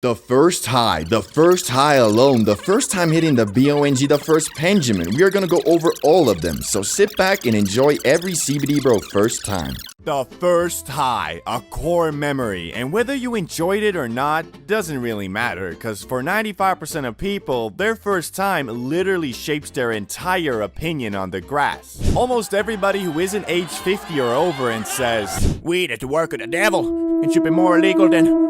The first high alone, the first time hitting the bong, the first penjamin. We are gonna go over all of them, so sit back and enjoy every CBD bro first time. The first high, a core memory, and whether you enjoyed it or not doesn't really matter, cause for 95% of people, their first time literally shapes their entire opinion on the grass. Almost everybody who isn't age 50 or over and says, "Weed is the work of the devil, and should be more illegal than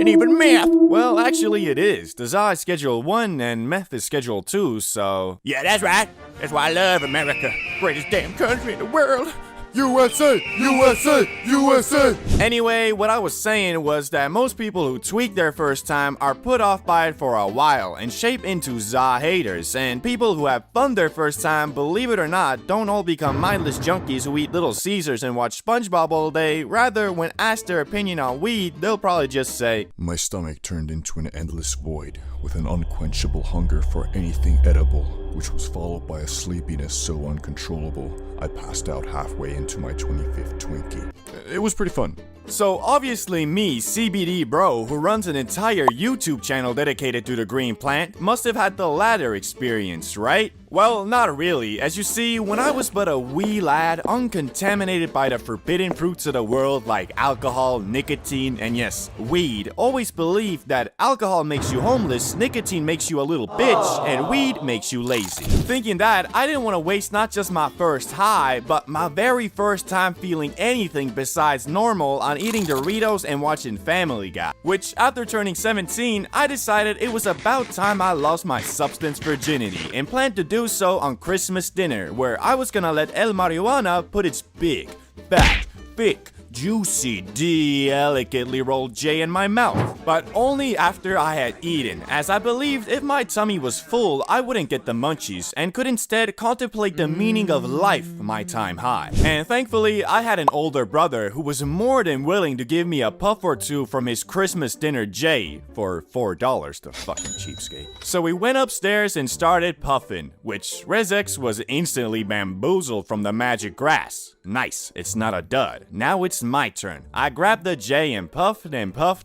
even meth." Well, actually it is. The ZA is Schedule 1 and meth is Schedule 2, so... Yeah, that's right. That's why I love America. Greatest damn country in the world. USA! USA! USA! Anyway, what I was saying was that most people who tweak their first time are put off by it for a while and shape into ZA haters, and people who have fun their first time, believe it or not, don't all become mindless junkies who eat Little Caesars and watch SpongeBob all day. Rather, when asked their opinion on weed, they'll probably just say, "My stomach turned into an endless void with an unquenchable hunger for anything edible, which was followed by a sleepiness so uncontrollable, I passed out halfway into my 25th Twinkie." It was pretty fun. So obviously me, CBD bro, who runs an entire YouTube channel dedicated to the green plant, must have had the latter experience, right? Well, not really. As you see, when I was but a wee lad, uncontaminated by the forbidden fruits of the world like alcohol, nicotine, and yes, weed, always believed that alcohol makes you homeless, nicotine makes you a little bitch, and weed makes you lazy. Thinking that, I didn't want to waste not just my first high, but my very first time feeling anything besides normal on eating Doritos and watching Family Guy. Which, after turning 17, I decided it was about time I lost my substance virginity and planned to do so on Christmas dinner, where I was gonna let El Marijuana put its big, fat, thick, juicy, delicately rolled J in my mouth, but only after I had eaten, as I believed if my tummy was full, I wouldn't get the munchies and could instead contemplate the meaning of life my time high. And thankfully, I had an older brother who was more than willing to give me a puff or two from his Christmas dinner J for $4, the fucking cheapskate. So we went upstairs and started puffing, which Rezex was instantly bamboozled from the magic grass. Nice, it's not a dud. Now it's my turn. I grabbed the J and puffed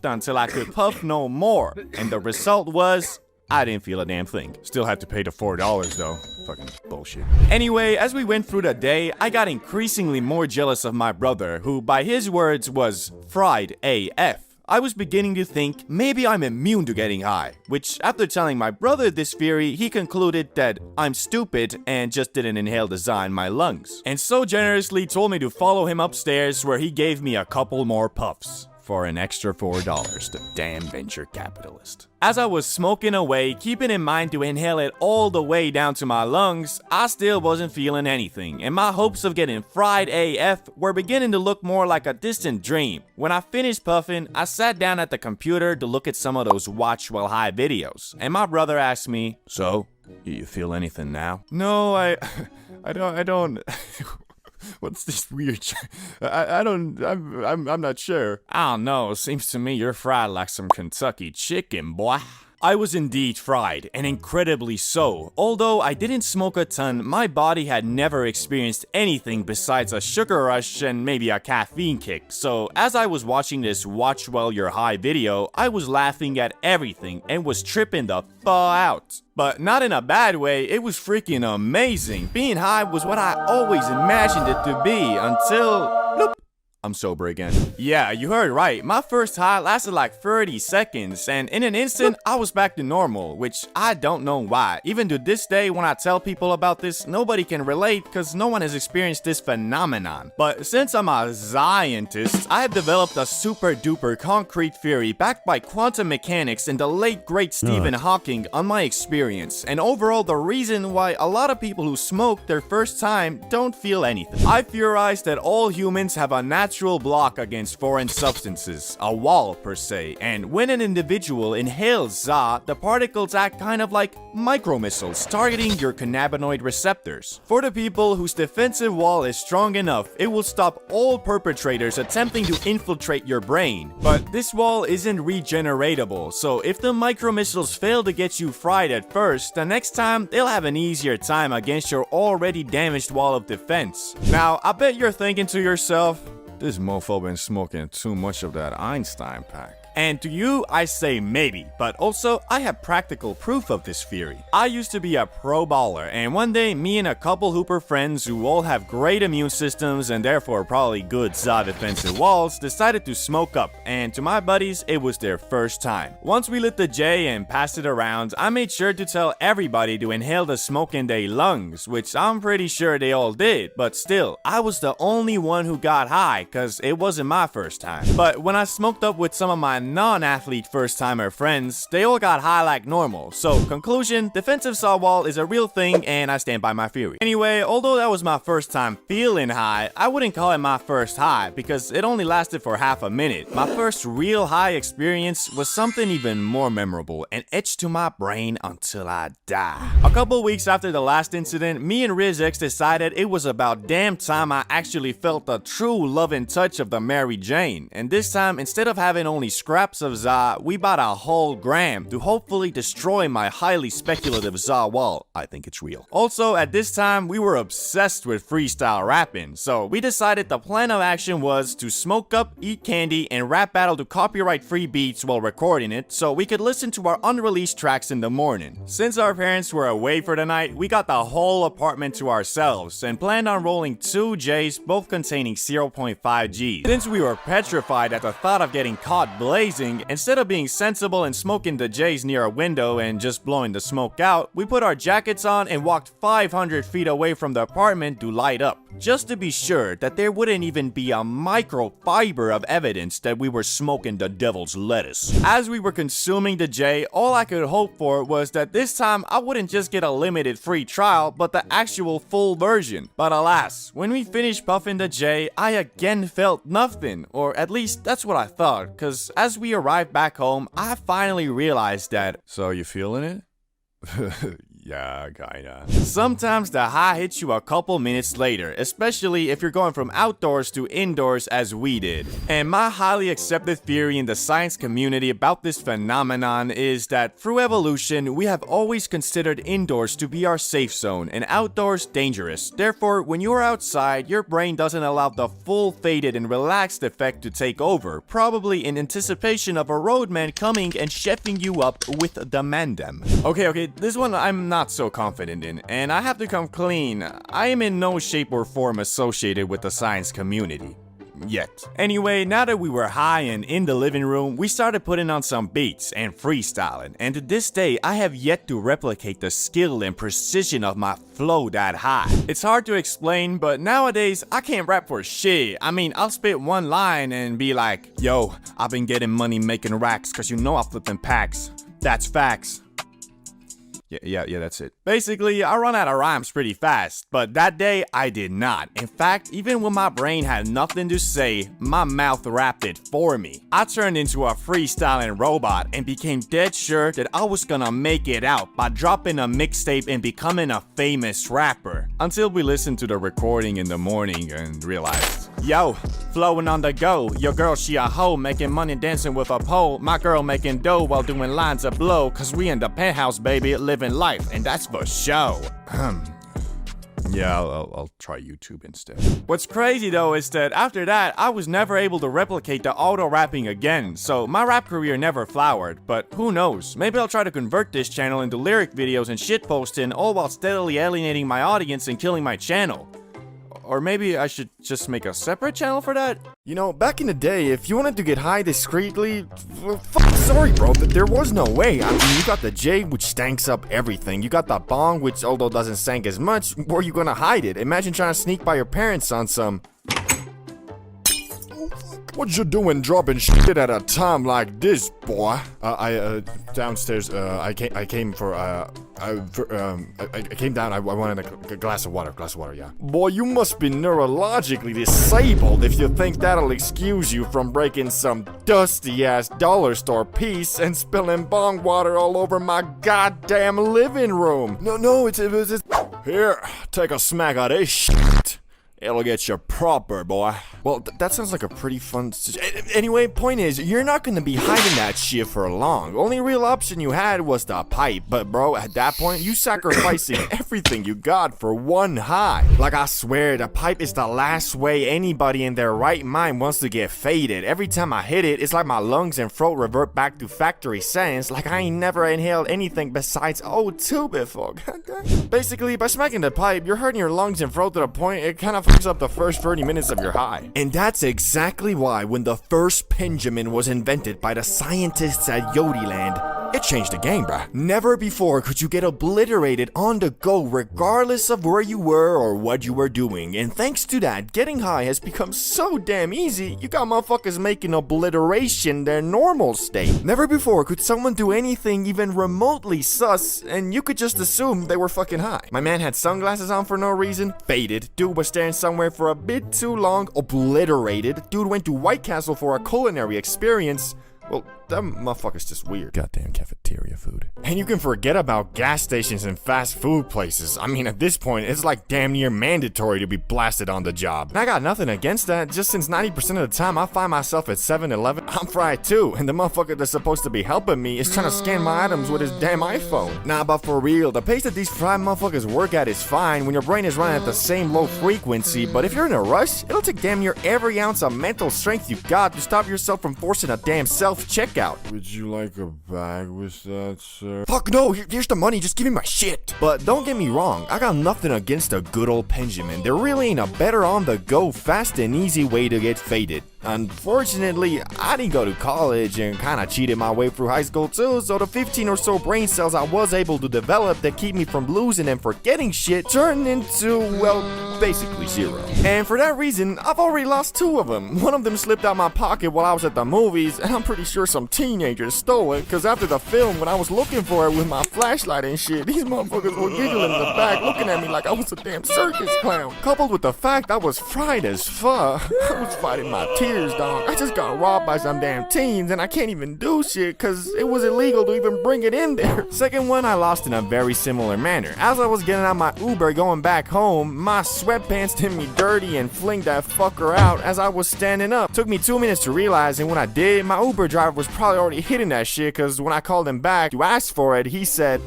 until I could puff no more. And the result was, I didn't feel a damn thing. Still had to pay the $4 though. Fucking bullshit. Anyway, as we went through the day, I got increasingly more jealous of my brother, who by his words was fried AF. I was beginning to think maybe I'm immune to getting high, which after telling my brother this theory, he concluded that I'm stupid and just didn't inhale the za in my lungs, and so generously told me to follow him upstairs, where he gave me a couple more puffs for an extra $4, the damn venture capitalist. As I was smoking away, keeping in mind to inhale it all the way down to my lungs, I still wasn't feeling anything, and my hopes of getting fried AF were beginning to look more like a distant dream. When I finished puffing, I sat down at the computer to look at some of those watch while high videos, and my brother asked me, "So, you feel anything now?" "No, I don't." What's this weird I'm not sure. I don't know, seems to me you're fried like some Kentucky chicken, boy. I was indeed fried, and incredibly so. Although I didn't smoke a ton, my body had never experienced anything besides a sugar rush and maybe a caffeine kick. So as I was watching this watch while you're high video, I was laughing at everything and was tripping the out. But not in a bad way, it was freaking amazing. Being high was what I always imagined it to be until... bloop. I'm sober again. Yeah, you heard right. My first high lasted like 30 seconds, and in an instant, I was back to normal, which I don't know why. Even to this day, when I tell people about this, nobody can relate because no one has experienced this phenomenon. But since I'm a scientist, I have developed a super duper concrete theory backed by quantum mechanics and the late great Stephen Hawking on my experience, and overall the reason why a lot of people who smoke their first time don't feel anything. I theorize that all humans have a natural block against foreign substances, a wall per se, and when an individual inhales za, the particles act kind of like micromissiles targeting your cannabinoid receptors. For the people whose defensive wall is strong enough, it will stop all perpetrators attempting to infiltrate your brain. But this wall isn't regeneratable, so if the micromissiles fail to get you fried at first, the next time they'll have an easier time against your already damaged wall of defense. Now, I bet you're thinking to yourself, this mofo been smoking too much of that Einstein pack. And to you, I say maybe, but also I have practical proof of this theory. I used to be a pro baller, and one day me and a couple hooper friends who all have great immune systems and therefore probably good za defensive walls decided to smoke up, and to my buddies, it was their first time. Once we lit the J and passed it around, I made sure to tell everybody to inhale the smoke in their lungs, which I'm pretty sure they all did, but still, I was the only one who got high, cause it wasn't my first time. But when I smoked up with some of my non-athlete first-timer friends, they all got high like normal. So, conclusion, defensive saw wall is a real thing and I stand by my theory. Anyway, although that was my first time feeling high, I wouldn't call it my first high because it only lasted for half a minute. My first real high experience was something even more memorable and etched to my brain until I die. A couple weeks after the last incident, me and Riz X decided it was about damn time I actually felt the true loving touch of the Mary Jane. And this time, instead of having only scraps of za, we bought a whole gram to hopefully destroy my highly speculative za wall. I think it's real. Also, at this time, we were obsessed with freestyle rapping, so we decided the plan of action was to smoke up, eat candy, and rap battle to copyright-free beats while recording it so we could listen to our unreleased tracks in the morning. Since our parents were away for the night, we got the whole apartment to ourselves and planned on rolling 2 J's, both containing 0.5 G's. Since we were petrified at the thought of getting caught blazing, instead of being sensible and smoking the J's near a window and just blowing the smoke out, we put our jackets on and walked 500 feet away from the apartment to light up, just to be sure that there wouldn't even be a microfiber of evidence that we were smoking the devil's lettuce. As we were consuming the J, all I could hope for was that this time I wouldn't just get a limited free trial, but the actual full version. But alas, when we finished puffing the J, I again felt nothing, or at least that's what I thought, cause as we arrived back home, I finally realized that, So you feeling it? Yeah, kinda. sometimes the high hits you a couple minutes later, especially if you're going from outdoors to indoors as we did. And my highly accepted theory in the science community about this phenomenon is that through evolution, we have always considered indoors to be our safe zone and outdoors dangerous. Therefore, when you're outside, your brain doesn't allow the full faded and relaxed effect to take over, probably in anticipation of a roadman coming and chefing you up with the mandem. Okay, this one I'm not so confident in, and I have to come clean. I am in no shape or form associated with the science community. Yet. Anyway, now that we were high and in the living room, we started putting on some beats and freestyling, and to this day, I have yet to replicate the skill and precision of my flow that high. It's hard to explain, but nowadays, I can't rap for shit. I mean, I'll spit one line and be like, yo, I've been getting money making racks, cause you know I'm flipping packs. That's facts. Yeah, that's it. Basically, I run out of rhymes pretty fast, but that day, I did not. In fact, even when my brain had nothing to say, my mouth rapped it for me. I turned into a freestyling robot and became dead sure that I was gonna make it out by dropping a mixtape and becoming a famous rapper. Until we listened to the recording in the morning and realized, yo, flowing on the go. Your girl, she a hoe, making money dancing with a pole. My girl making dough while doing lines of blow. Cause we in the penthouse, baby, living life, and that's for show. Yeah, I'll try YouTube instead. What's crazy though is that after that, I was never able to replicate the auto-rapping again, so my rap career never flowered, but who knows, maybe I'll try to convert this channel into lyric videos and shitposting, all while steadily alienating my audience and killing my channel. Or maybe I should just make a separate channel for that? You know, back in the day, if you wanted to get high discreetly, well, sorry bro, but there was no way. I mean, you got the J, which stanks up everything. You got the bong, which although doesn't stank as much, where you gonna hide it? Imagine trying to sneak by your parents on some... What you doing dropping shit at a time like this, boy? Downstairs, I came down, I wanted a glass of water, yeah. Boy, you must be neurologically disabled if you think that'll excuse you from breaking some dusty-ass dollar store piece and spilling bong water all over my goddamn living room. No, it's... Here, take a smack of this shit. It'll get you proper, boy. Well, that sounds like a pretty fun... Anyway, point is, you're not gonna be hiding that shit for long. Only real option you had was the pipe. But bro, at that point, you sacrificing everything you got for one high. Like, I swear, the pipe is the last way anybody in their right mind wants to get faded. Every time I hit it, it's like my lungs and throat revert back to factory settings. Like I ain't never inhaled anything besides O2 before. Basically, by smacking the pipe, you're hurting your lungs and throat to the point it kind of fucks up the first 30 minutes of your high. And that's exactly why when the first penjamin was invented by the scientists at Yodiland, it changed the game, bruh. Never before could you get obliterated on the go regardless of where you were or what you were doing. And thanks to that, getting high has become so damn easy, you got motherfuckers making obliteration their normal state. Never before could someone do anything even remotely sus and you could just assume they were fucking high. My man had sunglasses on for no reason, faded. Dude was staring somewhere for a bit too long, obliterated. Dude went to White Castle for a culinary experience. Well, that motherfucker's just weird. Goddamn cafeteria food. And you can forget about gas stations and fast food places. I mean, at this point, it's like damn near mandatory to be blasted on the job. And I got nothing against that, just since 90% of the time I find myself at 7-Eleven, I'm fried too, and the motherfucker that's supposed to be helping me is trying to scan my items with his damn iPhone. Nah, but for real, the pace that these fried motherfuckers work at is fine when your brain is running at the same low frequency, but if you're in a rush, it'll take damn near every ounce of mental strength you got to stop yourself from forcing a damn self-checkout. Would you like a bag with that, sir? Fuck no, here's the money, just give me my shit. But don't get me wrong, I got nothing against a good old penjamin. There really ain't a better on-the-go, fast and easy way to get faded. Unfortunately, I didn't go to college and kinda cheated my way through high school too, so the 15 or so brain cells I was able to develop that keep me from losing and forgetting shit turned into, well, basically zero. And for that reason, I've already lost 2 of them. One of them slipped out my pocket while I was at the movies, and I'm pretty sure some teenagers stole it, cause after the film, when I was looking for it with my flashlight and shit, these motherfuckers were giggling in the back, looking at me like I was a damn circus clown. Coupled with the fact I was fried as fuck, I was fighting my tears, dog. I just got robbed by some damn teens, and I can't even do shit, cause it was illegal to even bring it in there. Second one I lost in a very similar manner. As I was getting out my Uber going back home, my sweatpants did me dirty and flinged that fucker out as I was standing up. Took me 2 minutes to realize, and when I did, my Uber driver was probably already hitting that shit, cause when I called him back to ask for it, he said,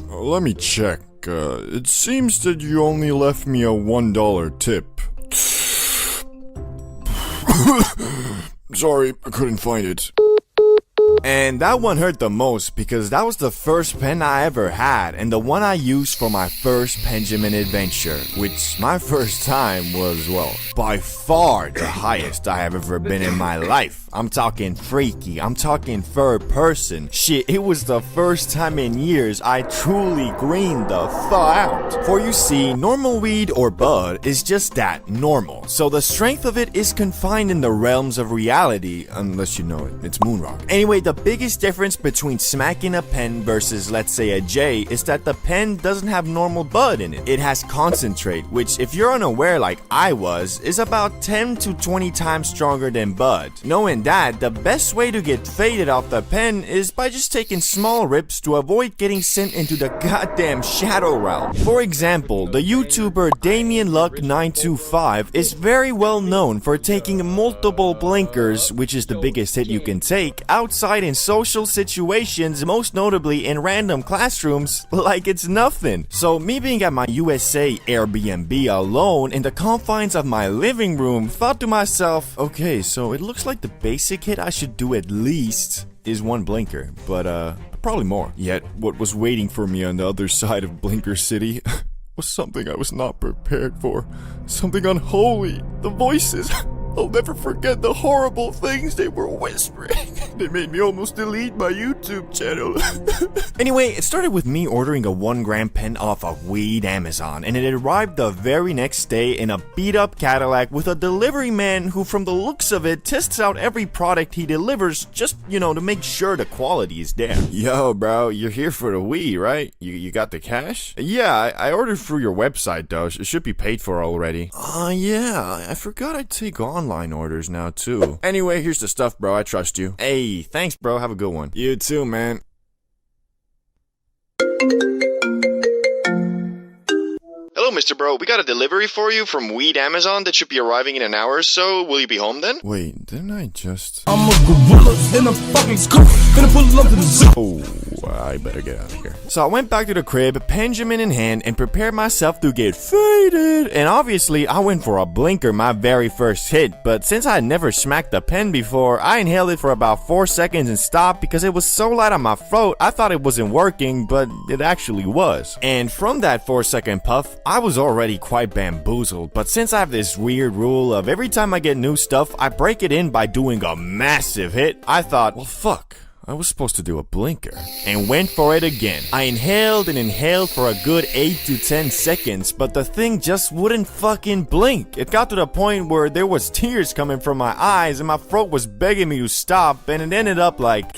Let me check. It seems that you only left me a $1 tip. Sorry, I couldn't find it. And that one hurt the most because that was the first pen I ever had and the one I used for my first penjamin adventure, which my first time was, well, by far the highest I have ever been in my life. I'm talking freaky, I'm talking third person. Shit, it was the first time in years I truly greened the thaw out. For you see, normal weed or bud is just that, normal. So the strength of it is confined in the realms of reality, unless you know it, it's moon rock. Anyway, the biggest difference between smacking a pen versus, let's say, a J is that the pen doesn't have normal bud in it. It has concentrate, which if you're unaware like I was, is about 10 to 20 times stronger than bud. Knowing that, the best way to get faded off the pen is by just taking small rips to avoid getting sent into the goddamn shadow realm. For example, the YouTuber DamianLuck925 is very well known for taking multiple blinkers, which is the biggest hit you can take, outside in social situations, most notably in random classrooms, like it's nothing. So me being at my USA Airbnb alone in the confines of my living room, thought to myself, okay, so it looks like the basic hit I should do at least is one blinker, but probably more. Yet what was waiting for me on the other side of Blinker City was something I was not prepared for. Something unholy. The voices. I'll never forget the horrible things they were whispering. They made me almost delete my YouTube channel. Anyway, it started with me ordering a 1-gram pen off of Weed Amazon, and it arrived the very next day in a beat-up Cadillac with a delivery man who, from the looks of it, tests out every product he delivers just, you know, to make sure the quality is there. Yo, bro, you're here for the weed, right? You got the cash? Yeah, I ordered through your website, though. It should be paid for already. Yeah, I forgot I'd take online orders now, too. Anyway, here's the stuff, bro. I trust you. Hey, thanks, bro. Have a good one. You too, man. Hello Hello, Mr. Bro. We got a delivery for you from Weed Amazon that should be arriving in an hour or so. Will you be home then? Wait, didn't I just... I'm a gorilla in a fucking scoop. Gonna pull up to the zoo. Oh, I better get out of here. So I went back to the crib, penjamin in hand, and prepared myself to get faded. And obviously, I went for a blinker my very first hit. But since I had never smacked a pen before, I inhaled it for about 4 seconds and stopped because it was so light on my throat, I thought it wasn't working, but it actually was. And from that 4-second puff, I was already quite bamboozled. But since I have this weird rule of every time I get new stuff, I break it in by doing a massive hit, I thought, well, fuck. I was supposed to do a blinker, and went for it again. I inhaled and inhaled for a good 8 to 10 seconds, but the thing just wouldn't fucking blink. It got to the point where there was tears coming from my eyes and my throat was begging me to stop, and it ended up like...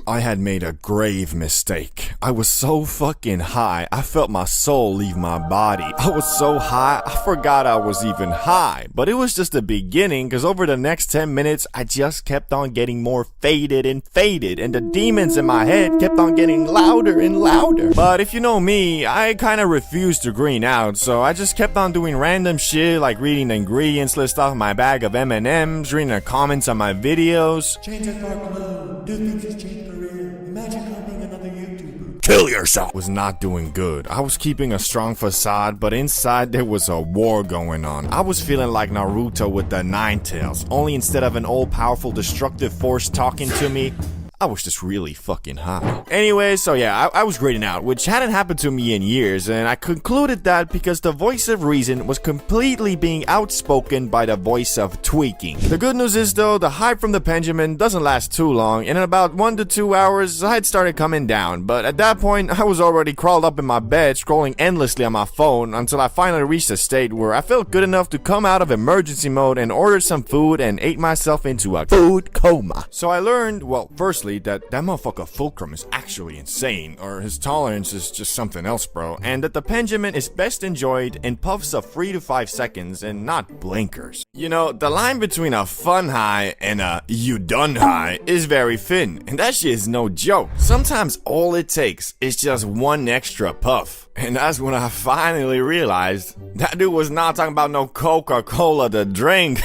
I had made a grave mistake. I was so fucking high, I felt my soul leave my body. I was so high, I forgot I was even high. But it was just the beginning, cause over the next 10 minutes, I just kept on getting more faded, and the demons in my head kept on getting louder and louder. But if you know me, I kinda refused to green out, so I just kept on doing random shit like reading the ingredients list off my bag of M&Ms, reading the comments on my videos. Change that dark blue. Do things has changed for real. Imagine being another YouTuber. Kill yourself! Was not doing good. I was keeping a strong facade, but inside there was a war going on. I was feeling like Naruto with the 9 tails, only instead of an all-powerful destructive force talking to me, I was just really fucking high. Anyway, so yeah, I was grading out, which hadn't happened to me in years, and I concluded that because the voice of reason was completely being outspoken by the voice of tweaking. The good news is though, the hype from the penjamin doesn't last too long, and in about 1 to 2 hours, I had started coming down, but at that point, I was already crawled up in my bed, scrolling endlessly on my phone, until I finally reached a state where I felt good enough to come out of emergency mode and order some food and ate myself into a food coma. So I learned, well, firstly, that motherfucker Fulcrum is actually insane, or his tolerance is just something else, bro, and that the penjamin is best enjoyed in puffs of 3 to 5 seconds and not blinkers. You know, the line between a fun high and a you done high is very thin, and that shit is no joke. Sometimes all it takes is just one extra puff. And that's when I finally realized that dude was not talking about no Coca-Cola to drink.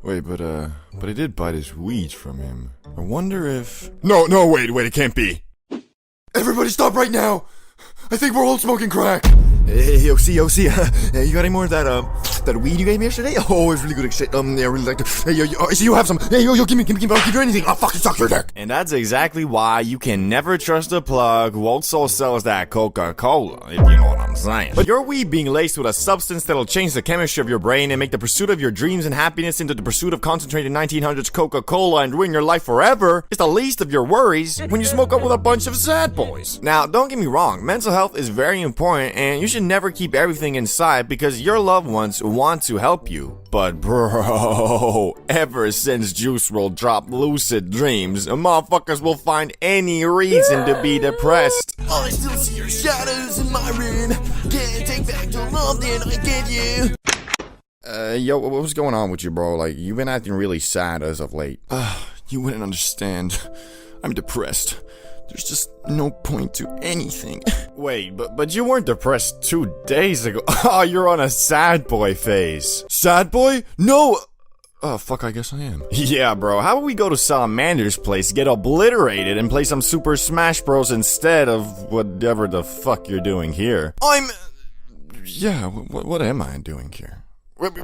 Wait, but I did bite his weed from him. I wonder if... No, wait, it can't be. Everybody stop right now! I think we're all smoking crack! Hey, yo, see, you got any more of that weed you gave me yesterday? Oh, it's really good shit. Yeah, I really like it. Hey, yo, I see you have some. Hey, yo, give me, I'll give you anything. I'll fucking suck your dick. And that's exactly why you can never trust a plug who also sells that Coca-Cola, if you know what I'm saying. But your weed being laced with a substance that'll change the chemistry of your brain and make the pursuit of your dreams and happiness into the pursuit of concentrated 1900s Coca-Cola and ruin your life forever is the least of your worries when you smoke up with a bunch of sad boys. Now, don't get me wrong, mental health is very important and you should never keep everything inside because your loved ones want to help you. But bro, ever since Juice WRLD dropped Lucid Dreams, motherfuckers will find any reason to be depressed. I still see your shadows in my room. Can't take back the love that I gave you. Yo, what's going on with you, bro? Like, you've been acting really sad as of late. You wouldn't understand. I'm depressed. There's just no point to anything. Wait, but you weren't depressed 2 days ago. Oh, you're on a sad boy phase. Sad boy? No! Oh, fuck, I guess I am. Yeah, bro, how about we go to Salamander's place, get obliterated, and play some Super Smash Bros. Instead of whatever the fuck you're doing here? Yeah, what am I doing here?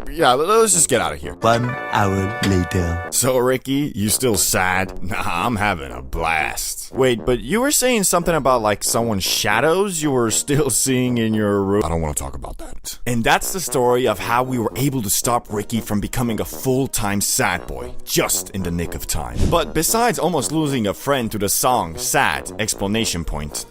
Yeah, let's just get out of here. 1 hour later. So, Ricky, you still sad? Nah, I'm having a blast. Wait, but you were saying something about, like, someone's shadows you were still seeing in your room? I don't want to talk about that. And that's the story of how we were able to stop Ricky from becoming a full-time sad boy, just in the nick of time. But besides almost losing a friend to the song Sad!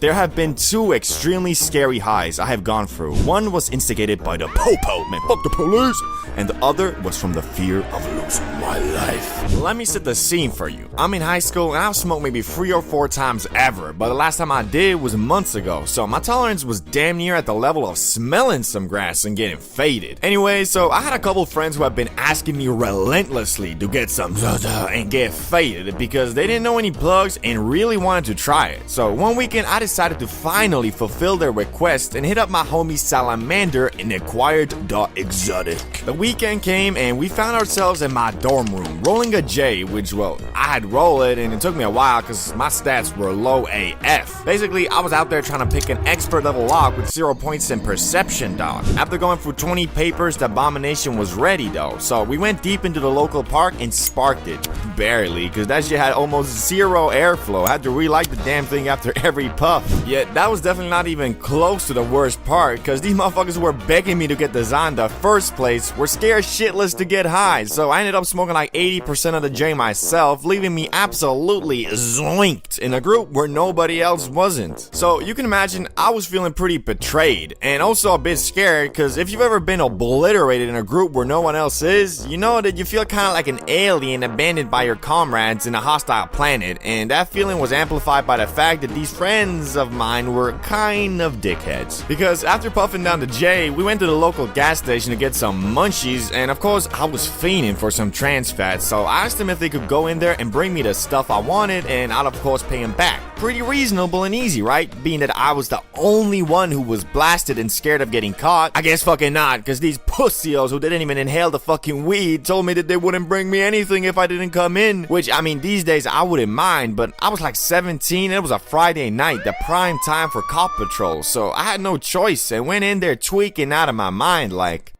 There have been 2 extremely scary highs I have gone through. One was instigated by the Popo, man, fuck the police. fuckers, and the other was from the fear of losing my life. Let me set the scene for you. I'm in high school and I've smoked maybe 3 or 4 times ever, but the last time I did was months ago, so my tolerance was damn near at the level of smelling some grass and getting faded. Anyway, so I had a couple friends who have been asking me relentlessly to get some and get faded because they didn't know any plugs and really wanted to try it. So one weekend I decided to finally fulfill their request and hit up my homie Salamander and acquired the exotic. The weekend came and we found ourselves in my dorm room rolling a J, which, well, I had rolled it and it took me a while because my stats were low AF. Basically, I was out there trying to pick an expert level lock with 0 points in perception, dog. After going through 20 papers, the abomination was ready though, so we went deep into the local park and sparked it. Barely, because that shit had almost 0 airflow. I had to relight the damn thing after every puff. Yet that was definitely not even close to the worst part, because these motherfuckers who were begging me to get the Zon in the first place were scared shitless to get high, so I ended up smoking like 80% of the J myself, leaving me absolutely zoinked in a group where nobody else wasn't. So you can imagine I was feeling pretty betrayed, and also a bit scared, because if you've ever been obliterated in a group where no one else is, you know that you feel kind of like an alien abandoned by your comrades in a hostile planet, and that feeling was amplified by the fact that these friends of mine were kind of dickheads. Because after puffing down the J, we went to the local gas station to get some munchies, and of course I was fiending for some trans fat, so I asked them if they could go in there and bring me the stuff I wanted, and I'd of course pay them back. Pretty reasonable and easy, right? Being that I was the only one who was blasted and scared of getting caught. I guess fucking not, because these pussios who didn't even inhale the fucking weed told me that they wouldn't bring me anything if I didn't come in. Which, I mean, these days I wouldn't mind, but I was like 17 and it was a Friday night, the prime time for cop patrol, so I had no choice and went in there tweaking out of my mind like...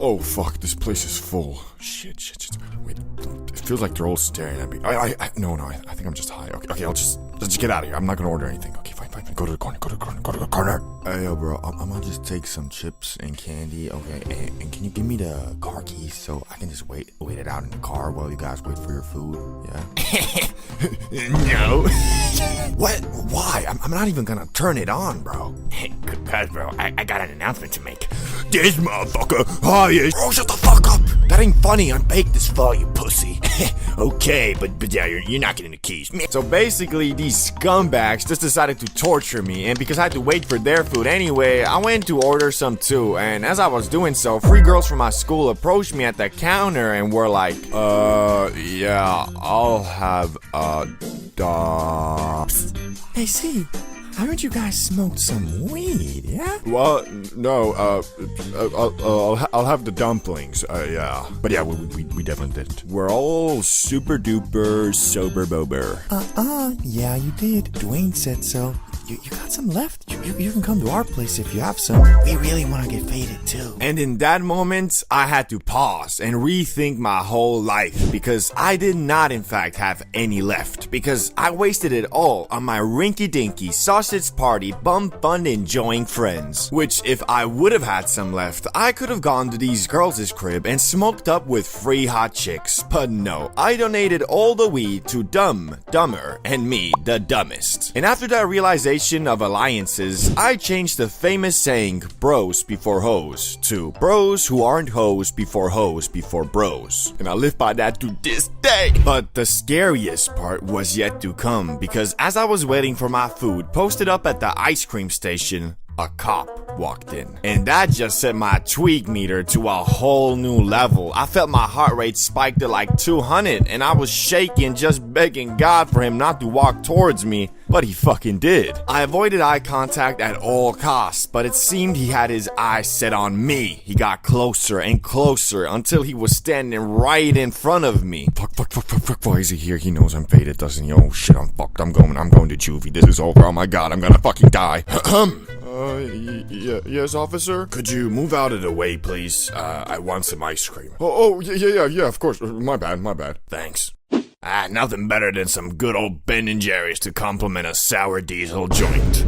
Oh fuck, this place is full. Shit. Wait, it feels like they're all staring at me. No, I think I'm just high. Okay, let's just get out of here. I'm not gonna order anything. Okay, fine. Go to the corner. Hey, yo, bro, I'm gonna just take some chips and candy, okay? And can you give me the car keys so I can just wait it out in the car while you guys wait for your food? Yeah? No. What? Why? I'm not even gonna turn it on, bro. Cause, bro, I got an announcement to make. This motherfucker high as... Bro, shut the fuck up! That ain't funny. I'm baked this fall, you pussy. Okay, but yeah, you're not getting the keys. So basically, these scumbags just decided to torture me, and because I had to wait for their food anyway, I went to order some too, and as I was doing so, 3 girls from my school approached me at the counter and were like, yeah, I'll have a dog. Hey, see, I heard you guys smoked some weed, yeah? Well, no, I'll have the dumplings, yeah. But yeah, we definitely didn't. We're all super duper sober bober. Yeah, you did. Dwayne said so. You got some left? You can come to our place if you have some. We really want to get faded too. And in that moment, I had to pause and rethink my whole life, because I did not in fact have any left, because I wasted it all on my rinky-dinky sausage party bum fun enjoying friends. Which, if I would have had some left, I could have gone to these girls' crib and smoked up with free hot chicks. But no, I donated all the weed to Dumber, and me, the dumbest. And after that realization of alliances, I changed the famous saying, bros before hoes, to bros who aren't hoes before bros. And I live by that to this day. But the scariest part was yet to come, because as I was waiting for my food posted up at the ice cream station, a cop walked in. And that just set my tweak meter to a whole new level. I felt my heart rate spike to like 200, and I was shaking, just begging God for him not to walk towards me. But he fucking did. I avoided eye contact at all costs, but it seemed he had his eyes set on me. He got closer and closer until he was standing right in front of me. Fuck, why is he here? He knows I'm faded, doesn't he? Oh shit, I'm fucked. I'm going to juvie. This is over. Oh my god, I'm gonna fucking die. Yes, officer? Could you move out of the way, please? I want some ice cream. Yeah, of course. My bad. Thanks. Nothing better than some good old Ben & Jerry's to complement a sour diesel joint.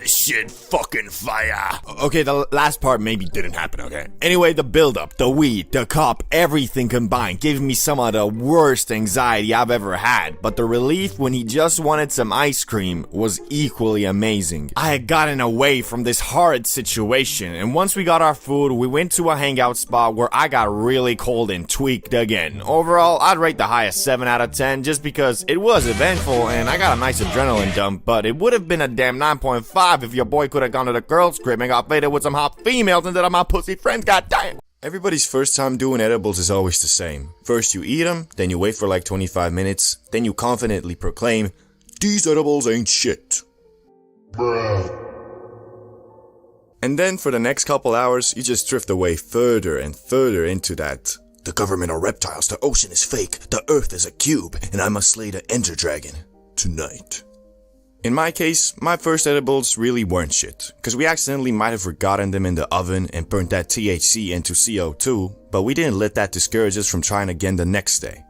Shit, fucking fire. Okay, the last part maybe didn't happen, okay? Anyway, the build-up, the weed, the cop, everything combined gave me some of the worst anxiety I've ever had, but the relief when he just wanted some ice cream was equally amazing. I had gotten away from this horrid situation, and once we got our food, we went to a hangout spot where I got really cold and tweaked again. Overall, I'd rate the high a 7 out of 10 just because it was eventful and I got a nice adrenaline dump, but it would have been a damn 9.5 if your boy could have gone to the girls' crib and got faded with some hot females instead of my pussy friends, goddamn. Everybody's first time doing edibles is always the same. First you eat them, then you wait for like 25 minutes, then you confidently proclaim, "These edibles ain't shit." And then for the next couple hours, you just drift away further and further into that. The government are reptiles, the ocean is fake, the earth is a cube, and I must slay the Ender Dragon. Tonight. In my case, my first edibles really weren't shit, cause we accidentally might have forgotten them in the oven and burnt that THC into CO2, but we didn't let that discourage us from trying again the next day.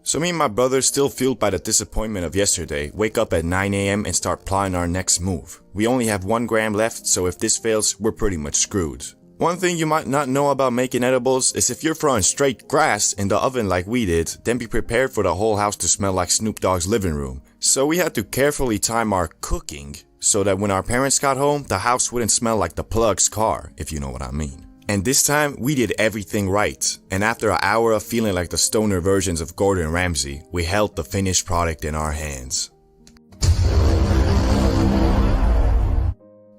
So me and my brother, still fueled by the disappointment of yesterday, wake up at 9 AM and start plotting our next move. We only have 1 gram left, so if this fails, we're pretty much screwed. One thing you might not know about making edibles is if you're throwing straight grass in the oven like we did, then be prepared for the whole house to smell like Snoop Dogg's living room. So we had to carefully time our cooking so that when our parents got home, the house wouldn't smell like the plug's car, if you know what I mean. And this time, we did everything right, and after an hour of feeling like the stoner versions of Gordon Ramsay, we held the finished product in our hands.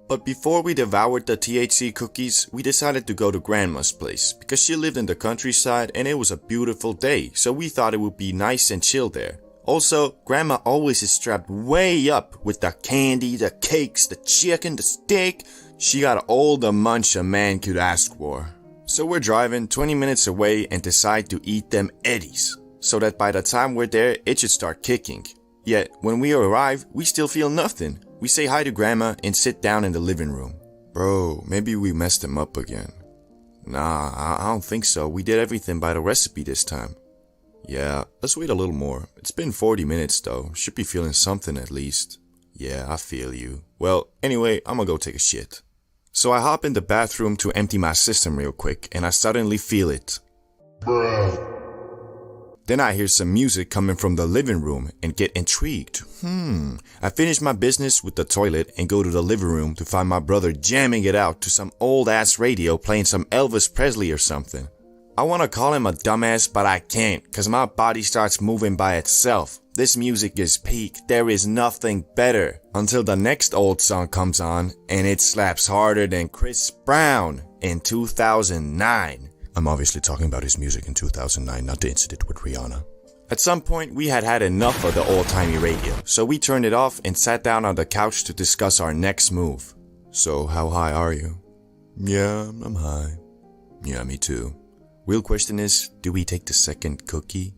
But before we devoured the THC cookies, we decided to go to Grandma's place, because she lived in the countryside and it was a beautiful day, so we thought it would be nice and chill there. Also, Grandma always is strapped way up with the candy, the cakes, the chicken, the steak. She got all the munch a man could ask for. So we're driving 20 minutes away and decide to eat them Eddies, so that by the time we're there, it should start kicking. Yet, when we arrive, we still feel nothing. We say hi to Grandma and sit down in the living room. Bro, maybe we messed him up again. Nah, I don't think so. We did everything by the recipe this time. Yeah, let's wait a little more. It's been 40 minutes though. Should be feeling something at least. Yeah, I feel you. Well, anyway, I'm gonna go take a shit. So I hop in the bathroom to empty my system real quick, and I suddenly feel it. Then I hear some music coming from the living room and get intrigued. I finish my business with the toilet and go to the living room to find my brother jamming it out to some old ass radio playing some Elvis Presley or something. I wanna call him a dumbass, but I can't, cause my body starts moving by itself. This music is peak, there is nothing better. Until the next old song comes on, and it slaps harder than Chris Brown in 2009. I'm obviously talking about his music in 2009, not the incident with Rihanna. At some point, we had had enough of the old-timey radio, so we turned it off and sat down on the couch to discuss our next move. So, how high are you? Yeah, I'm high. Yeah, me too. Real question is, do we take the second cookie?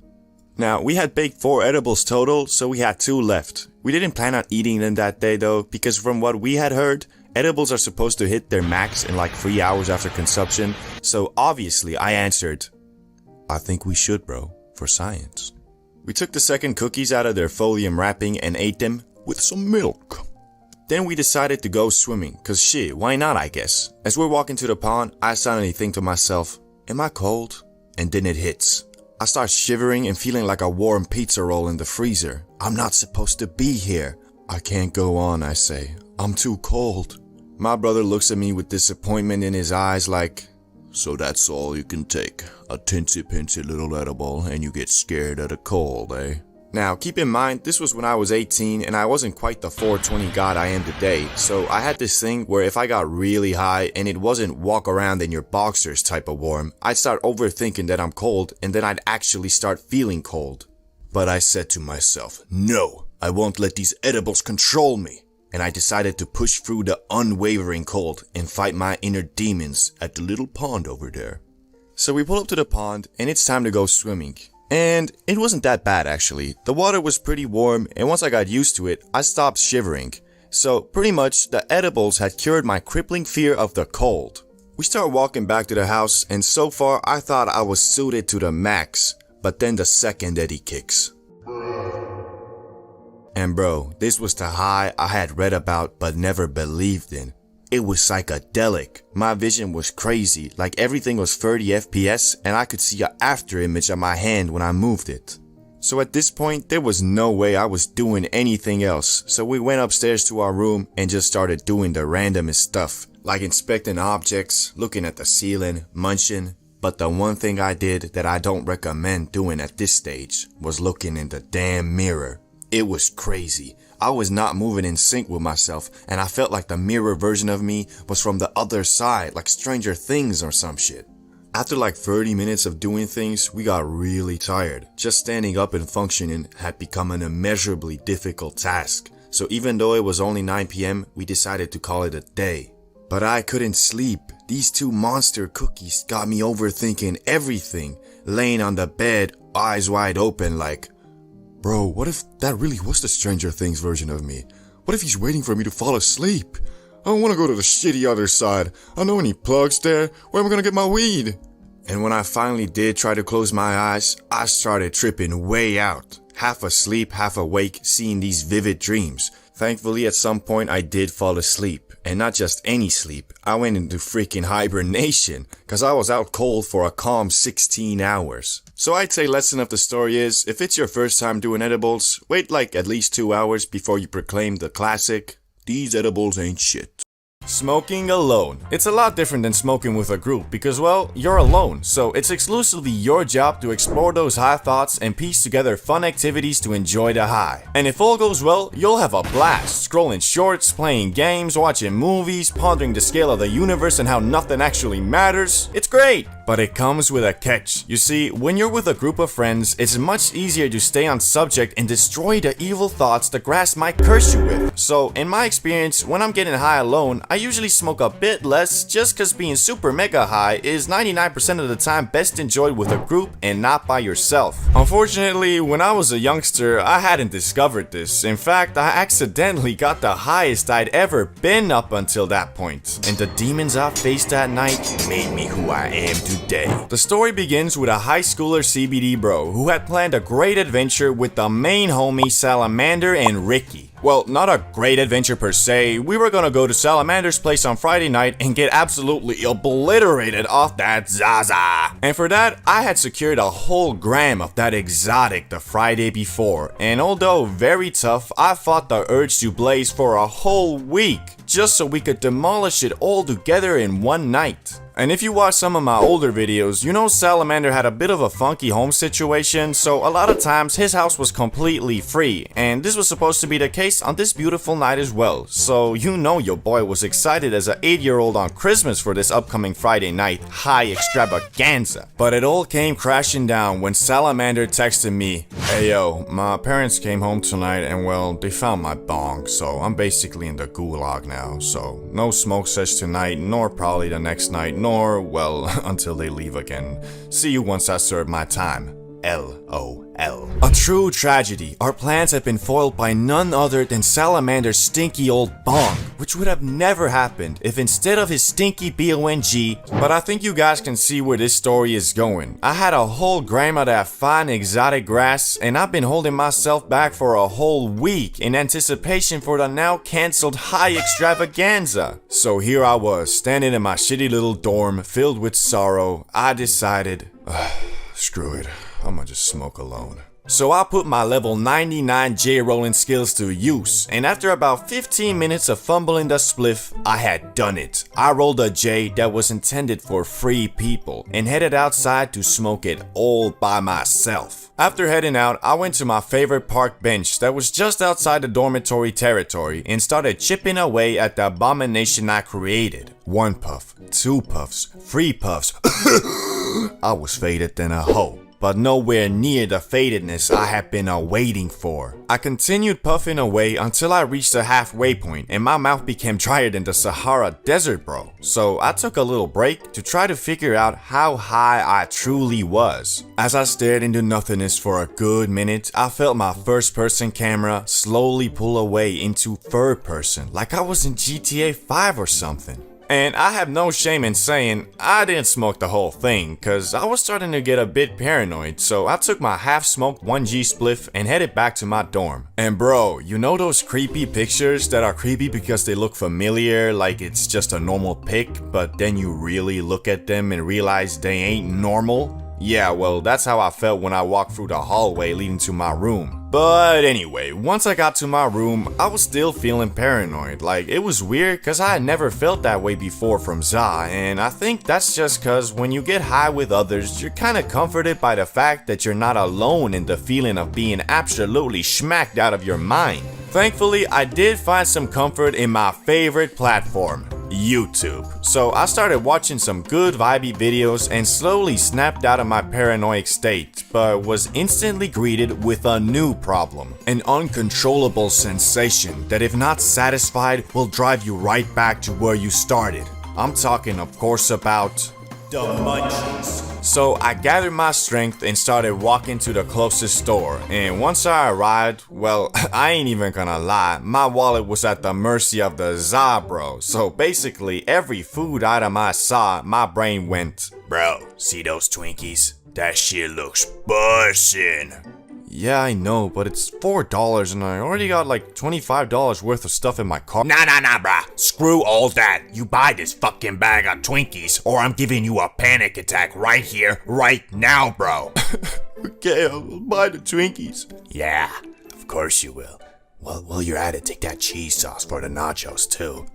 Now, we had baked 4 edibles total, so we had 2 left. We didn't plan on eating them that day though, because from what we had heard, edibles are supposed to hit their max in like 3 hours after consumption, so obviously I answered, I think we should, bro, for science. We took the second cookies out of their folium wrapping and ate them with some milk. Then we decided to go swimming, cause shit, why not I guess. As we're walking to the pond, I suddenly think to myself, am I cold? And then it hits. I start shivering and feeling like a warm pizza roll in the freezer. I'm not supposed to be here. I can't go on, I say. I'm too cold. My brother looks at me with disappointment in his eyes like, so that's all you can take. A tinsy-pinsy little edible and you get scared of the cold, eh? Now, keep in mind, this was when I was 18 and I wasn't quite the 420 god I am today, so I had this thing where if I got really high and it wasn't walk around in your boxers type of warm, I'd start overthinking that I'm cold and then I'd actually start feeling cold. But I said to myself, no, I won't let these edibles control me. And I decided to push through the unwavering cold and fight my inner demons at the little pond over there. So we pull up to the pond and it's time to go swimming. And it wasn't that bad actually. The water was pretty warm and once I got used to it, I stopped shivering. So pretty much the edibles had cured my crippling fear of the cold. We start walking back to the house and so far I thought I was suited to the max. But then the second Eddie kicks. And bro, this was the high I had read about but never believed in. It was psychedelic. My vision was crazy, like everything was 30 FPS and I could see an after image of my hand when I moved it. So at this point, there was no way I was doing anything else, so we went upstairs to our room and just started doing the randomest stuff, like inspecting objects, looking at the ceiling, munching. But the one thing I did that I don't recommend doing at this stage was looking in the damn mirror. It was crazy. I was not moving in sync with myself, and I felt like the mirror version of me was from the other side, like Stranger Things or some shit. After like 30 minutes of doing things, we got really tired. Just standing up and functioning had become an immeasurably difficult task. So even though it was only 9 PM, we decided to call it a day. But I couldn't sleep. These two monster cookies got me overthinking everything. Laying on the bed, eyes wide open like, Bro, what if that really was the Stranger Things version of me? What if he's waiting for me to fall asleep? I don't want to go to the shitty other side. I don't know any plugs there. Where am I gonna get my weed? And when I finally did try to close my eyes, I started tripping way out. Half asleep, half awake, seeing these vivid dreams. Thankfully, at some point I did fall asleep. And not just any sleep, I went into freaking hibernation, cause I was out cold for a calm 16 hours. So I'd say lesson of the story is, if it's your first time doing edibles, wait like at least 2 hours before you proclaim the classic, these edibles ain't shit. Smoking alone. It's a lot different than smoking with a group because, well, you're alone, so it's exclusively your job to explore those high thoughts and piece together fun activities to enjoy the high. And if all goes well, you'll have a blast, scrolling shorts, playing games, watching movies, pondering the scale of the universe and how nothing actually matters. It's great! But it comes with a catch. You see, when you're with a group of friends, it's much easier to stay on subject and destroy the evil thoughts the grass might curse you with. So, in my experience, when I'm getting high alone, I usually smoke a bit less just cause being super mega high is 99% of the time best enjoyed with a group and not by yourself. Unfortunately, when I was a youngster, I hadn't discovered this. In fact, I accidentally got the highest I'd ever been up until that point. And the demons I faced that night made me who I am today. The story begins with a high schooler CBD bro who had planned a great adventure with the main homie Salamander and Ricky. Well, not a great adventure per se. We were gonna go to Salamander's place on Friday night and get absolutely obliterated off that Zaza. And for that, I had secured a whole gram of that exotic the Friday before. And although very tough, I fought the urge to blaze for a whole week just so we could demolish it all together in one night. And if you watch some of my older videos, you know Salamander had a bit of a funky home situation, so a lot of times his house was completely free, and this was supposed to be the case on this beautiful night as well. So you know your boy was excited as an 8-year-old on Christmas for this upcoming Friday night high extravaganza. But it all came crashing down when Salamander texted me, "Hey yo, my parents came home tonight and well, they found my bong, so I'm basically in the gulag now, so no smoke sesh tonight, nor probably the next night, nor, well, until they leave again. See you once I serve my time. LOL. A true tragedy. Our plans have been foiled by none other than Salamander's stinky old bong, which would have never happened if instead of his stinky BONG, but I think you guys can see where this story is going. I had a whole gram of that fine exotic grass, and I've been holding myself back for a whole week in anticipation for the now cancelled high extravaganza. So here I was, standing in my shitty little dorm, filled with sorrow. I decided, screw it. I'm gonna just smoke alone. So I put my level 99 J-rolling skills to use, and after about 15 minutes of fumbling the spliff, I had done it. I rolled a J that was intended for free people, and headed outside to smoke it all by myself. After heading out, I went to my favorite park bench that was just outside the dormitory territory and started chipping away at the abomination I created. 1 puff, 2 puffs, 3 puffs. I was faded than a hoe, but nowhere near the fadedness I had been waiting for. I continued puffing away until I reached the halfway point and my mouth became drier than the Sahara Desert, bro. So I took a little break to try to figure out how high I truly was. As I stared into nothingness for a good minute, I felt my first person camera slowly pull away into third person, like I was in GTA 5 or something. And I have no shame in saying I didn't smoke the whole thing, cause I was starting to get a bit paranoid, so I took my half-smoked 1G spliff and headed back to my dorm. And bro, you know those creepy pictures that are creepy because they look familiar, like it's just a normal pic, but then you really look at them and realize they ain't normal? Yeah, well, that's how I felt when I walked through the hallway leading to my room. But anyway, once I got to my room, I was still feeling paranoid. Like, it was weird cause I had never felt that way before from Za, and I think that's just cause when you get high with others, you're kinda comforted by the fact that you're not alone in the feeling of being absolutely smacked out of your mind. Thankfully, I did find some comfort in my favorite platform, YouTube. So I started watching some good vibey videos and slowly snapped out of my paranoid state, but was instantly greeted with a new problem. An uncontrollable sensation that if not satisfied will drive you right back to where you started. I'm talking of course about the munchies. So I gathered my strength and started walking to the closest store, and once I arrived, well, I ain't even gonna lie, my wallet was at the mercy of the Za, bro. So basically every food item I saw, my brain went, bro, see those Twinkies? That shit looks bussin'. Yeah, I know, but it's $4 and I already got like $25 worth of stuff in my car. Nah, bruh. Screw all that. You buy this fucking bag of Twinkies or I'm giving you a panic attack right here, right now, bro. Okay, I'll buy the Twinkies. Yeah, of course you will. Well, while you're at it, take that cheese sauce for the nachos, too.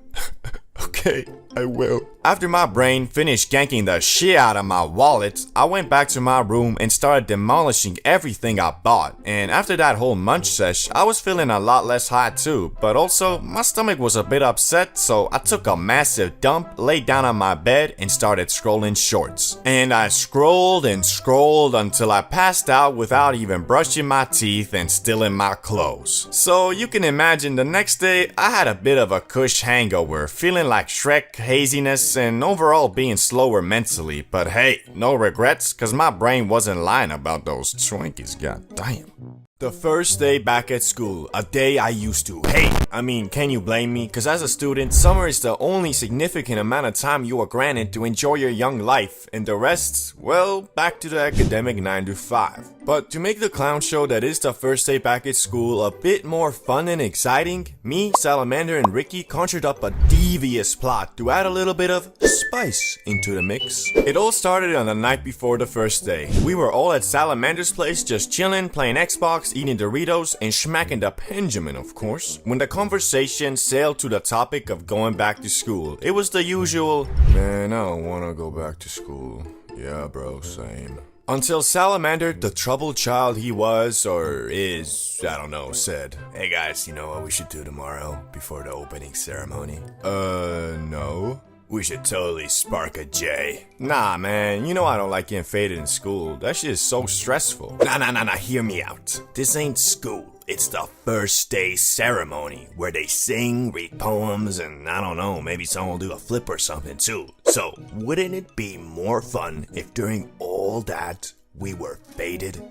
Okay, I will. After my brain finished ganking the shit out of my wallet, I went back to my room and started demolishing everything I bought. And after that whole munch sesh, I was feeling a lot less high too, but also my stomach was a bit upset, so I took a massive dump, laid down on my bed, and started scrolling shorts. And I scrolled and scrolled until I passed out without even brushing my teeth and still in my clothes. So you can imagine the next day, I had a bit of a kush hangover, feeling like Shrek, haziness, and overall being slower mentally, but hey, no regrets, cause my brain wasn't lying about those Twinkies, goddamn. The first day back at school, a day I used to hate. I mean, can you blame me? Cause as a student, summer is the only significant amount of time you are granted to enjoy your young life, and the rest, well, back to the academic 9 to 5. But to make the clown show that is the first day back at school a bit more fun and exciting, me, Salamander, and Ricky conjured up a devious plot to add a little bit of spice into the mix. It all started on the night before the first day. We were all at Salamander's place just chilling, playing Xbox, eating Doritos, and smacking the penjamin, of course, when the conversation sailed to the topic of going back to school. It was the usual, Man, I don't wanna go back to school. Yeah, bro, same. Until Salamander, the troubled child he was, or is, I don't know, said, Hey guys, you know what we should do tomorrow before the opening ceremony? No? We should totally spark a J. Nah, man, you know I don't like getting faded in school. That shit is so stressful. Nah, hear me out. This ain't school. It's the first day ceremony where they sing, read poems, and I don't know, maybe someone will do a flip or something too. So, wouldn't it be more fun if during all that we were faded?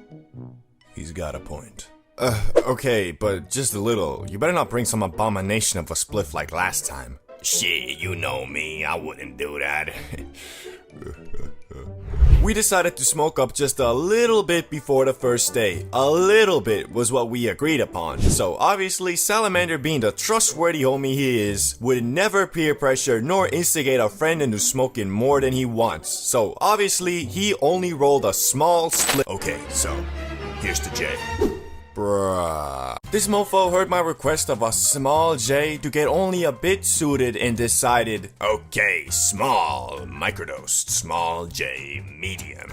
He's got a point. Okay, but just a little. You better not bring some abomination of a spliff like last time. Shit, you know me, I wouldn't do that. We decided to smoke up just a little bit before the first day. A little bit was what we agreed upon. So obviously, Salamander, being the trustworthy homie he is, would never peer pressure nor instigate a friend into smoking more than he wants. So obviously, he only rolled a small split. Okay, so here's the J. Bruh. This mofo heard my request of a small J to get only a bit suited and decided, Okay, small, microdosed, small J, medium.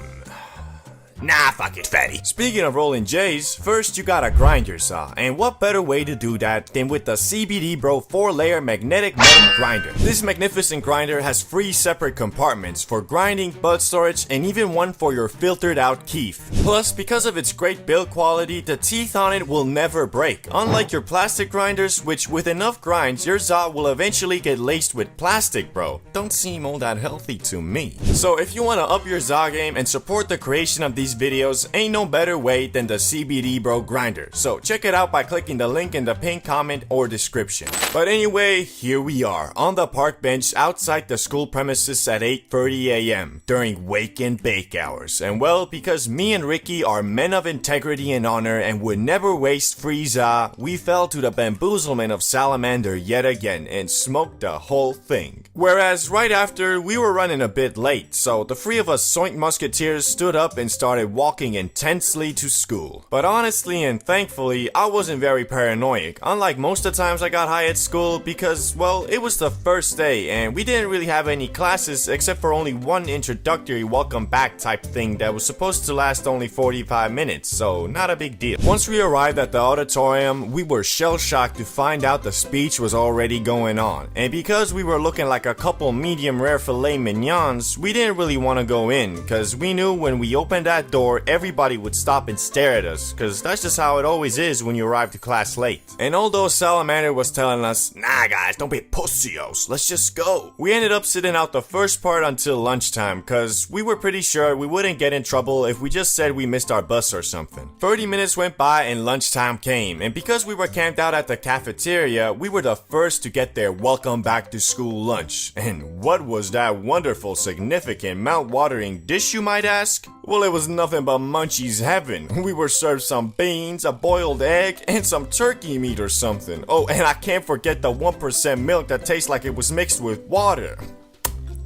Nah, fuck it, fatty. Speaking of rolling J's, first you gotta grind your saw, and what better way to do that than with the CBD Bro 4-layer magnetic metal grinder. This magnificent grinder has 3 separate compartments for grinding, bud storage, and even one for your filtered out keef. Plus, because of its great build quality, the teeth on it will never break, unlike your plastic grinders, which with enough grinds, your saw will eventually get laced with plastic, bro. Don't seem all that healthy to me. So if you wanna up your saw game and support the creation of these these videos, ain't no better way than the CBD Bro grinder. So check it out by clicking the link in the pinned comment or description. But anyway, here we are on the park bench outside the school premises at 8:30 a.m. during wake and bake hours. And well, because me and Ricky are men of integrity and honor and would never waste Frieza, we fell to the bamboozlement of Salamander yet again and smoked the whole thing. Whereas right after, we were running a bit late, so the three of us Soint Musketeers stood up and started walking intensely to school. But honestly and thankfully, I wasn't very paranoid, unlike most of the times I got high at school because, well, it was the first day and we didn't really have any classes except for only one introductory welcome back type thing that was supposed to last only 45 minutes, so not a big deal. Once we arrived at the auditorium, we were shell-shocked to find out the speech was already going on. And because we were looking like a couple medium rare filet mignons, we didn't really want to go in, cause we knew when we opened that door, everybody would stop and stare at us, cause that's just how it always is when you arrive to class late. And although Salamander was telling us, nah guys, don't be pussios, let's just go, we ended up sitting out the first part until lunchtime, cause we were pretty sure we wouldn't get in trouble if we just said we missed our bus or something. 30 minutes went by and lunchtime came, and because we were camped out at the cafeteria, we were the first to get their welcome back to school lunch. And what was that wonderful, significant, mouth-watering dish, you might ask? Well, it was nothing but Munchie's heaven. We were served some beans, a boiled egg, and some turkey meat or something. Oh, and I can't forget the 1% milk that tastes like it was mixed with water.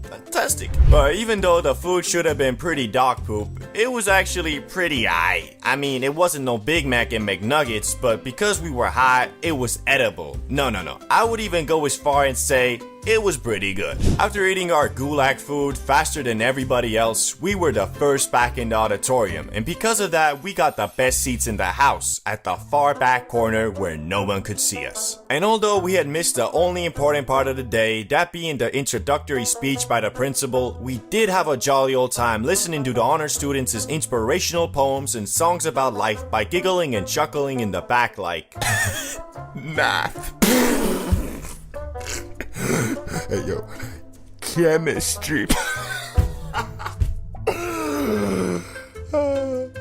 Fantastic. But even though the food should have been pretty dog poop, it was actually pretty aight. I mean, it wasn't no Big Mac and McNuggets, but because we were high, it was edible. No. I would even go as far and say it was pretty good. After eating our gulag food faster than everybody else, we were the first back in the auditorium, and because of that, we got the best seats in the house, at the far back corner where no one could see us. And although we had missed the only important part of the day, that being the introductory speech by the principal, we did have a jolly old time listening to the honor students' inspirational poems and songs about life by giggling and chuckling in the back like math. Hey yo, chemistry.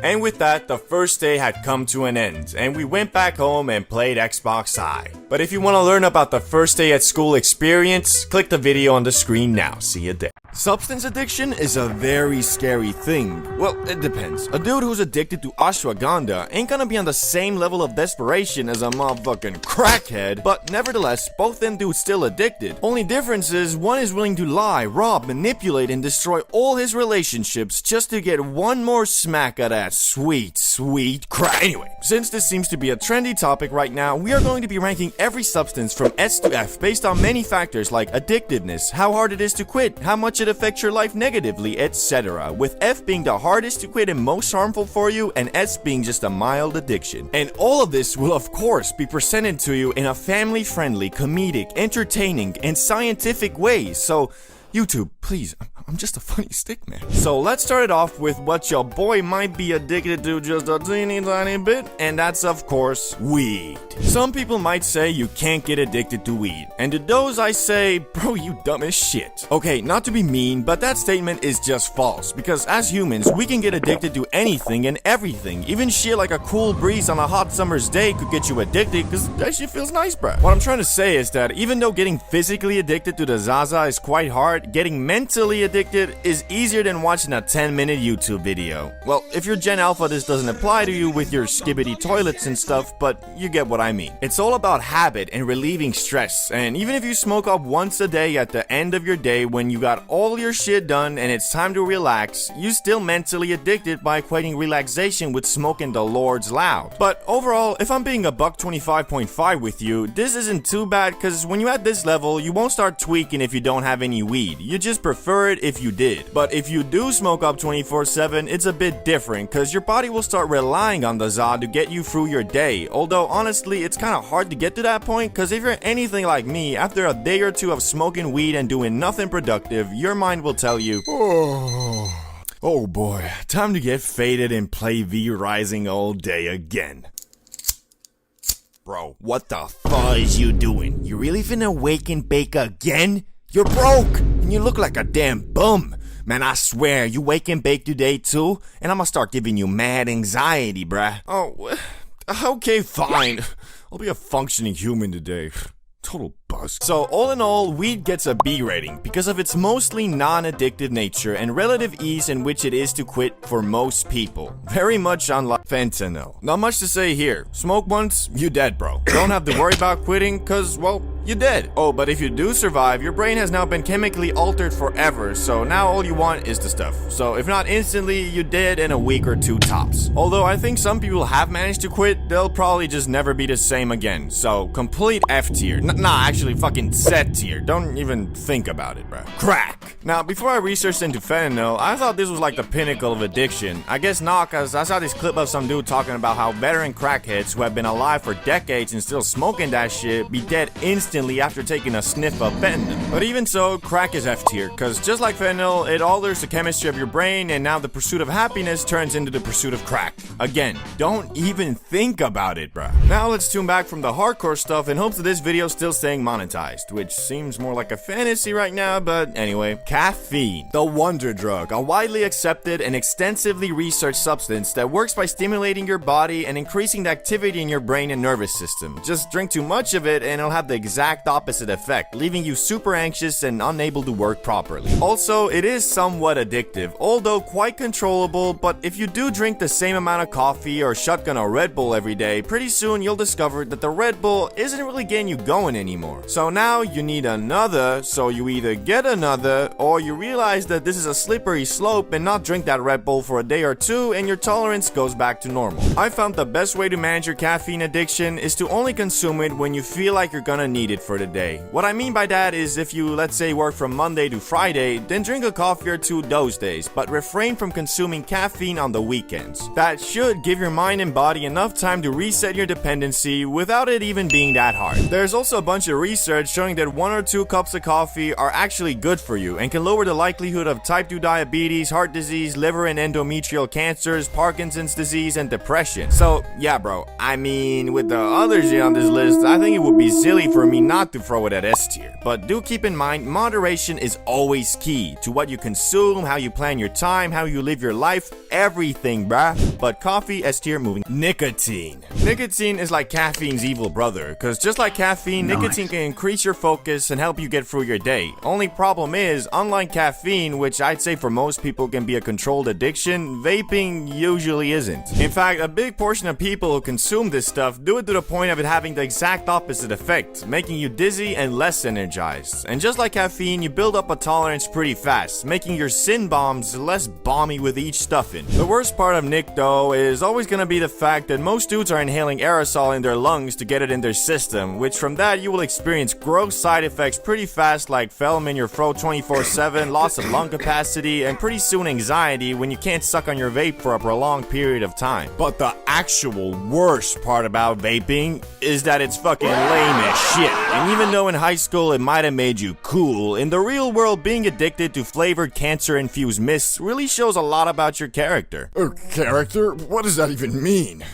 And with that, the first day had come to an end, and we went back home and played Xbox High. But if you want to learn about the first day at school experience, click the video on the screen now. See you there. Substance addiction is a very scary thing. Well, it depends. A dude who's addicted to ashwagandha ain't gonna be on the same level of desperation as a motherfucking crackhead, but nevertheless, both them dudes still addicted. Only difference is one is willing to lie, rob, manipulate, and destroy all his relationships just to get one more smack of that sweet crack. Anyway, since this seems to be a trendy topic right now, we are going to be ranking every substance from S to F based on many factors like addictiveness, how hard it is to quit, how much it affects your life negatively, etc. With F being the hardest to quit and most harmful for you, and S being just a mild addiction. And all of this will of course be presented to you in a family-friendly, comedic, entertaining, and scientific way. So YouTube, please, I'm just a funny stick man. So let's start it off with what your boy might be addicted to just a teeny tiny bit, and that's of course weed. Some people might say you can't get addicted to weed, and to those I say, bro, you dumb as shit. Okay, not to be mean, but that statement is just false, because as humans, we can get addicted to anything and everything. Even shit like a cool breeze on a hot summer's day could get you addicted, because that shit feels nice, bruh. What I'm trying to say is that even though getting physically addicted to the Zaza is quite hard, getting mentally addicted is easier than watching a 10-minute YouTube video. Well, if you're Gen Alpha, this doesn't apply to you with your skibbity toilets and stuff, but you get what I mean. It's all about habit and relieving stress, and even if you smoke up once a day at the end of your day when you got all your shit done and it's time to relax, you still mentally addicted by equating relaxation with smoking the Lord's loud. But overall, if I'm being a $125.5 with you, this isn't too bad, cause when you're at this level, you won't start tweaking if you don't have any weed. You just prefer it if you did. But if you do smoke up 24/7, it's a bit different, cause your body will start relying on the za to get you through your day. Although honestly, it's kinda hard to get to that point, cause if you're anything like me, after a day or two of smoking weed and doing nothing productive, your mind will tell you, oh boy, time to get faded and play V-Rising all day again. Bro, what the fuck is you doing? You really finna wake and bake again? You're broke, and you look like a damn bum. Man, I swear, you wake and bake today too, and I'ma start giving you mad anxiety, bruh. Oh, okay, fine. I'll be a functioning human today. Total bust. So all in all, weed gets a B rating because of its mostly non-addictive nature and relative ease in which it is to quit for most people. Very much unlike fentanyl. Not much to say here. Smoke once, you dead, bro. Don't have to worry about quitting cause, well, you're dead. Oh, but if you do survive, your brain has now been chemically altered forever, so now all you want is the stuff. So if not instantly, you're dead in a week or two tops. Although I think some people have managed to quit, they'll probably just never be the same again. So complete F tier. Nah, actually fucking Z tier. Don't even think about it, bro. Crack. Now, before I researched into fentanyl, I thought this was like the pinnacle of addiction. I guess not, cause I saw this clip of some dude talking about how veteran crackheads who have been alive for decades and still smoking that shit be dead instantly after taking a sniff of fentanyl. But even so, crack is F tier, cause just like fentanyl, it alters the chemistry of your brain and now the pursuit of happiness turns into the pursuit of crack. Again, don't even think about it, bruh. Now let's tune back from the hardcore stuff in hopes that this video is still staying monetized, which seems more like a fantasy right now, but anyway. Caffeine, the wonder drug, a widely accepted and extensively researched substance that works by stimulating your body and increasing the activity in your brain and nervous system. Just drink too much of it and it'll have the exact opposite effect, leaving you super anxious and unable to work properly. Also, it is somewhat addictive, although quite controllable, but if you do drink the same amount of coffee or shotgun a Red Bull every day, pretty soon you'll discover that the Red Bull isn't really getting you going anymore. So now you need another, so you either get another, or you realize that this is a slippery slope and not drink that Red Bull for a day or two and your tolerance goes back to normal. I found the best way to manage your caffeine addiction is to only consume it when you feel like you're gonna need it for the day. What I mean by that is if you, let's say, work from Monday to Friday, then drink a coffee or two those days, but refrain from consuming caffeine on the weekends. That should give your mind and body enough time to reset your dependency without it even being that hard. There's also a bunch of research showing that 1 or 2 cups of coffee are actually good for you and can lower the likelihood of type 2 diabetes, heart disease, liver and endometrial cancers, Parkinson's disease, and depression. So yeah, bro, I mean, with the other shit on this list, I think it would be silly for me not to throw it at S tier. But do keep in mind, moderation is always key to what you consume, how you plan your time, how you live your life, everything, bruh. But coffee, S tier, moving. Nicotine. Nicotine is like caffeine's evil brother, cause just like caffeine, nicotine can increase your focus and help you get through your day. Only problem is, unlike caffeine, which I'd say for most people can be a controlled addiction, vaping usually isn't. In fact, a big portion of people who consume this stuff do it to the point of it having the exact opposite effect, making you dizzy and less energized. And just like caffeine, you build up a tolerance pretty fast, making your sin bombs less bomby with each stuffing. The worst part of Nick, though, is always gonna be the fact that most dudes are inhaling aerosol in their lungs to get it in their system, which from that you will experience gross side effects pretty fast, like phlegm in your throat 24/7, loss of lung capacity, and pretty soon anxiety when you can't suck on your vape for a prolonged period of time. But the actual worst part about vaping is that it's fucking lame as shit. And even though in high school it might have made you cool, in the real world being addicted to flavored cancer-infused mists really shows a lot about your character. Character? What does that even mean?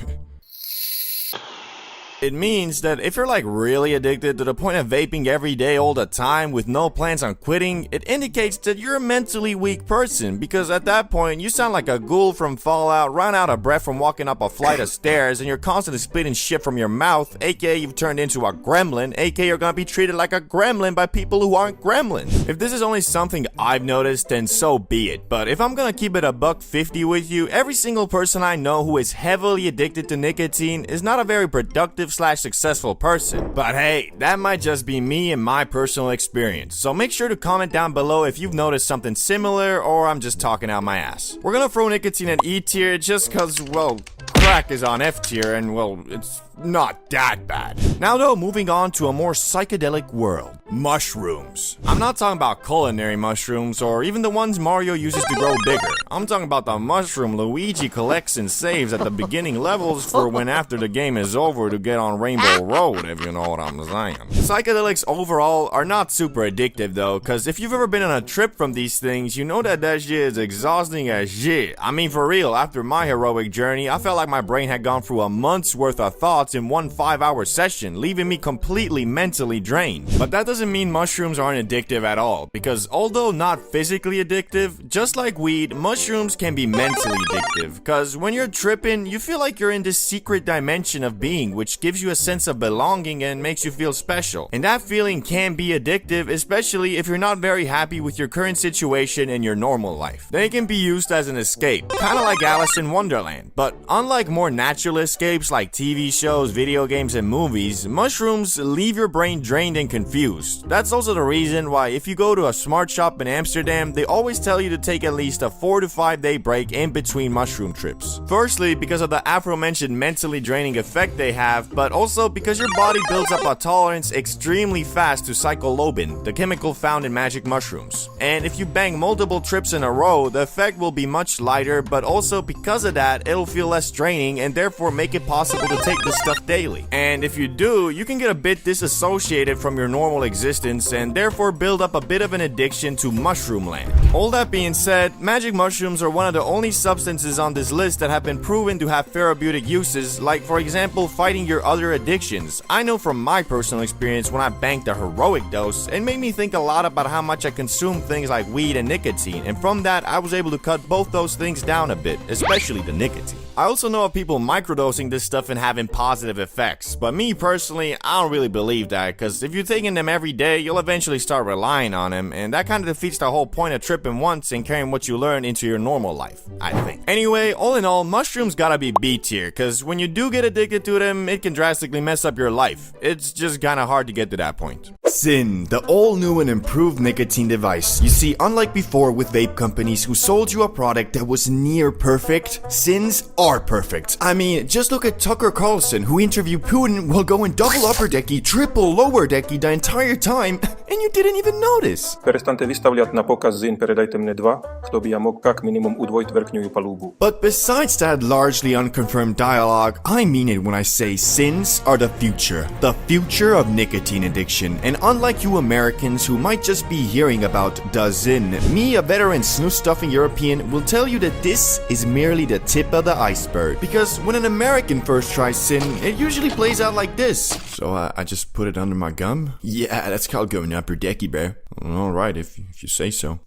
It means that if you're like really addicted to the point of vaping every day all the time with no plans on quitting, it indicates that you're a mentally weak person, because at that point you sound like a ghoul from Fallout, run out of breath from walking up a flight of stairs, and you're constantly spitting shit from your mouth, aka you've turned into a gremlin, aka you're gonna be treated like a gremlin by people who aren't gremlins. If this is only something I've noticed, then so be it, but if I'm gonna keep it $1.50 with you, every single person I know who is heavily addicted to nicotine is not a very productive / successful person. But hey, that might just be me and my personal experience. So make sure to comment down below if you've noticed something similar or I'm just talking out my ass. We're gonna throw nicotine at E tier just cause, well, crack is on F tier and, well, it's not that bad. Now though, moving on to a more psychedelic world. Mushrooms. I'm not talking about culinary mushrooms or even the ones Mario uses to grow bigger. I'm talking about the mushroom Luigi collects and saves at the beginning levels for when after the game is over to get on Rainbow Road, if you know what I'm saying. Psychedelics overall are not super addictive though, cause if you've ever been on a trip from these things, you know that shit is exhausting as shit. I mean, for real, after my heroic journey, I felt like my brain had gone through a month's worth of thoughts shots in one 5-hour session, leaving me completely mentally drained. But that doesn't mean mushrooms aren't addictive at all, because although not physically addictive, just like weed, mushrooms can be mentally addictive, cause when you're tripping, you feel like you're in this secret dimension of being, which gives you a sense of belonging and makes you feel special. And that feeling can be addictive, especially if you're not very happy with your current situation in your normal life. They can be used as an escape, kinda like Alice in Wonderland. But unlike more natural escapes like TV shows, video games, and movies, mushrooms leave your brain drained and confused. That's also the reason why if you go to a smart shop in Amsterdam, they always tell you to take at least a 4 to 5 day break in between mushroom trips. Firstly, because of the aforementioned mentally draining effect they have, but also because your body builds up a tolerance extremely fast to psilocybin, the chemical found in magic mushrooms. And if you bang multiple trips in a row, the effect will be much lighter, but also because of that, it'll feel less draining and therefore make it possible to take this stuff daily. And if you do, you can get a bit disassociated from your normal existence and therefore build up a bit of an addiction to mushroom land. All that being said, magic mushrooms are one of the only substances on this list that have been proven to have therapeutic uses, like for example fighting your other addictions. I know from my personal experience when I banked a heroic dose, it made me think a lot about how much I consume things like weed and nicotine, and from that I was able to cut both those things down a bit, especially the nicotine. I also know of people microdosing this stuff and having positive effects, but me personally, I don't really believe that, because if you're taking them every day, you'll eventually start relying on them, and that kind of defeats the whole point of tripping once and carrying what you learn into your normal life, I think. Anyway, all in all, mushrooms gotta be B tier, because when you do get addicted to them, it can drastically mess up your life. It's just kinda hard to get to that point. Sin, the all-new and improved nicotine device. You see, unlike before with vape companies who sold you a product that was near perfect, Sins are perfect. I mean, just look at Tucker Carlson, who interviewed Putin while going double upper decky, triple lower decky the entire time, and you didn't even notice. Перестаньте виставлять на показ зин, передайте мне 2, хто би я мог как минимум удвоить верхнюю палубу. But besides that largely unconfirmed dialogue, I mean it when I say Sins are the future of nicotine addiction. And unlike you Americans who might just be hearing about the Zin, me, a veteran snooze-stuffing European, will tell you that this is merely the tip of the iceberg. Because when an American first tries Sin, it usually plays out like this. So I just put it under my gum? Yeah, that's called going upper decky, bro. Alright, if you say so.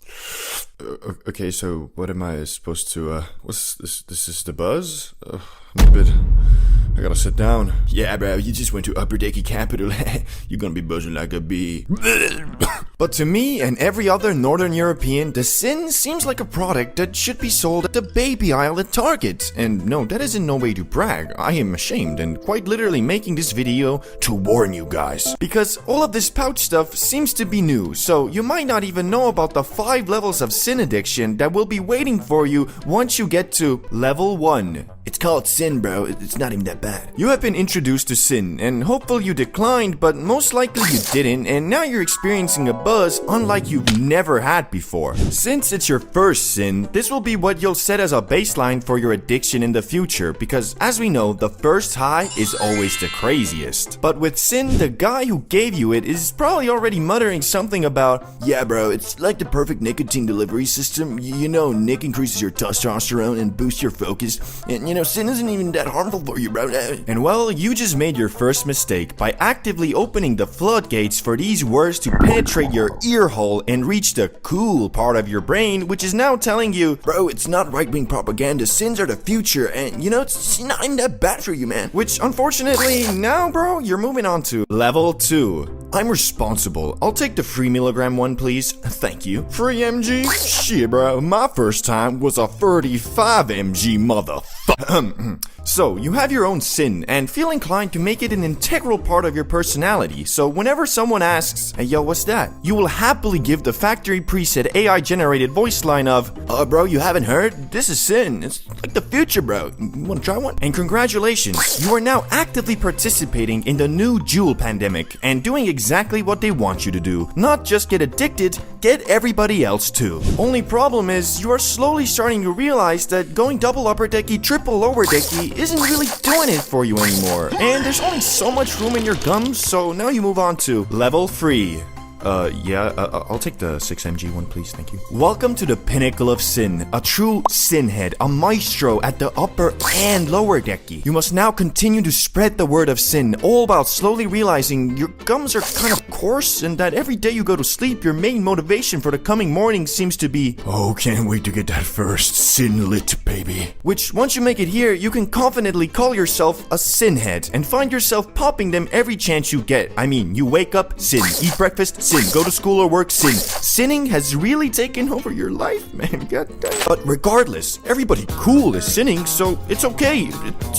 Okay, so what am I supposed to, what's this? This is the buzz? I'm a bit... I gotta sit down. Yeah, bro, you just went to upper decky capital. You're gonna be buzzing like a bee. But to me and every other Northern European, the Sin seems like a product that should be sold at the baby aisle at Target. And no, that is in no way to brag. I am ashamed and quite literally making this video to warn you guys. Because all of this pouch stuff seems to be new, so you might not even know about the 5 levels of Sin addiction that will be waiting for you once you get to level 1. It's called Sin, bro. It's not even that bad. You have been introduced to Sin, and hopefully you declined, but most likely you didn't, and now you're experiencing a buzz unlike you've never had before. Since it's your first Sin, this will be what you'll set as a baseline for your addiction in the future, because as we know, the first high is always the craziest. But with Sin, the guy who gave you it is probably already muttering something about, yeah, bro, it's like the perfect nicotine delivery system. You know, Nick increases your testosterone and boosts your focus, and you know, Sin isn't even that harmful for you, bro. And well, you just made your first mistake by actively opening the floodgates for these words to penetrate your ear hole and reach the cool part of your brain, which is now telling you, bro, it's not right-wing propaganda. Sins are the future, and you know, it's not even that bad for you, man. Which unfortunately, now, bro, you're moving on to level 2. I'm responsible. I'll take the free milligram one, please. Thank you. Free MG? Shit, bro. My first time was a 35 MG, motherfucker. So, you have your own Sin, and feel inclined to make it an integral part of your personality, so whenever someone asks, hey yo, what's that? You will happily give the factory preset AI-generated voice line of, bro, you haven't heard? This is Sin. It's like the future, bro. You wanna try one? And congratulations, you are now actively participating in the new Juul pandemic, and doing exactly what they want you to do. Not just get addicted, get everybody else too. Only problem is, you are slowly starting to realize that going double upper decky, triple lower decky isn't really doing it for you anymore. And there's only so much room in your gums, so now you move on to level 3. I'll take the 6mg one, please, thank you. Welcome to the pinnacle of sin, a true sinhead, a maestro at the upper and lower decky. You must now continue to spread the word of sin, all while slowly realizing your gums are kind of coarse and that every day you go to sleep, your main motivation for the coming morning seems to be, Oh, can't wait to get that first sin lit, baby. which once you make it here, you can confidently call yourself a sinhead and find yourself popping them every chance you get. I mean, you wake up, sin, eat breakfast, sin, go to school or work, sin. Sinning has really taken over your life, man. God damn. But regardless, everybody cool is sinning, so it's okay.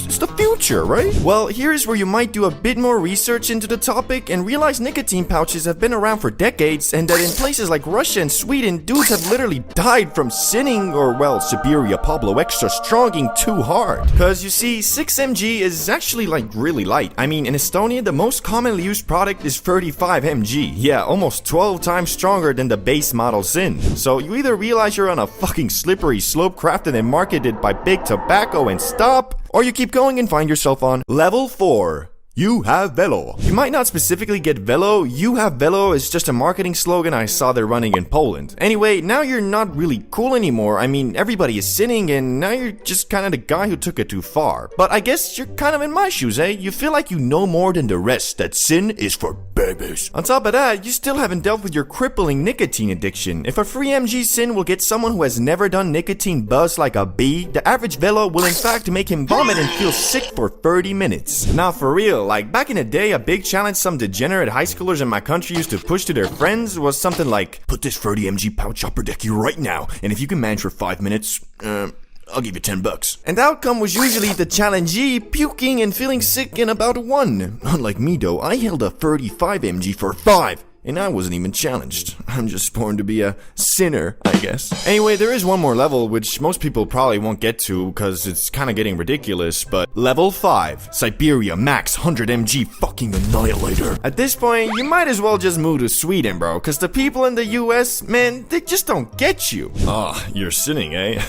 It's the future, right? Well, here's where you might do a bit more research into the topic and realize nicotine pouches have been around for decades and that in places like Russia and Sweden, dudes have literally died from sinning or, well, Siberia Pablo extra stronging too hard. Cause you see, 6mg is actually like really light. I mean, in Estonia, the most commonly used product is 35mg. Yeah, almost 12 times stronger than the base model Sin. So you either realize you're on a fucking slippery slope crafted and marketed by big tobacco and stop, or you keep going and find yourself on level 4. You have Velo. You might not specifically get Velo. You have Velo is just a marketing slogan I saw they're running in Poland. Anyway, now you're not really cool anymore. I mean, everybody is sinning and now you're just kind of the guy who took it too far. But I guess you're kind of in my shoes, eh? You feel like you know more than the rest, that sin is for babies. On top of that, you still haven't dealt with your crippling nicotine addiction. If a free MG Sin will get someone who has never done nicotine buzz like a bee, the average Velo will in fact make him vomit and feel sick for 30 minutes. Now for real, like back in the day, a big challenge some degenerate high schoolers in my country used to push to their friends was something like, put this 30mg pouch upper decky right now, and if you can manage for 5 minutes, I'll give you $10. And the outcome was usually the challengee puking and feeling sick in about 1. Unlike me though, I held a 35mg for 5. And I wasn't even challenged. I'm just born to be a sinner, I guess. Anyway, there is one more level, which most people probably won't get to because it's kind of getting ridiculous, but level 5, Siberia Max 100mg fucking annihilator. At this point, you might as well just move to Sweden, bro, because the people in the US, man, they just don't get you. Ah, you're sinning, eh?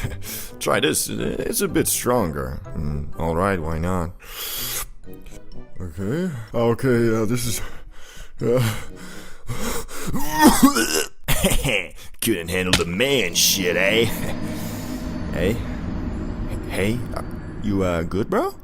Try this, it's a bit stronger. Alright, why not? Okay, this is... Couldn't handle the man shit, eh? Hey, you good, bro?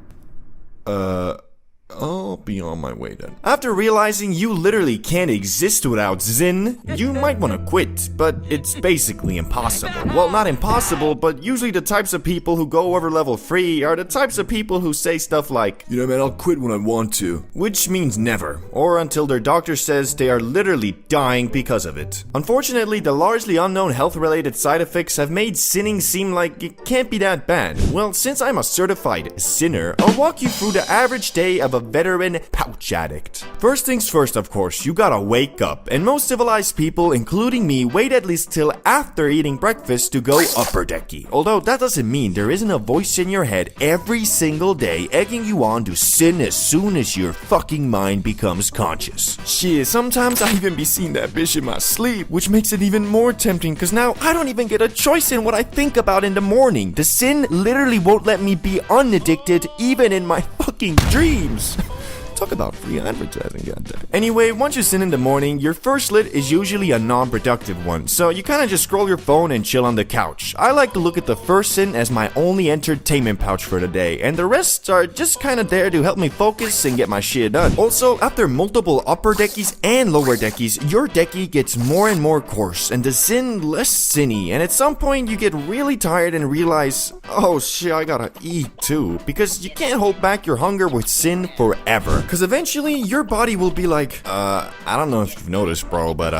I'll be on my way then. After realizing you literally can't exist without Zin, you might want to quit, but it's basically impossible. Well, not impossible, but usually the types of people who go over level 3 are the types of people who say stuff like, You know, man, I'll quit when I want to. which means never, or until their doctor says they are literally dying because of it. Unfortunately, the largely unknown health-related side effects have made sinning seem like it can't be that bad. Well, since I'm a certified sinner, I'll walk you through the average day of a veteran pouch addict. First things first, of course, you gotta wake up, and most civilized people, including me, wait at least till after eating breakfast to go upper decky. Although that doesn't mean there isn't a voice in your head every single day egging you on to sin as soon as your fucking mind becomes conscious. Shit, sometimes I even be seeing that bitch in my sleep, which makes it even more tempting because now I don't even get a choice in what I think about in the morning. The sin literally won't let me be unaddicted even in my fucking dreams. Talk about free advertising, goddamn. Anyway, once you sin in the morning, your first lit is usually a non-productive one, so you kinda just scroll your phone and chill on the couch. I like to look at the first sin as my only entertainment pouch for the day, and the rest are just kinda there to help me focus and get my shit done. Also, after multiple upper deckies and lower deckies, your decky gets more and more coarse, and the sin less sinny, and at some point you get really tired and realize, oh shit, I gotta eat too, because you can't hold back your hunger with sin forever. Because eventually, your body will be like, I don't know if you've noticed, bro, but,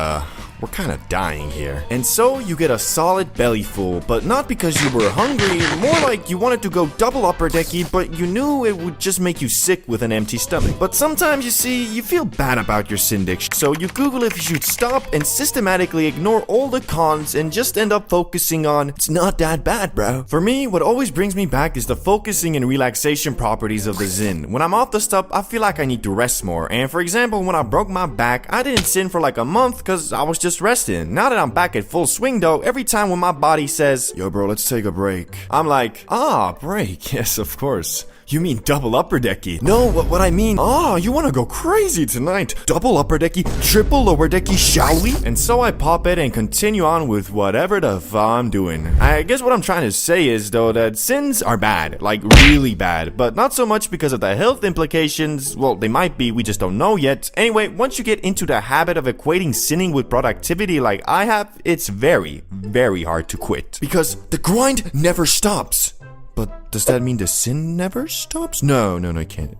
we're kind of dying here. And so you get a solid belly full, but not because you were hungry, more like you wanted to go double upper decky, but you knew it would just make you sick with an empty stomach. But sometimes, you see, you feel bad about your sin addiction, so you Google if you should stop and systematically ignore all the cons and just end up focusing on, it's not that bad, bro. For me, what always brings me back is the focusing and relaxation properties of the Zin. When I'm off the stuff, I feel like I need to rest more. And for example, when I broke my back, I didn't sin for like a month because I was just resting. Now that I'm back at full swing though, every time when my body says, yo bro, let's take a break, I'm like, break, yes of course. You mean double upper decky? No, what I mean... Oh, you wanna go crazy tonight. Double upper decky, triple lower decky, shall we? And so I pop it and continue on with whatever the fuck I'm doing. I guess what I'm trying to say is, though, that sins are bad. Like, really bad. But not so much because of the health implications. Well, they might be, we just don't know yet. Anyway, once you get into the habit of equating sinning with productivity like I have, it's very, very hard to quit. Because the grind never stops. But does that mean the sin never stops? No, I can't.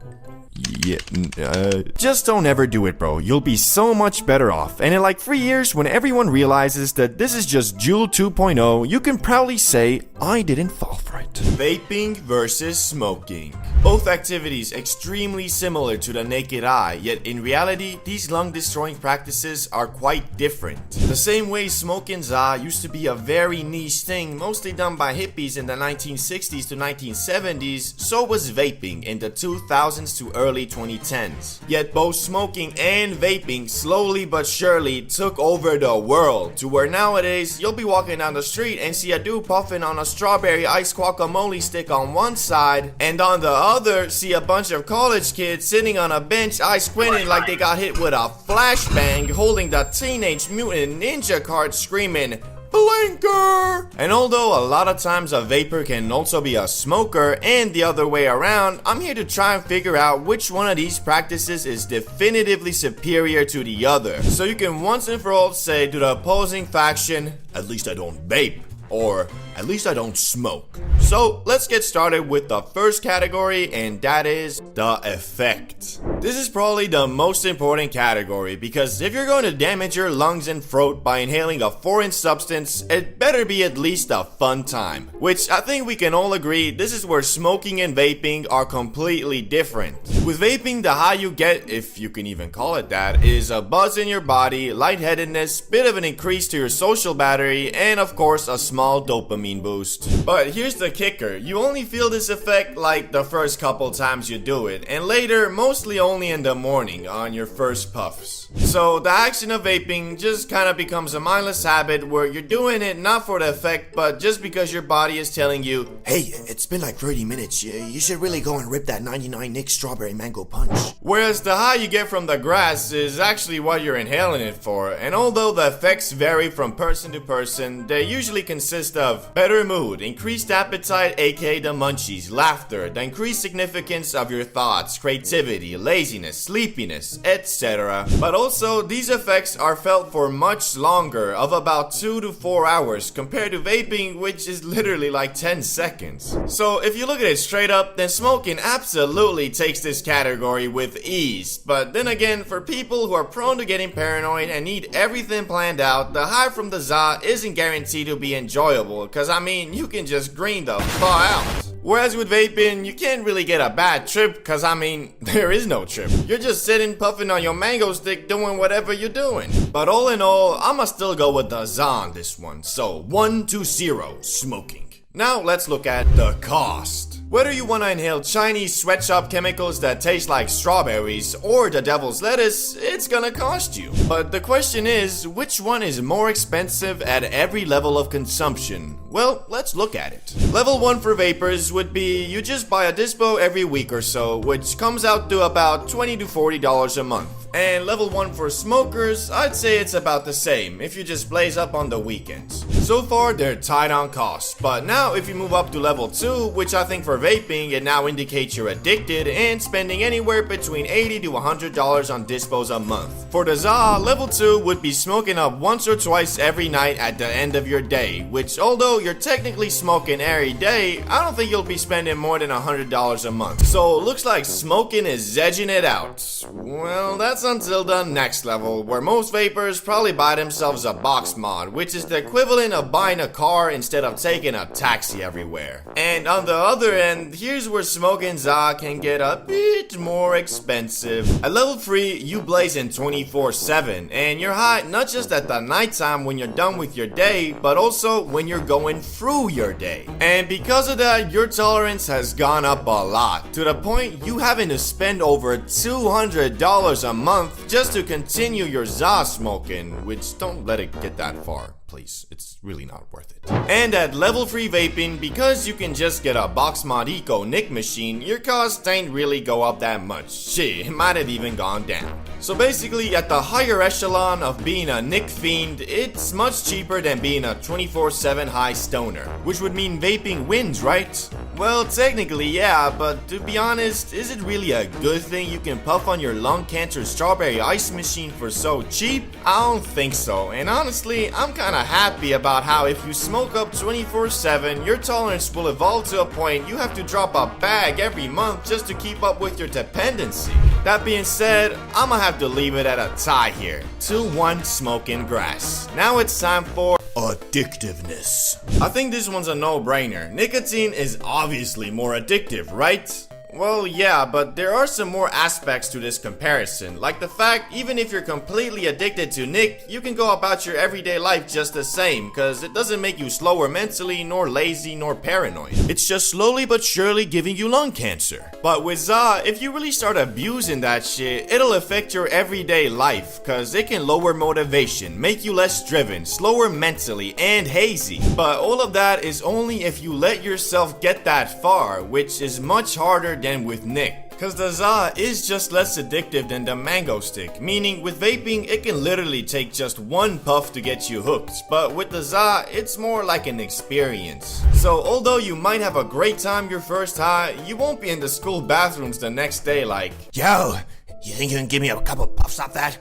Yeah, just don't ever do it, bro. You'll be so much better off. And in like 3 years, when everyone realizes that this is just Juul 2.0, you can proudly say, I didn't fall for it. Vaping versus smoking. Both activities extremely similar to the naked eye, yet in reality, these lung-destroying practices are quite different. The same way smoking za used to be a very niche thing, mostly done by hippies in the 1960s to 1970s, so was vaping in the 2000s to early 2010s. Yet both smoking and vaping slowly but surely took over the world, to where nowadays you'll be walking down the street and see a dude puffing on a strawberry ice guacamole stick on one side, and on the other see a bunch of college kids sitting on a bench eyes squinting like they got hit with a flashbang, holding the Teenage Mutant Ninja card screaming, Blinker! And although a lot of times a vapor can also be a smoker and the other way around, I'm here to try and figure out which one of these practices is definitively superior to the other. So you can once and for all say to the opposing faction, at least I don't vape, or at least I don't smoke. So let's get started with the first category, and that is the effect. This is probably the most important category because if you're going to damage your lungs and throat by inhaling a foreign substance, it better be at least a fun time. Which I think we can all agree this is where smoking and vaping are completely different. With vaping, the high you get, if you can even call it that, is a buzz in your body, lightheadedness, bit of an increase to your social battery, and of course a small dopamine boost. But here's the kicker, you only feel this effect like the first couple times you do it, and later mostly only in the morning on your first puffs. So the action of vaping just kind of becomes a mindless habit where you're doing it not for the effect but just because your body is telling you, Hey, it's been like 30 minutes. You should really go and rip that 99 Nick strawberry mango punch. Whereas the high you get from the grass is actually what you're inhaling it for, and although the effects vary from person to person, they usually consist of better mood, increased appetite aka the munchies, laughter, the increased significance of your thoughts, creativity, laziness, sleepiness, etc. But also, these effects are felt for much longer, of about 2 to 4 hours, compared to vaping, which is literally like 10 seconds. So if you look at it straight up, then smoking absolutely takes this category with ease. But then again, for people who are prone to getting paranoid and need everything planned out, the high from the za isn't guaranteed to be enjoyable, cause I mean, you can just green the fuck out. Whereas with vaping, you can't really get a bad trip, cause I mean, there is no trip. You're just sitting puffing on your mango stick doing whatever you're doing. But all in all, I'ma still go with the za on this one. So 1 to 0, smoking. Now let's look at the cost. Whether you want to inhale Chinese sweatshop chemicals that taste like strawberries or the devil's lettuce, it's gonna cost you. But the question is, which one is more expensive at every level of consumption? Well, let's look at it. Level 1 for vapors would be you just buy a dispo every week or so, which comes out to about $20 to $40 a month. And level 1 for smokers, I'd say it's about the same if you just blaze up on the weekends. So far, they're tight on cost, but now if you move up to level 2, which I think for vaping, it now indicates you're addicted and spending anywhere between $80 to $100 on dispos a month. For the za, level 2 would be smoking up once or twice every night at the end of your day, which although you're technically smoking every day, I don't think you'll be spending more than $100 a month. So looks like smoking is edging it out. Well, that's until the next level, where most vapors probably buy themselves a box mod, which is the equivalent of buying a car instead of taking a taxi everywhere. And on the other end, here's where smoking za can get a bit more expensive. At level 3, you blazing 24/7, and you're high not just at the nighttime when you're done with your day, but also when you're going through your day. And because of that, your tolerance has gone up a lot, to the point you having to spend over $200 a month just to continue your za smoking, which don't let it get that far. please. It's really not worth it. And at level 3 vaping, because you can just get a box mod eco nic machine, your costs ain't really go up that much. Shit, it might have even gone down. So basically, at the higher echelon of being a nic fiend, it's much cheaper than being a 24/7 high stoner. Which would mean vaping wins, right? Well, technically yeah, but to be honest, is it really a good thing you can puff on your lung cancer strawberry ice machine for so cheap? I don't think so, and honestly, I'm kinda happy about how if you smoke up 24/7, your tolerance will evolve to a point you have to drop a bag every month just to keep up with your dependency. That being said, I'ma have to leave it at a tie here. 2-1 smoking grass. Now it's time for addictiveness. I think this one's a no-brainer. Nicotine is obviously more addictive, right? Well, yeah, but there are some more aspects to this comparison, like the fact even if you're completely addicted to nic, you can go about your everyday life just the same, cause it doesn't make you slower mentally, nor lazy, nor paranoid. It's just slowly but surely giving you lung cancer. But with ZA, if you really start abusing that shit, it'll affect your everyday life, cause it can lower motivation, make you less driven, slower mentally, and hazy. But all of that is only if you let yourself get that far, which is much harder than with nic. Cause the ZA is just less addictive than the mango stick, meaning with vaping it can literally take just one puff to get you hooked, but with the ZA it's more like an experience. So although you might have a great time your first high, you won't be in the school bathrooms the next day like, Yo, you think you can give me a couple puffs off that?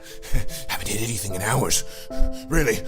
Haven't hit anything in hours. Really?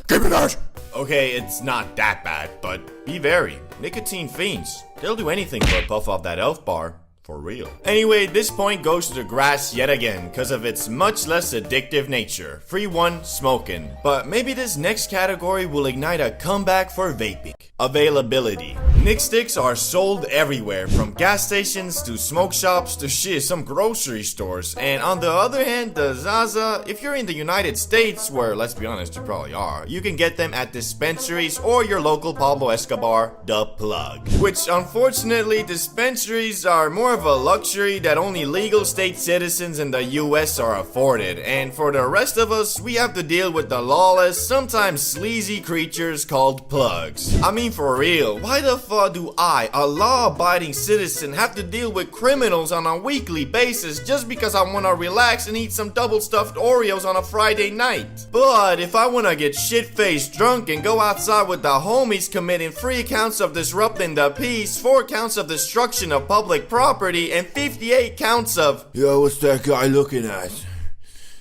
Give me that! okay, it's not that bad, but be wary. Nicotine fiends, they'll do anything for a puff off that elf bar. For real. Anyway, this point goes to the grass yet again because of its much less addictive nature. 3-1 smoking. But maybe this next category will ignite a comeback for vaping. Availability. Nic sticks are sold everywhere, from gas stations to smoke shops to shit, some grocery stores. And on the other hand, the Zaza, if you're in the United States, where let's be honest, you probably are, you can get them at dispensaries or your local Pablo Escobar, the plug. Which unfortunately, dispensaries are more of a luxury that only legal state citizens in the US are afforded, and for the rest of us, we have to deal with the lawless, sometimes sleazy creatures called plugs. I mean, for real, why the fuck do I, a law-abiding citizen, have to deal with criminals on a weekly basis just because I wanna relax and eat some double-stuffed Oreos on a Friday night? But if I wanna get shit-faced drunk and go outside with the homies committing 3 counts of disrupting the peace, 4 counts of destruction of public property, and 58 counts of, Yo, what's that guy looking at?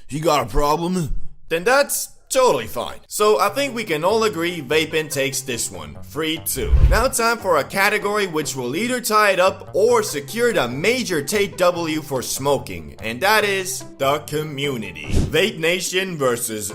He got a problem? then that's totally fine. So I think we can all agree vaping takes this one. 3-2. Now time for a category which will either tie it up or secure the major take W for smoking, and that is the community. Vape Nation versus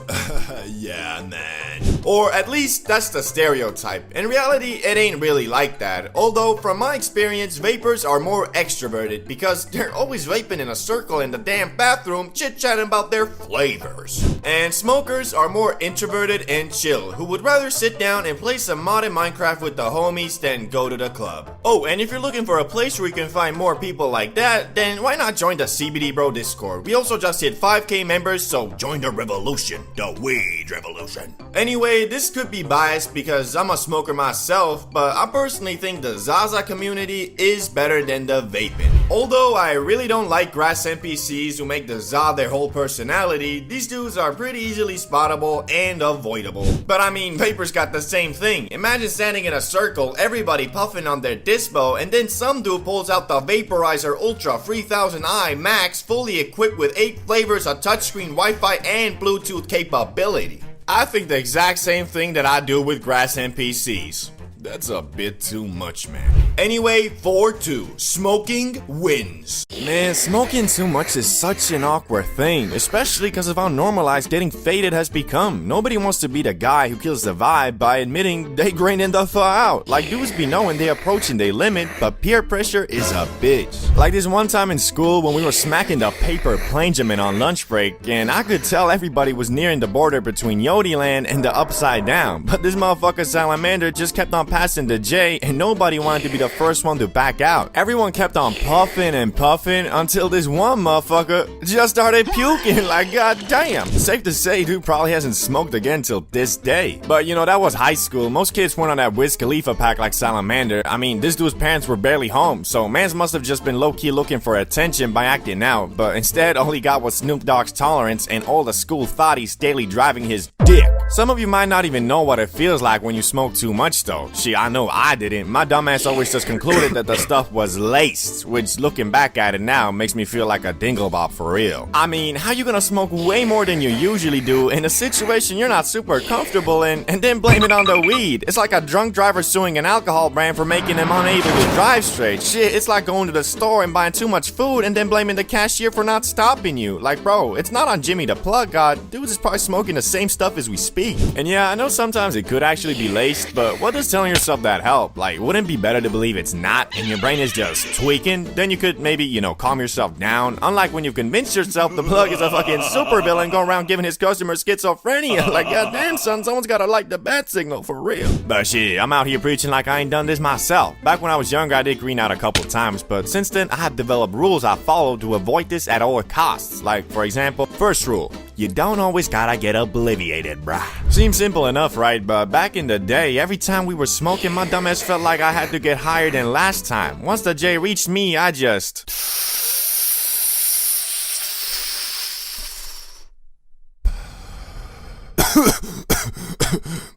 yeah man. Or at least that's the stereotype. In reality, it ain't really like that. Although from my experience, vapers are more extroverted because they're always vaping in a circle in the damn bathroom, chit-chatting about their flavors. And smokers are more introverted and chill, who would rather sit down and play some modded Minecraft with the homies than go to the club. Oh, and if you're looking for a place where you can find more people like that, then why not join the CBD Bro Discord? We also just hit 5k members, so join the revolution, the weed revolution. Anyway, this could be biased because I'm a smoker myself, but I personally think the Zaza community is better than the vaping. Although I really don't like grass NPCs who make the Za their whole personality, these dudes are pretty easily spottable and avoidable. But I mean, vapors got the same thing. Imagine standing in a circle, everybody puffing on their dispo, and then some dude pulls out the Vaporizer Ultra 3000i Max, fully equipped with 8 flavors, a touchscreen, Wi-Fi, and Bluetooth capability. I think the exact same thing that I do with grass NPCs. That's a bit too much, man. Anyway, 4-2. Smoking wins. Man, smoking too much is such an awkward thing, especially because of how normalized getting faded has become. Nobody wants to be the guy who kills the vibe by admitting they graining the fuck out. Like, dudes be knowing they approaching their limit, but peer pressure is a bitch. Like this one time in school when we were smacking the paper penjamin on lunch break, and I could tell everybody was nearing the border between Yodiland and the Upside Down, but this motherfucker Salamander just kept on passing the J, and nobody wanted to be the the first one to back out. Everyone kept on puffing and puffing until this one motherfucker just started puking like goddamn. Safe to say, dude probably hasn't smoked again till this day. But you know, that was high school. Most kids weren't on that Wiz Khalifa pack like Salamander. I mean, this dude's parents were barely home, so mans must have just been low-key looking for attention by acting out. But instead, all he got was Snoop Dogg's tolerance and all the school thotties daily driving his dick. Some of you might not even know what it feels like when you smoke too much though. Shit, I know I didn't. My dumbass always just concluded that the stuff was laced, which looking back at it now makes me feel like a dinglebop for real. I mean, how you gonna smoke way more than you usually do in a situation you're not super comfortable in and then blame it on the weed? It's like a drunk driver suing an alcohol brand for making him unable to drive straight. Shit, it's like going to the store and buying too much food and then blaming the cashier for not stopping you. Like, bro, it's not on Jimmy the Plug God. Dudes is probably smoking the same stuff as we speak. And yeah, I know sometimes it could actually be laced, but what does telling yourself that help? Like, wouldn't it be better to believe it's not and your brain is just tweaking? Then you could maybe, you know, calm yourself down. Unlike when you convince yourself the Plug is a fucking supervillain going around giving his customers schizophrenia. Like, goddamn son, someone's gotta like the bat signal for real. But shit, I'm out here preaching like I ain't done this myself. Back when I was younger, I did green out a couple times, but since then, I have developed rules I follow to avoid this at all costs. Like, for example, first rule, you don't always gotta get obliviated, bruh. Seems simple enough, right? But back in the day, every time we were smoking, my dumbass felt like I had to get higher than last time. Once the J reached me, I just...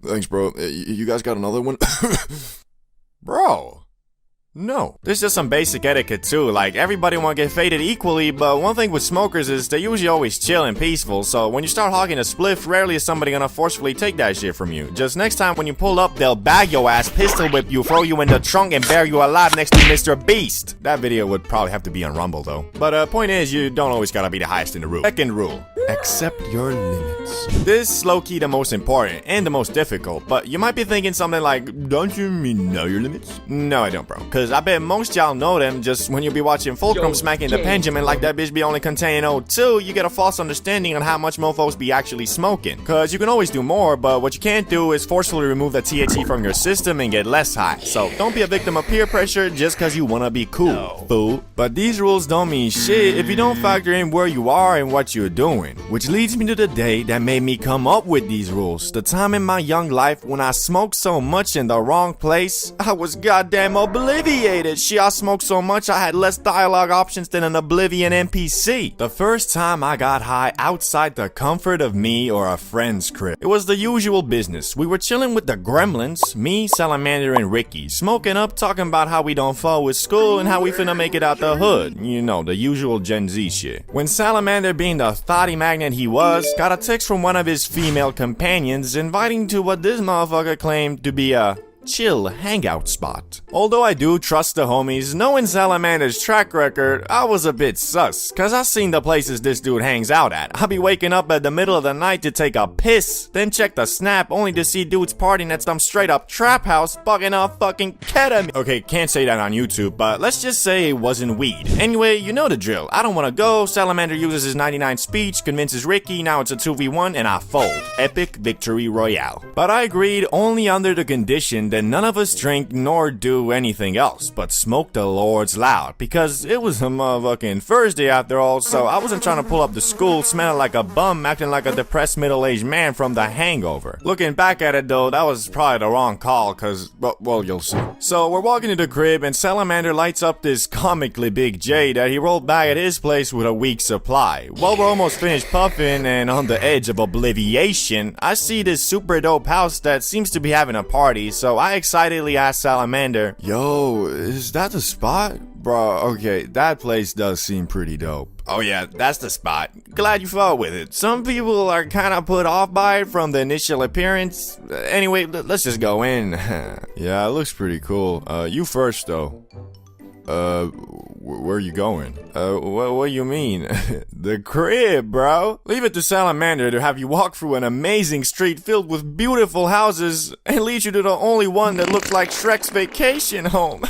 Thanks, bro. You guys got another one? Bro. No. There's just some basic etiquette too, like everybody wanna get faded equally, but one thing with smokers is they usually always chill and peaceful, so when you start hogging a spliff, rarely is somebody gonna forcefully take that shit from you. Just next time when you pull up, they'll bag your ass, pistol whip you, throw you in the trunk, and bury you alive next to Mr. Beast. That video would probably have to be on Rumble though. But point is, you don't always gotta be the highest in the room. Second rule, accept your limits. This is low-key the most important and the most difficult, but you might be thinking something like, don't you mean know your limits? No, I don't, bro. Cause I bet most y'all know them. Just when you be watching Fulcrum smacking the penjamin like that bitch be only containing O2, you get a false understanding on how much mofos be actually smoking. Cause you can always do more, but what you can't do is forcefully remove the THC from your system and get less high. So don't be a victim of peer pressure just cause you wanna be cool, fool. But these rules don't mean shit if you don't factor in where you are and what you're doing. Which leads me to the day that made me come up with these rules. The time in my young life when I smoked so much in the wrong place, I was goddamn obliviated. Shit, I smoked so much I had less dialogue options than an oblivion NPC. The first time I got high outside the comfort of me or a friend's crib, it was the usual business. We were chilling with the gremlins, me, Salamander, and Ricky, smoking up, talking about how we don't fall with school and how we finna make it out the hood. You know, the usual Gen Z shit. When Salamander, being the thotty magnet he was, got a text from one of his female companions inviting to what this motherfucker claimed to be a chill hangout spot. Although I do trust the homies, knowing Salamander's track record, I was a bit sus, cause I seen the places this dude hangs out at. I be waking up at the middle of the night to take a piss, then check the snap only to see dudes partying at some straight up trap house bugging off fucking ketamine. Okay, can't say that on YouTube, but let's just say it wasn't weed. Anyway, you know the drill. I don't wanna go, Salamander uses his 99 speech, convinces Ricky, now it's a 2v1, and I fold. Epic victory royale. But I agreed only under the condition that none of us drink nor do anything else but smoke the Lord's loud, because it was a motherfucking Thursday after all, so I wasn't trying to pull up to school smelling like a bum, acting like a depressed middle-aged man from The Hangover. Looking back at it though, that was probably the wrong call, cause, well, you'll see. So we're walking to the crib and Salamander lights up this comically big J that he rolled back at his place with a week supply. While we're almost finished puffing and on the edge of obliviation, I see this super dope house that seems to be having a party, so I excitedly asked Salamander, Yo, is that the spot? Bro, okay, that place does seem pretty dope. oh yeah, that's the spot. Glad you fought with it. Some people are kinda put off by it from the initial appearance. Anyway, let's just go in. Yeah, it looks pretty cool. You first though. Where are you going? What do you mean? The crib, bro. Leave it to Salamander to have you walk through an amazing street filled with beautiful houses and lead you to the only one that looks like Shrek's vacation home.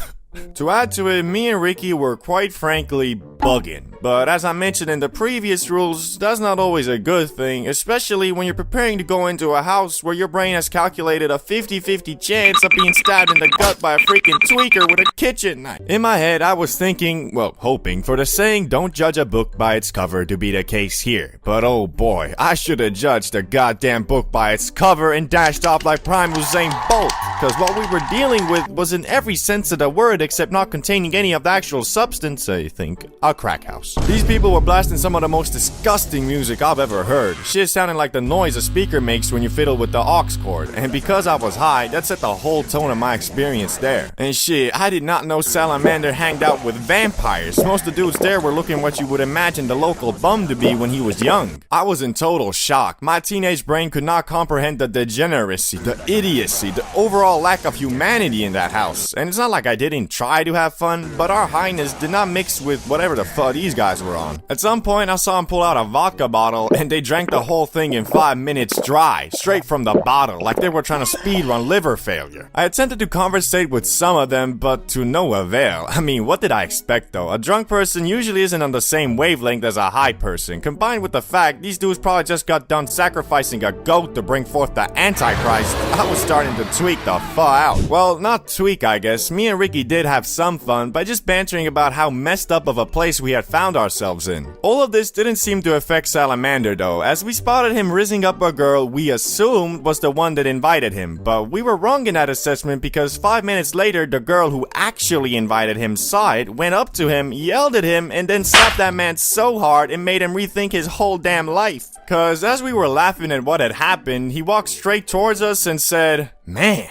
To add to it, me and Ricky were quite frankly bugging. But as I mentioned in the previous rules, that's not always a good thing, especially when you're preparing to go into a house where your brain has calculated a 50-50 chance of being stabbed in the gut by a freaking tweaker with a kitchen knife. In my head, I was thinking, well, hoping for the saying, don't judge a book by its cover to be the case here. But oh boy, I should have judged the goddamn book by its cover and dashed off like Prime Usain Bolt. Cause what we were dealing with was in every sense of the word except not containing any of the actual substance, I think, a crack house. These people were blasting some of the most disgusting music I've ever heard. Shit sounding like the noise a speaker makes when you fiddle with the aux cord. And because I was high, that set the whole tone of my experience there. And shit, I did not know Salamander hanged out with vampires. Most of the dudes there were looking what you would imagine the local bum to be when he was young. I was in total shock. My teenage brain could not comprehend the degeneracy, the idiocy, the overall lack of humanity in that house. And it's not like I didn't try to have fun, but our highness did not mix with whatever the fuck these guys were on. At some point, I saw him pull out a vodka bottle, and they drank the whole thing in 5 minutes dry, straight from the bottle, like they were trying to speedrun liver failure. I attempted to conversate with some of them, but to no avail. I mean, what did I expect though? A drunk person usually isn't on the same wavelength as a high person, combined with the fact these dudes probably just got done sacrificing a goat to bring forth the Antichrist. I was starting to tweak the fuck out. Well, not tweak, I guess. Me and Ricky did have some fun by just bantering about how messed up of a place we had found ourselves in. All of this didn't seem to affect Salamander though, as we spotted him rizzing up a girl we assumed was the one that invited him, but we were wrong in that assessment because 5 minutes later the girl who actually invited him saw it, went up to him, yelled at him, and then slapped that man so hard it made him rethink his whole damn life. Cause as we were laughing at what had happened, he walked straight towards us and said, "Man,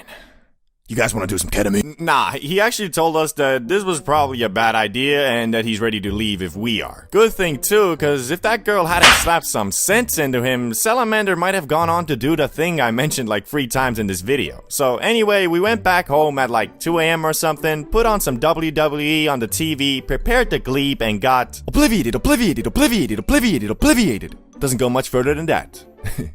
You guys want to do some ketamine? nah, he actually told us that this was probably a bad idea and that he's ready to leave if we are. Good thing too, cause if that girl hadn't slapped some sense into him, Salamander might have gone on to do the thing I mentioned like 3 times in this video. So anyway, we went back home at like 2 AM or something, put on some WWE on the TV, prepared to gleep, and got obliviated. Doesn't go much further than that.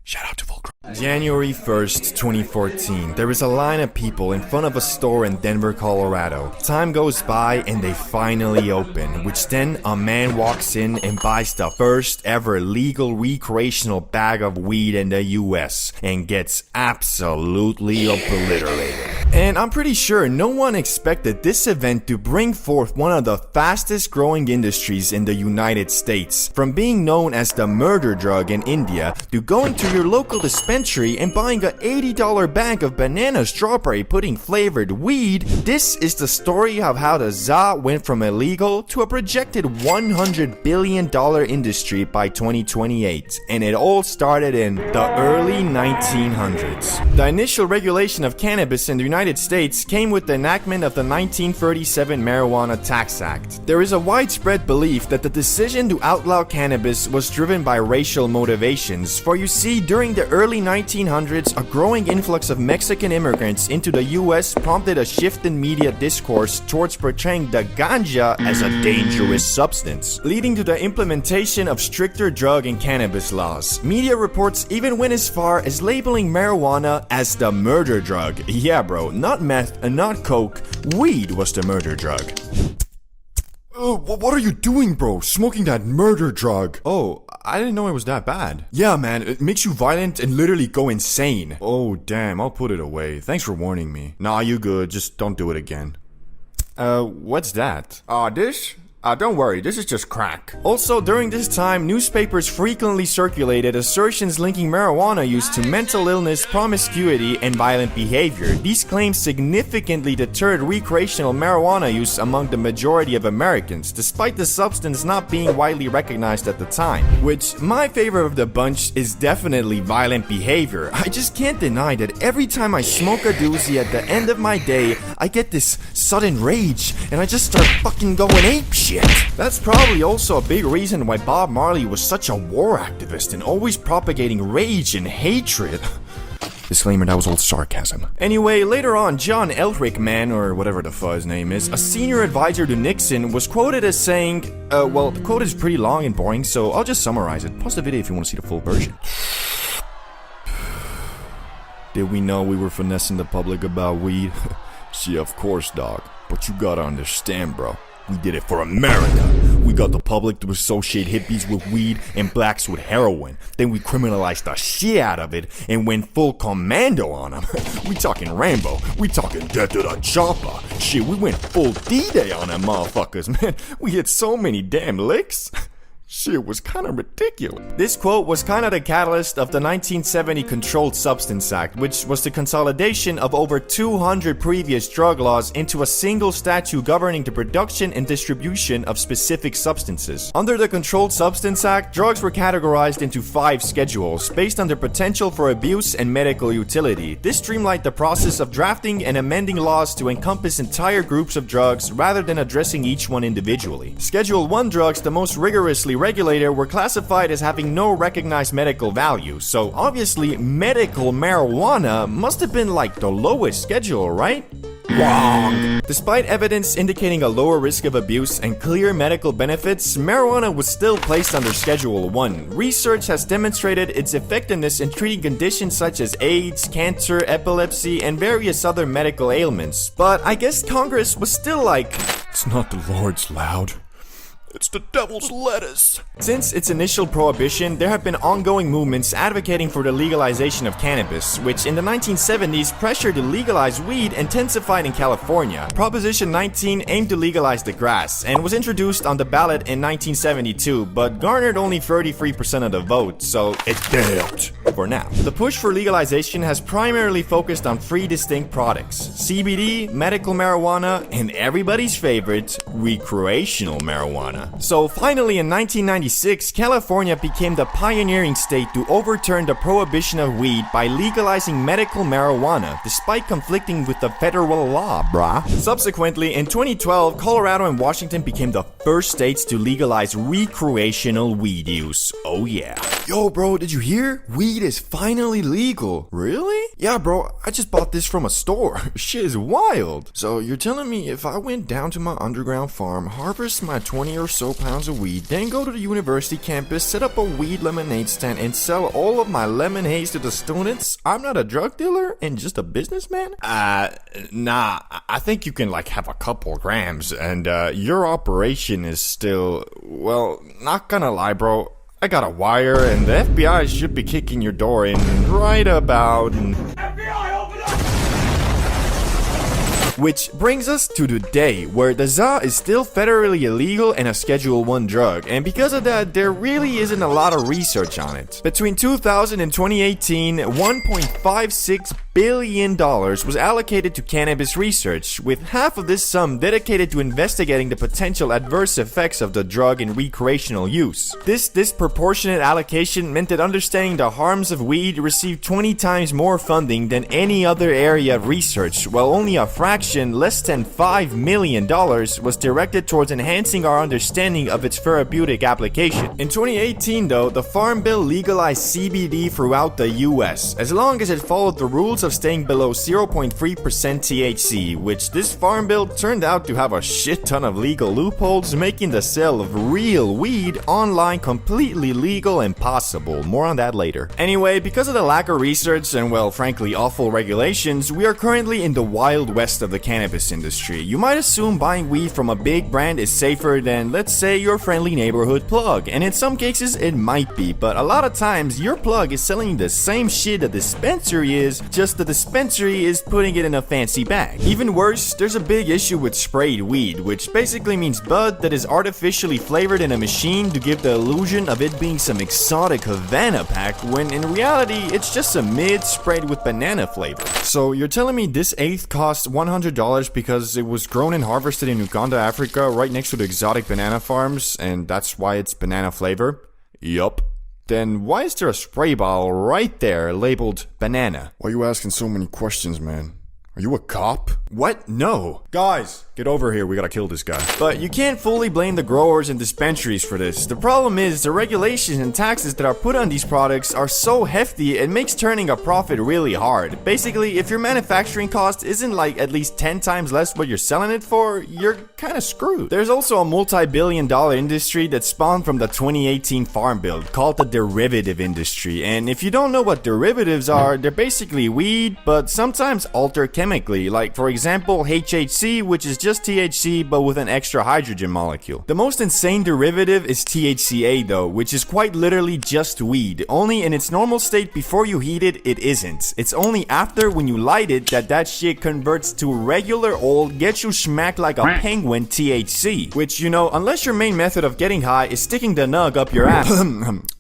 Shout out to Volcro. January 1st, 2014. There is a line of people in front of a store in Denver, Colorado. Time goes by and they finally open, which then a man walks in and buys the first ever legal recreational bag of weed in the US and gets absolutely obliterated. And I'm pretty sure no one expected this event to bring forth one of the fastest growing industries in the United States. From being known as the murder drug in India to going to your local dispensary and buying an $80 bag of banana strawberry pudding flavored weed, this is the story of how the ZA went from illegal to a projected $100 billion industry by 2028. And it all started in the early 1900s. The initial regulation of cannabis in the United States came with the enactment of the 1937 Marijuana Tax Act. There is a widespread belief that the decision to outlaw cannabis was driven by racial motivations, for you see, during the early 1900s, a growing influx of Mexican immigrants into the US prompted a shift in media discourse towards portraying the ganja as a dangerous substance, leading to the implementation of stricter drug and cannabis laws. Media reports even went as far as labeling marijuana as the murder drug. Yeah bro, not meth and not coke, weed was the murder drug. What are you doing, bro? Smoking that murder drug. Oh, I didn't know it was that bad. Yeah, man, it makes you violent and literally go insane. Oh, damn, I'll put it away. Thanks for warning me. Nah, you good, just don't do it again. What's that? This? Don't worry, this is just crack. Also, during this time, newspapers frequently circulated assertions linking marijuana use to mental illness, promiscuity, and violent behavior. These claims significantly deterred recreational marijuana use among the majority of Americans, despite the substance not being widely recognized at the time. Which, my favorite of the bunch is definitely violent behavior. I just can't deny that every time I smoke a doozy at the end of my day, I get this sudden rage, and I just start fucking going apeshit. That's probably also a big reason why Bob Marley was such a war activist and always propagating rage and hatred. Disclaimer, that was all sarcasm. Anyway, later on, John Ehrlichman, or whatever the fuck his name is, a senior advisor to Nixon, was quoted as saying, well, the quote is pretty long and boring, so I'll just summarize it. Pause the video if you want to see the full version. Did we know we were finessing the public about weed? See, of course, dog. But you gotta understand, bro. We did it for America. We got the public to associate hippies with weed and blacks with heroin. Then we criminalized the shit out of it and went full commando on them. We talking Rambo. We talking death to the chopper. Shit, we went full D-Day on them motherfuckers, man. We hit so many damn licks. Shit was kind of ridiculous. This quote was kind of the catalyst of the 1970 Controlled Substance Act, which was the consolidation of over 200 previous drug laws into a single statute governing the production and distribution of specific substances. Under the Controlled Substance Act, drugs were categorized into 5 schedules based on their potential for abuse and medical utility. This streamlined the process of drafting and amending laws to encompass entire groups of drugs rather than addressing each one individually. Schedule 1 drugs, the most rigorously regulated, were classified as having no recognized medical value, so obviously medical marijuana must have been like the lowest schedule, right? Wrong! Despite evidence indicating a lower risk of abuse and clear medical benefits, marijuana was still placed under Schedule 1. Research has demonstrated its effectiveness in treating conditions such as AIDS, cancer, epilepsy, and various other medical ailments. But I guess Congress was still like, It's not the Lord's loud. It's the devil's lettuce. Since its initial prohibition, there have been ongoing movements advocating for the legalization of cannabis, which in the 1970s pressure to legalize weed intensified in California. Proposition 19 aimed to legalize the grass and was introduced on the ballot in 1972, but garnered only 33% of the vote, so it failed for now. The push for legalization has primarily focused on 3 distinct products: CBD, medical marijuana, and everybody's favorite, recreational marijuana. So finally in 1996, California became the pioneering state to overturn the prohibition of weed by legalizing medical marijuana, despite conflicting with the federal law, brah. Subsequently, in 2012, Colorado and Washington became the first states to legalize recreational weed use. Oh yeah. Yo, bro, did you hear? Weed is finally legal. Really? Yeah, bro, I just bought this from a store. Shit is wild. So you're telling me if I went down to my underground farm, harvest my 20 or so pounds of weed, then go to the university campus, set up a weed lemonade stand, and sell all of my lemonades to the students, I'm not a drug dealer and just a businessman? Nah, I think you can like have a couple grams, and your operation is still, well, not gonna lie, bro. I got a wire, and the FBI should be kicking your door in right about... Which brings us to today, where the ZA is still federally illegal and a Schedule 1 drug, and because of that, there really isn't a lot of research on it. Between 2000 and 2018, $1.56 billion was allocated to cannabis research, with half of this sum dedicated to investigating the potential adverse effects of the drug in recreational use. This disproportionate allocation meant that understanding the harms of weed received 20 times more funding than any other area of research, while only a fraction, less than $5 million, was directed towards enhancing our understanding of its therapeutic application. In 2018, though, the Farm Bill legalized CBD throughout the US, as long as it followed the rules of staying below 0.3% THC, which this Farm Bill turned out to have a shit ton of legal loopholes, making the sale of real weed online completely legal and possible. More on that later. Anyway, because of the lack of research and, well, frankly, awful regulations, we are currently in the wild west of the cannabis industry. You might assume buying weed from a big brand is safer than, let's say, your friendly neighborhood plug, and in some cases it might be, but a lot of times your plug is selling the same shit a dispensary is, just the dispensary is putting it in a fancy bag. Even worse, there's a big issue with sprayed weed, which basically means bud that is artificially flavored in a machine to give the illusion of it being some exotic Havana pack, when in reality it's just a mid sprayed with banana flavor. So you're telling me this eighth costs $100 because it was grown and harvested in Uganda, Africa, right next to the exotic banana farms, and that's why it's banana flavor? Yup. Then why is there a spray bottle right there labeled banana? Why are you asking so many questions, man? Are you a cop? What? No. Guys, get over here. We gotta kill this guy. But you can't fully blame the growers and dispensaries for this. The problem is the regulations and taxes that are put on these products are so hefty it makes turning a profit really hard. Basically, if your manufacturing cost isn't like at least 10 times less what you're selling it for, you're kinda screwed. There's also a multi-billion-dollar industry that spawned from the 2018 Farm Bill called the derivative industry. And if you don't know what derivatives are, they're basically weed, but sometimes altered chemically. Like for example, HHC, which is just THC but with an extra hydrogen molecule. The most insane derivative is THCA though, which is quite literally just weed, only in its normal state before you heat it, it isn't. It's only after when you light it that shit converts to regular old, get you smacked like a penguin THC, which, you know, unless your main method of getting high is sticking the nug up your ass.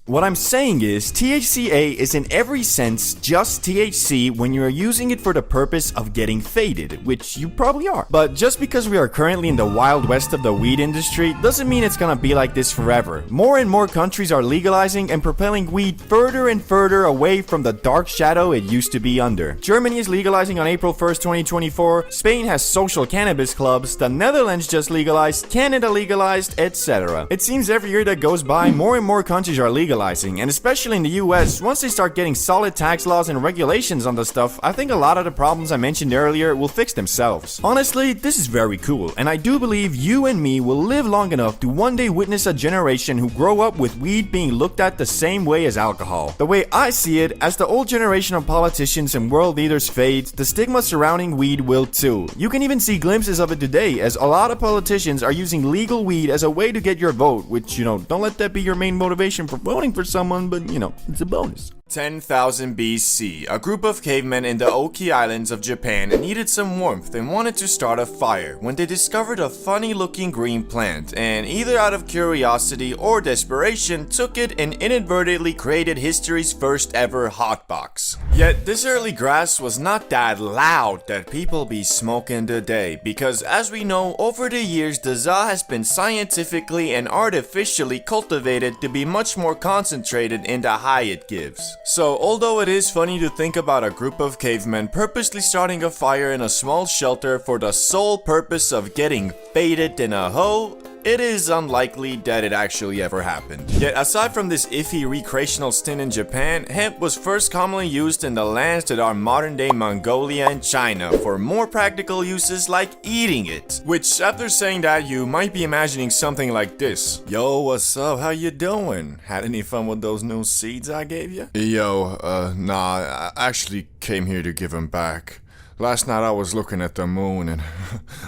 What I'm saying is, THCA is in every sense just THC when you're using it for the purpose of getting faded, which you probably are. But just because we are currently in the wild west of the weed industry doesn't mean it's gonna be like this forever. More and more countries are legalizing and propelling weed further and further away from the dark shadow it used to be under. Germany is legalizing on April 1st, 2024, Spain has social cannabis clubs, the Netherlands just legalized, Canada legalized, etc. It seems every year that goes by, more and more countries are legalizing. And especially in the US, once they start getting solid tax laws and regulations on the stuff, I think a lot of the problems I mentioned earlier will fix themselves. Honestly, this is very cool, and I do believe you and me will live long enough to one day witness a generation who grow up with weed being looked at the same way as alcohol. The way I see it, as the old generation of politicians and world leaders fades, the stigma surrounding weed will too. You can even see glimpses of it today, as a lot of politicians are using legal weed as a way to get your vote, which, you know, don't let that be your main motivation for voting for someone, but you know, it's a bonus. 10,000 BC, a group of cavemen in the Oki Islands of Japan needed some warmth and wanted to start a fire when they discovered a funny looking green plant, and either out of curiosity or desperation took it and inadvertently created history's first ever hotbox. Yet this early grass was not that loud that people be smoking today, because as we know, over the years the za has been scientifically and artificially cultivated to be much more concentrated in the high it gives. So, although it is funny to think about a group of cavemen purposely starting a fire in a small shelter for the sole purpose of getting faded in a hoe, it is unlikely that it actually ever happened. Yet aside from this iffy recreational stint in Japan, hemp was first commonly used in the lands that are modern day Mongolia and China for more practical uses like eating it. Which, after saying that, you might be imagining something like this. Yo, what's up? How you doing? Had any fun with those new seeds I gave you? Yo, nah, I actually came here to give them back. Last night I was looking at the moon and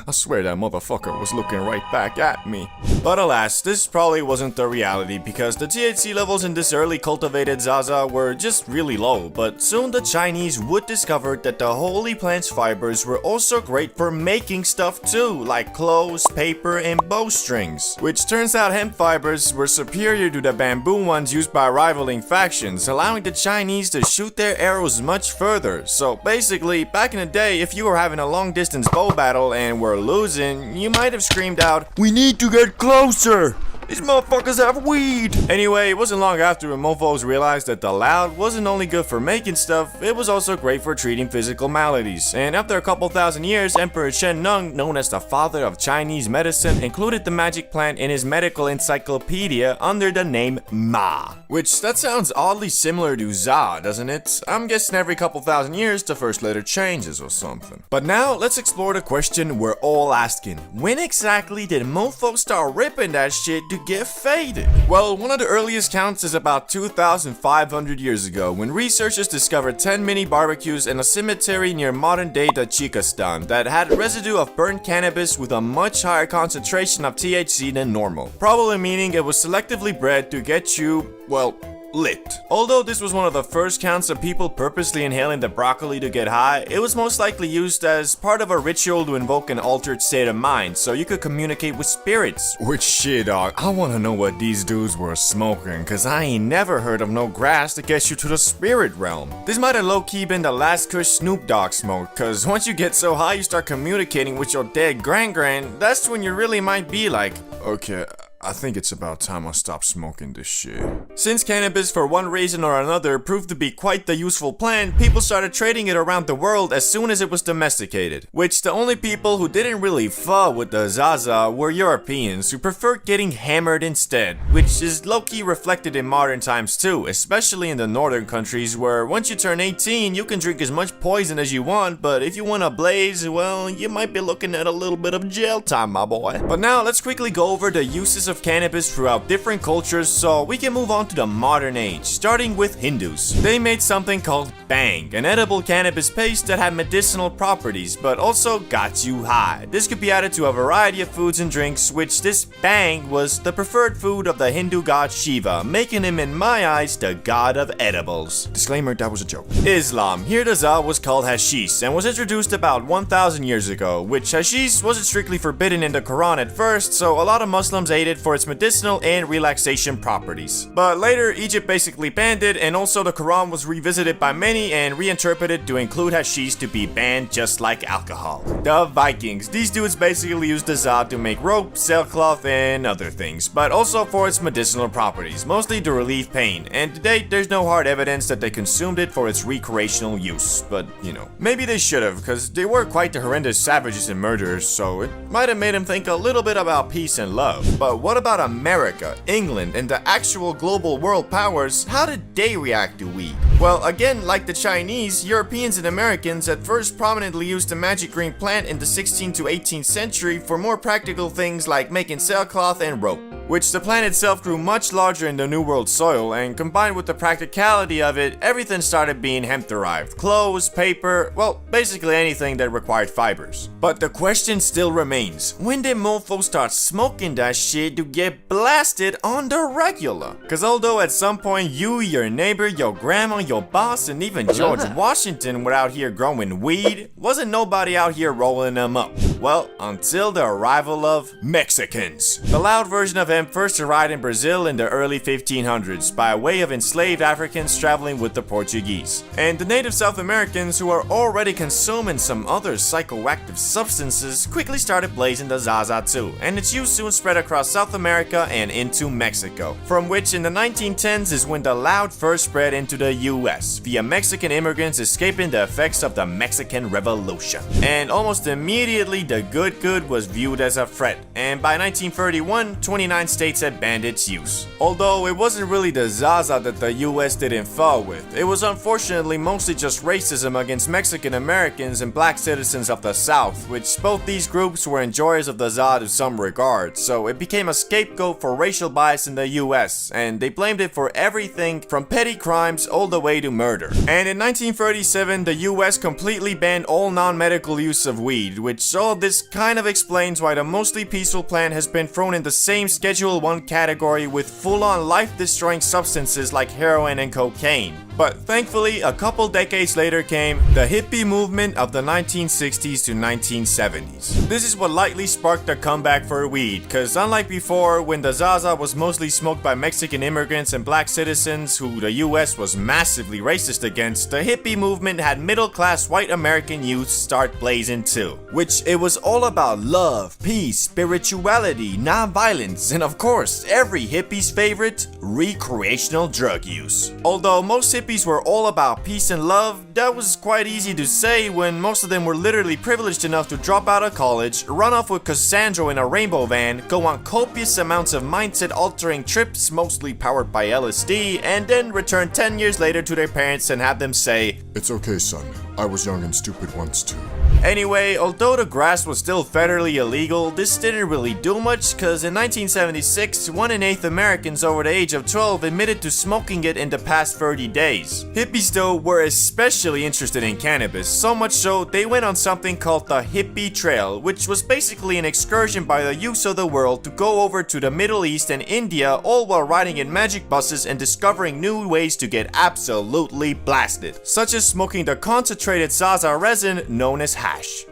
I swear that motherfucker was looking right back at me. But alas, this probably wasn't the reality because the THC levels in this early cultivated Zaza were just really low, but soon the Chinese would discover that the holy plant's fibers were also great for making stuff too, like clothes, paper, and bowstrings. Which turns out hemp fibers were superior to the bamboo ones used by rivaling factions, allowing the Chinese to shoot their arrows much further. So basically, back in the day, if you were having a long distance bow battle and were losing, you might have screamed out, "We need to get closer! These motherfuckers have weed!" Anyway, it wasn't long after when mofos realized that the loud wasn't only good for making stuff, it was also great for treating physical maladies. And after a couple thousand years, Emperor Shen Nung, known as the father of Chinese medicine, included the magic plant in his medical encyclopedia under the name Ma. Which, that sounds oddly similar to Za, doesn't it? I'm guessing every couple thousand years the first letter changes or something. But now, let's explore the question we're all asking. When exactly did mofos start ripping that shit to get faded? Well, one of the earliest counts is about 2,500 years ago, when researchers discovered 10 mini barbecues in a cemetery near modern-day Tajikistan that had residue of burnt cannabis with a much higher concentration of THC than normal, probably meaning it was selectively bred to get you, well, lit. Although this was one of the first counts of people purposely inhaling the broccoli to get high, it was most likely used as part of a ritual to invoke an altered state of mind, so you could communicate with spirits. Which shit, dog, I wanna know what these dudes were smoking, cause I ain't never heard of no grass that gets you to the spirit realm. This might have low-key been the last kush Snoop Dogg smoked, cause once you get so high you start communicating with your dead gran-gran, that's when you really might be like, Okay, I think it's about time I stop smoking this shit. Since cannabis, for one reason or another, proved to be quite the useful plant, people started trading it around the world as soon as it was domesticated. Which the only people who didn't really fuck with the Zaza were Europeans, who preferred getting hammered instead. Which is low-key reflected in modern times too, especially in the northern countries where once you turn 18, you can drink as much poison as you want, but if you want to blaze, well, you might be looking at a little bit of jail time, my boy. But now, let's quickly go over the uses of cannabis throughout different cultures so we can move on to the modern age, starting with Hindus. They made something called bang, an edible cannabis paste that had medicinal properties but also got you high. This could be added to a variety of foods and drinks, which this bang was the preferred food of the Hindu god Shiva, making him in my eyes the god of edibles. Disclaimer, that was a joke. Islam. Here the za was called hashish and was introduced about 1,000 years ago, which hashish wasn't strictly forbidden in the Quran at first, so a lot of Muslims ate it for its medicinal and relaxation properties. But later, Egypt basically banned it, and also the Quran was revisited by many and reinterpreted to include hashish to be banned just like alcohol. The Vikings. These dudes basically used the za to make rope, sailcloth, and other things, but also for its medicinal properties, mostly to relieve pain, and to date there's no hard evidence that they consumed it for its recreational use, but you know, maybe they should have, because they were quite the horrendous savages and murderers, so it might have made them think a little bit about peace and love. But what about America, England, and the actual global world powers? How did they react to weed? Well, again, like the Chinese, Europeans and Americans at first prominently used the magic green plant in the 16th to 18th century for more practical things like making sailcloth and rope, which the plant itself grew much larger in the New World soil, and combined with the practicality of it, everything started being hemp-derived. Clothes, paper, well, basically anything that required fibers. But the question still remains, when did mofos start smoking that shit to get blasted on the regular? Cause although at some point you, your neighbor, your grandma, your boss, and even George Washington were out here growing weed, wasn't nobody out here rolling them up. Well, until the arrival of Mexicans. The loud version of hemp first arrived in Brazil in the early 1500s by way of enslaved Africans traveling with the Portuguese. And the native South Americans, who are already consuming some other psychoactive substances, quickly started blazing the Zaza too, and its use soon spread across South America and into Mexico, from which in the 1910s is when the loud first spread into the US, via Mexican immigrants escaping the effects of the Mexican Revolution. And almost immediately the good was viewed as a threat, and by 1931, 29 states had banned its use. Although it wasn't really the Zaza that the US didn't fall with, it was unfortunately mostly just racism against Mexican Americans and black citizens of the South, which both these groups were enjoyers of the Za to some regard, so it became a scapegoat for racial bias in the US, and they blamed it for everything from petty crimes all the way to murder. And in 1937, the US completely banned all non-medical use of weed, which all this kind of explains why the mostly peaceful plant has been thrown in the same Schedule 1 category with full-on life-destroying substances like heroin and cocaine. But thankfully, a couple decades later came the hippie movement of the 1960s to 1970s. This is what likely sparked the comeback for weed, cause unlike before, when the Zaza was mostly smoked by Mexican immigrants and black citizens who the US was massively racist against, the hippie movement had middle-class white American youth start blazing too. Which it was all about love, peace, spirituality, non-violence, and of course, every hippie's favorite, recreational drug use. Although most hippies were all about peace and love, that was quite easy to say when most of them were literally privileged enough to drop out of college, run off with Cassandra in a rainbow van, go on copious amounts of mindset-altering trips, mostly powered by LSD, and then return 10 years later to their parents and have them say, It's okay, son. I was young and stupid once too. Anyway, although the grass was still federally illegal, this didn't really do much, cause in 1976, 1 in 8 Americans over the age of 12 admitted to smoking it in the past 30 days. Hippies though were especially interested in cannabis, so much so they went on something called the Hippie Trail, which was basically an excursion by the youths of the world to go over to the Middle East and India, all while riding in magic buses and discovering new ways to get absolutely blasted, such as smoking the concentrated Zaza resin known as hash.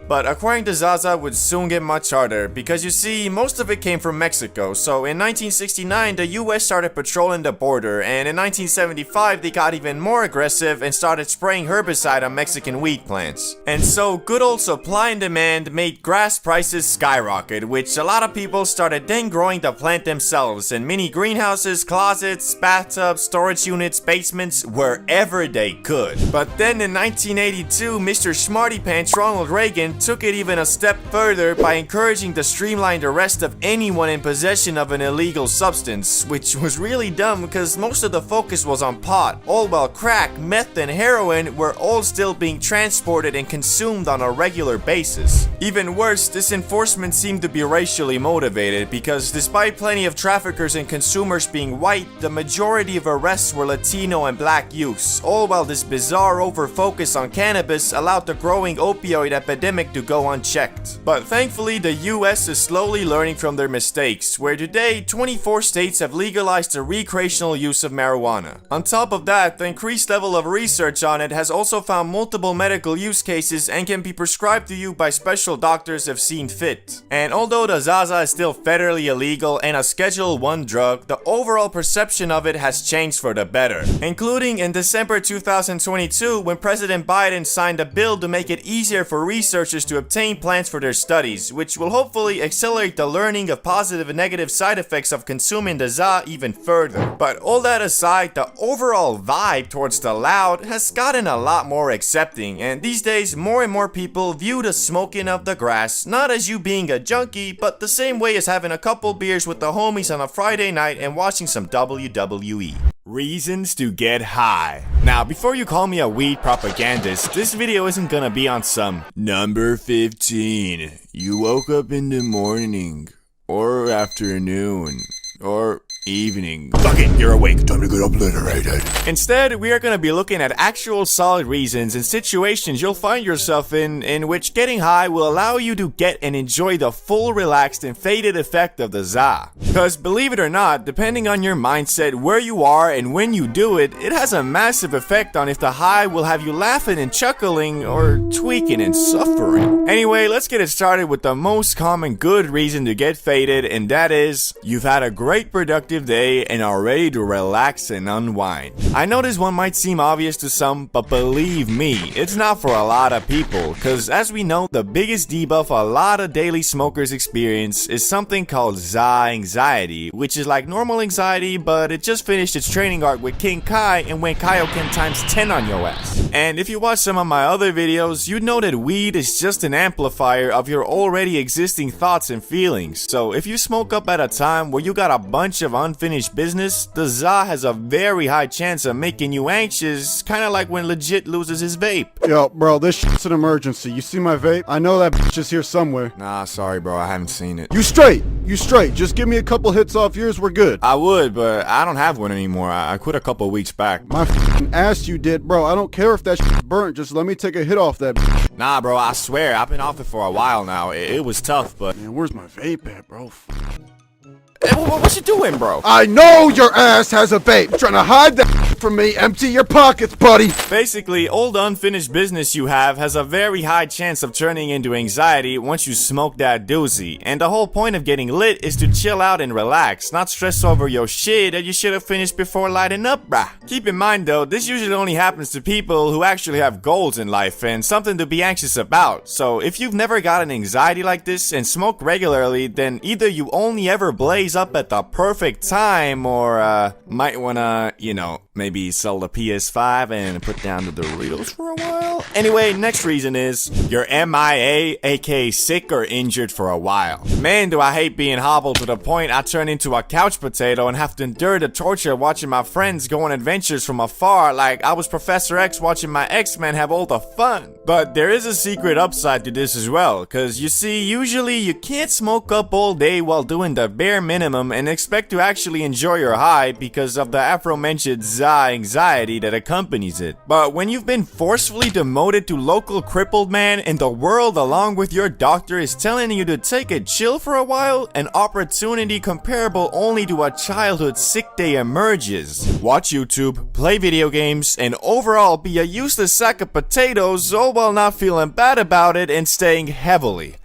But acquiring the Zaza would soon get much harder, because you see, most of it came from Mexico, so in 1969 the US started patrolling the border, and in 1975 they got even more aggressive and started spraying herbicide on Mexican weed plants. And so good old supply and demand made grass prices skyrocket, which a lot of people started then growing the plant themselves in mini greenhouses, closets, bathtubs, storage units, basements, wherever they could. But then in 1982, Mr. Smarty Pants Ronald Reagan took it even a step further by encouraging the streamlined arrest of anyone in possession of an illegal substance, which was really dumb because most of the focus was on pot, all while crack, meth, and heroin were all still being transported and consumed on a regular basis. Even worse, this enforcement seemed to be racially motivated because despite plenty of traffickers and consumers being white, the majority of arrests were Latino and black youths, all while this bizarre over-focus on cannabis allowed the growing opioid epidemic to go unchecked. But thankfully, the US is slowly learning from their mistakes, where today 24 states have legalized the recreational use of marijuana. On top of that, the increased level of research on it has also found multiple medical use cases and can be prescribed to you by special doctors if seen fit. And although the Zaza is still federally illegal and a Schedule 1 drug, the overall perception of it has changed for the better, including in December 2022 when President Biden signed a bill to make it easier for researchers to obtain plants for their studies, which will hopefully accelerate the learning of positive and negative side effects of consuming the Za even further. But all that aside, the overall vibe towards the loud has gotten a lot more accepting, and these days more and more people view the smoking of the grass not as you being a junkie, but the same way as having a couple beers with the homies on a Friday night and watching some WWE. Reasons to get high. Now, before you call me a weed propagandist, this video isn't gonna be on some number 15. You woke up in the morning, or afternoon, or evening. Fuck it, you're awake. Time to get obliterated. Instead, we are going to be looking at actual solid reasons and situations you'll find yourself in which getting high will allow you to get and enjoy the full relaxed and faded effect of the Za. Because believe it or not, depending on your mindset, where you are, and when you do it, it has a massive effect on if the high will have you laughing and chuckling or tweaking and suffering. Anyway, let's get it started with the most common good reason to get faded, and that is, you've had a great productive day and are ready to relax and unwind. I know this one might seem obvious to some, but believe me, it's not for a lot of people, cause as we know, the biggest debuff a lot of daily smokers experience is something called Za anxiety, which is like normal anxiety, but it just finished its training arc with King Kai and went Kaioken times 10 on your ass. And if you watch some of my other videos, you'd know that weed is just an amplifier of your already existing thoughts and feelings. So if you smoke up at a time where you got a bunch of unfinished business, the Za has a very high chance of making you anxious, kinda like when Legit loses his vape. Yo, bro, this shit's an emergency. You see my vape? I know that bitch is here somewhere. Nah, sorry bro, I haven't seen it. You straight! You straight. Just give me a couple hits off yours, we're good. I would, but I don't have one anymore. I quit a couple weeks back. My f***ing ass you did, bro. I don't care if that shit's burnt. Just let me take a hit off that bitch. Nah, bro, I swear, I've been off it for a while now. It was tough, but... Man, where's my vape at, bro? Hey, what you doing, bro? I know your ass has a vape. Trying to hide that from me. Empty your pockets, buddy. Basically, all the unfinished business you have has a very high chance of turning into anxiety once you smoke that doozy. And the whole point of getting lit is to chill out and relax, not stress over your shit that you should have finished before lighting up, brah. Keep in mind though, this usually only happens to people who actually have goals in life and something to be anxious about. So if you've never got an anxiety like this and smoke regularly, then either you only ever blaze up at the perfect time, or might wanna, you know, maybe sell the PS5 and put down the Doritos for a while. Anyway, next reason is you're MIA, aka sick or injured for a while. Man, do I hate being hobbled to the point I turn into a couch potato and have to endure the torture of watching my friends go on adventures from afar like I was Professor X watching my X-Men have all the fun. But there is a secret upside to this as well, cause you see, usually you can't smoke up all day while doing the bare minimum and expect to actually enjoy your high because of the aforementioned Za anxiety that accompanies it. But when you've been forcefully demoted to local crippled man and the world along with your doctor is telling you to take a chill for a while, an opportunity comparable only to a childhood sick day emerges. Watch YouTube, play video games, and overall be a useless sack of potatoes, all while not feeling bad about it and staying heavily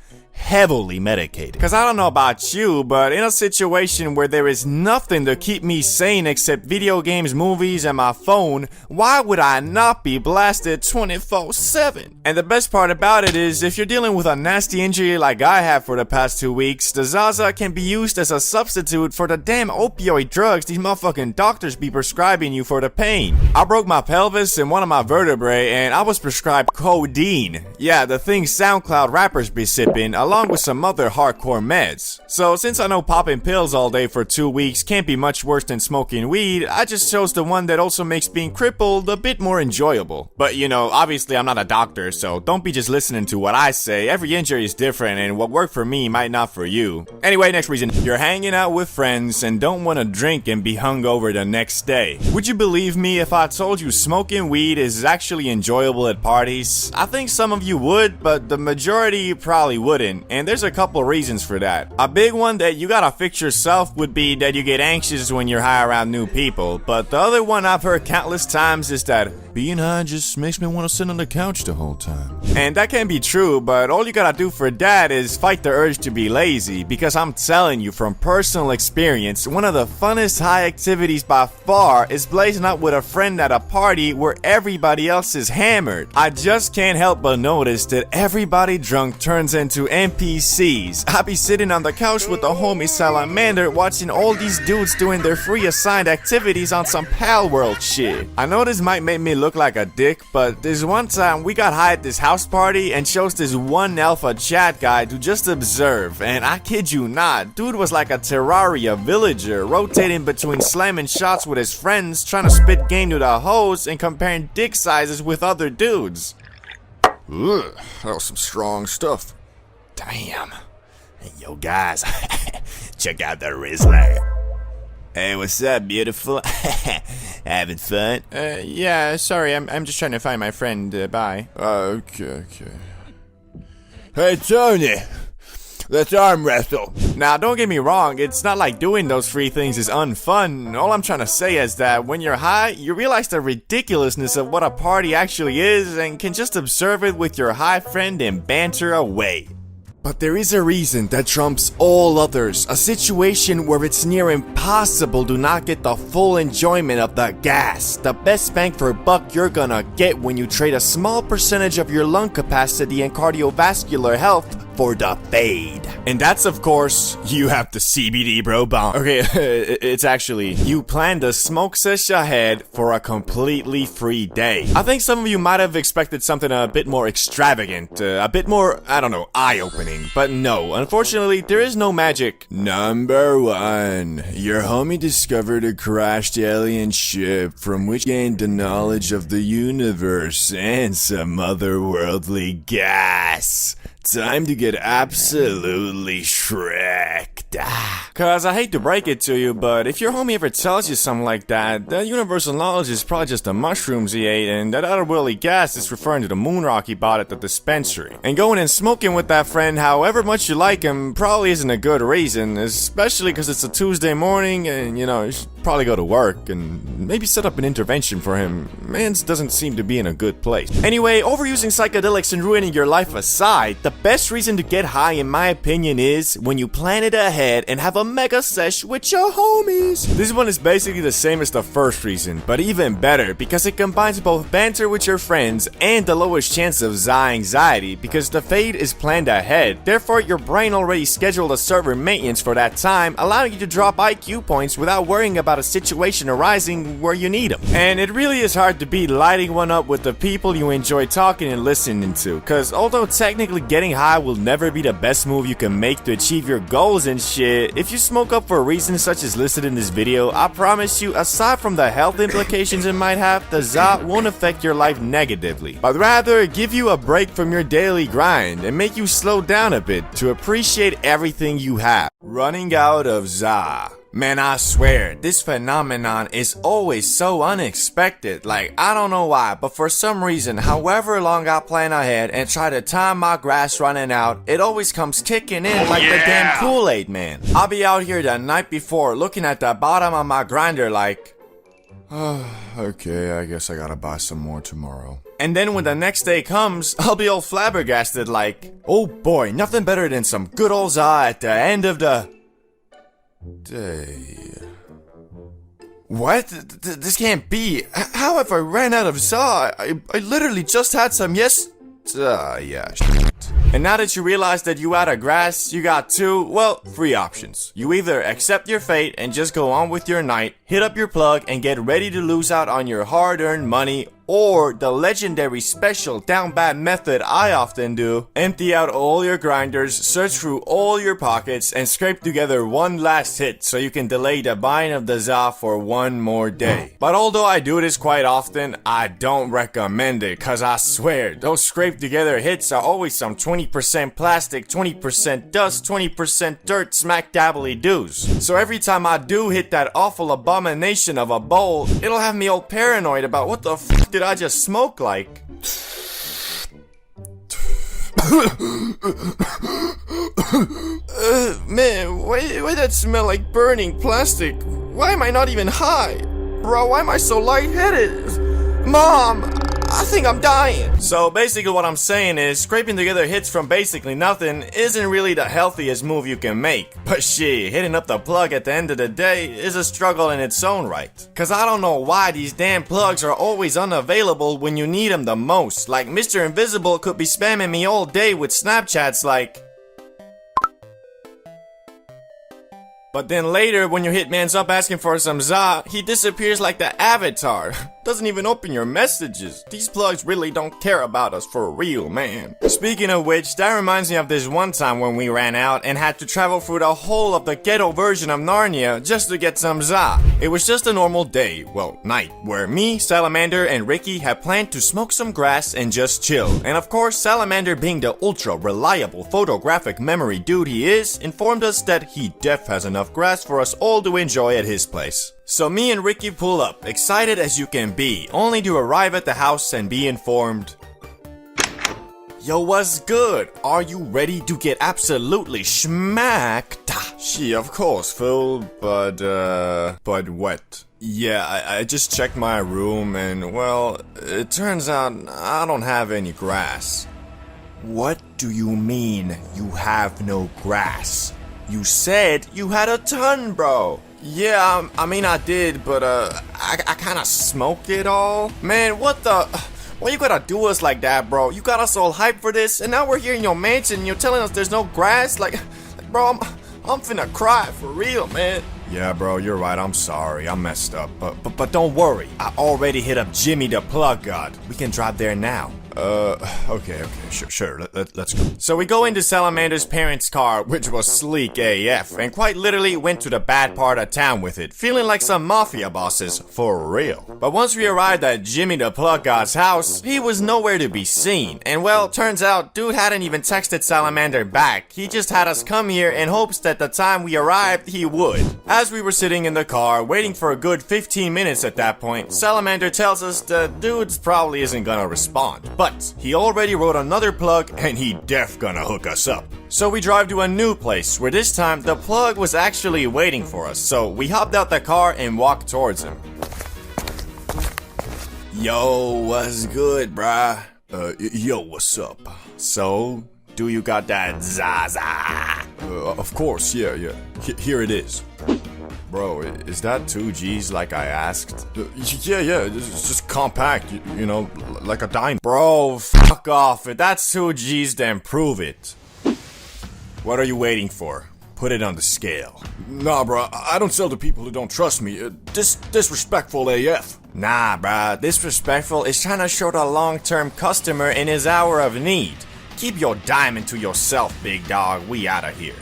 heavily medicated. Cause I don't know about you, but in a situation where there is nothing to keep me sane except video games, movies, and my phone, why would I not be blasted 24/7? And the best part about it is, if you're dealing with a nasty injury like I have for the past 2 weeks, the Zaza can be used as a substitute for the damn opioid drugs these motherfucking doctors be prescribing you for the pain. I broke my pelvis and one of my vertebrae, and I was prescribed codeine. Yeah, the thing SoundCloud rappers be sipping, along with some other hardcore meds. So since I know popping pills all day for 2 weeks can't be much worse than smoking weed, I just chose the one that also makes being crippled a bit more enjoyable. But you know, obviously I'm not a doctor, so don't be just listening to what I say. Every injury is different, and what worked for me might not for you. Anyway, next reason. You're hanging out with friends and don't want to drink and be hungover the next day. Would you believe me if I told you smoking weed is actually enjoyable at parties? I think some of you would, but the majority probably wouldn't, and there's a couple reasons for that. A big one that you gotta fix yourself would be that you get anxious when you're high around new people, but the other one I've heard countless times is that being high just makes me want to sit on the couch the whole time. And that can be true, but all you gotta do for that is fight the urge to be lazy, because I'm telling you from personal experience, one of the funnest high activities by far is blazing out with a friend at a party where everybody else is hammered. I just can't help but notice that everybody drunk turns into NPCs. I be sitting on the couch with the homie Salamander watching all these dudes doing their free assigned activities on some Pal World shit. I know this might make me look like a dick, but there's one time we got high at this house party and chose this one alpha chat guy to just observe, and I kid you not, dude was like a Terraria villager, rotating between slamming shots with his friends, trying to spit game to the hoes, and comparing dick sizes with other dudes. Ugh, that was some strong stuff. Damn. Hey, yo, guys, check out the Rizzler. Hey, what's up, beautiful? Having fun? Yeah, sorry, I'm just trying to find my friend, bye. Okay. Hey, Tony, let's arm wrestle. Now, don't get me wrong, it's not like doing those free things is unfun. All I'm trying to say is that when you're high, you realize the ridiculousness of what a party actually is and can just observe it with your high friend and banter away. But there is a reason that trumps all others, a situation where it's near impossible to not get the full enjoyment of the gas, the best bang for buck you're gonna get when you trade a small percentage of your lung capacity and cardiovascular health for the fade. And that's, of course, you have the CBD bro bomb. Okay, it's actually, you plan to smoke sesh ahead for a completely free day. I think some of you might have expected something a bit more extravagant, a bit more, I don't know, eye-opening. But no, unfortunately, there is no magic. Number 1, your homie discovered a crashed alien ship from which gained the knowledge of the universe and some otherworldly gas. Time to get absolutely shreked. Cause I hate to break it to you, but if your homie ever tells you something like that, that universal knowledge is probably just the mushrooms he ate, and that otherworldly gas is referring to the moon rock he bought at the dispensary. And going and smoking with that friend, however much you like him, probably isn't a good reason, especially because it's a Tuesday morning and, you know, you should probably go to work and maybe set up an intervention for him. Mans doesn't seem to be in a good place. Anyway, overusing psychedelics and ruining your life aside, the best reason to get high, in my opinion, is when you plan it ahead and have a mega sesh with your homies. This one is basically the same as the first reason, but even better because it combines both banter with your friends and the lowest chance of anxiety because the fade is planned ahead. Therefore, your brain already scheduled a server maintenance for that time, allowing you to drop IQ points without worrying about a situation arising where you need them. And it really is hard to beat lighting one up with the people you enjoy talking and listening to, cause although technically getting high will never be the best move you can make to achieve your goals and shit, if you smoke up for reasons such as listed in this video, I promise you, aside from the health implications it might have, the za won't affect your life negatively, but rather give you a break from your daily grind and make you slow down a bit to appreciate everything you have. Running out of za. Man, I swear, this phenomenon is always so unexpected. Like, I don't know why, but for some reason, however long I plan ahead and try to time my grass running out, it always comes kicking in like the damn Kool-Aid man. I'll be out here the night before looking at the bottom of my grinder like, Okay, I guess I gotta buy some more tomorrow. And then when the next day comes, I'll be all flabbergasted like, oh boy, nothing better than some good old za at the end of the Day. What? This can't be. How have I ran out of za? I literally just had some Yeah, shit. And now that you realize that you out of grass, you got two, well, three options. You either accept your fate and just go on with your night, hit up your plug and get ready to lose out on your hard-earned money, or the legendary special down bad method I often do, empty out all your grinders, search through all your pockets, and scrape together one last hit so you can delay the buying of the za for one more day. But although I do this quite often, I don't recommend it, cause I swear, those scrape together hits are always some 20% plastic, 20% dust, 20% dirt smack dabbly doos. So every time I do hit that awful abomination of a bowl, it'll have me all paranoid about what the f did I just smoke like? Man, why that smell like burning plastic? Why am I not even high? Bro, why am I so lightheaded? Mom, I think I'm dying. So basically what I'm saying is, scraping together hits from basically nothing isn't really the healthiest move you can make. But shit, hitting up the plug at the end of the day is a struggle in its own right. Cause I don't know why these damn plugs are always unavailable when you need them the most. Like Mr. Invisible could be spamming me all day with Snapchats like... But then later, when your hitman's up asking for some za, he disappears like the Avatar. Doesn't even open your messages. These plugs really don't care about us for real, man. Speaking of which, that reminds me of this one time when we ran out and had to travel through the whole of the ghetto version of Narnia just to get some za. It was just a normal day, well, night, where me, Salamander, and Ricky had planned to smoke some grass and just chill. And of course, Salamander, being the ultra reliable photographic memory dude he is, informed us that he def has enough grass for us all to enjoy at his place. So me and Ricky pull up, excited as you can be, only to arrive at the house and be informed, yo, what's good? Are you ready to get absolutely smacked? She, of course, Phil, but what? Yeah, I just checked my room and, well, it turns out I don't have any grass. What do you mean you have no grass? You said you had a ton, bro. Yeah, I mean I did, but I kinda smoked it all. Man, what the... Why you gotta do us like that, bro? You got us all hyped for this, and now we're here in your mansion and you're telling us there's no grass? Like bro, I'm finna cry for real, man. Yeah, bro, you're right. I'm sorry. I messed up. But don't worry. I already hit up Jimmy the Plug God. We can drive there now. Okay, sure, let's go. So we go into Salamander's parents' car, which was sleek AF, and quite literally went to the bad part of town with it, feeling like some mafia bosses, for real. But once we arrived at Jimmy the Plug God's house, he was nowhere to be seen, and well, turns out, dude hadn't even texted Salamander back. He just had us come here in hopes that the time we arrived, he would. As we were sitting in the car, waiting for a good 15 minutes at that point, Salamander tells us the dude probably isn't gonna respond. But he already wrote another plug and he def gonna hook us up. So we drive to a new place where this time the plug was actually waiting for us. So we hopped out the car and walked towards him. Yo, what's good, bruh? Yo, what's up? So, do you got that Zaza? Of course, yeah. Here it is. Bro, is that 2 G's like I asked? Yeah, it's just compact, you know, like a dime. Bro, fuck off. If that's 2 G's, then prove it. What are you waiting for? Put it on the scale. Nah, bro, I don't sell to people who don't trust me. Disrespectful AF. Nah, bruh, disrespectful is trying to show the long-term customer in his hour of need. Keep your diamond to yourself, big dog. We outta here.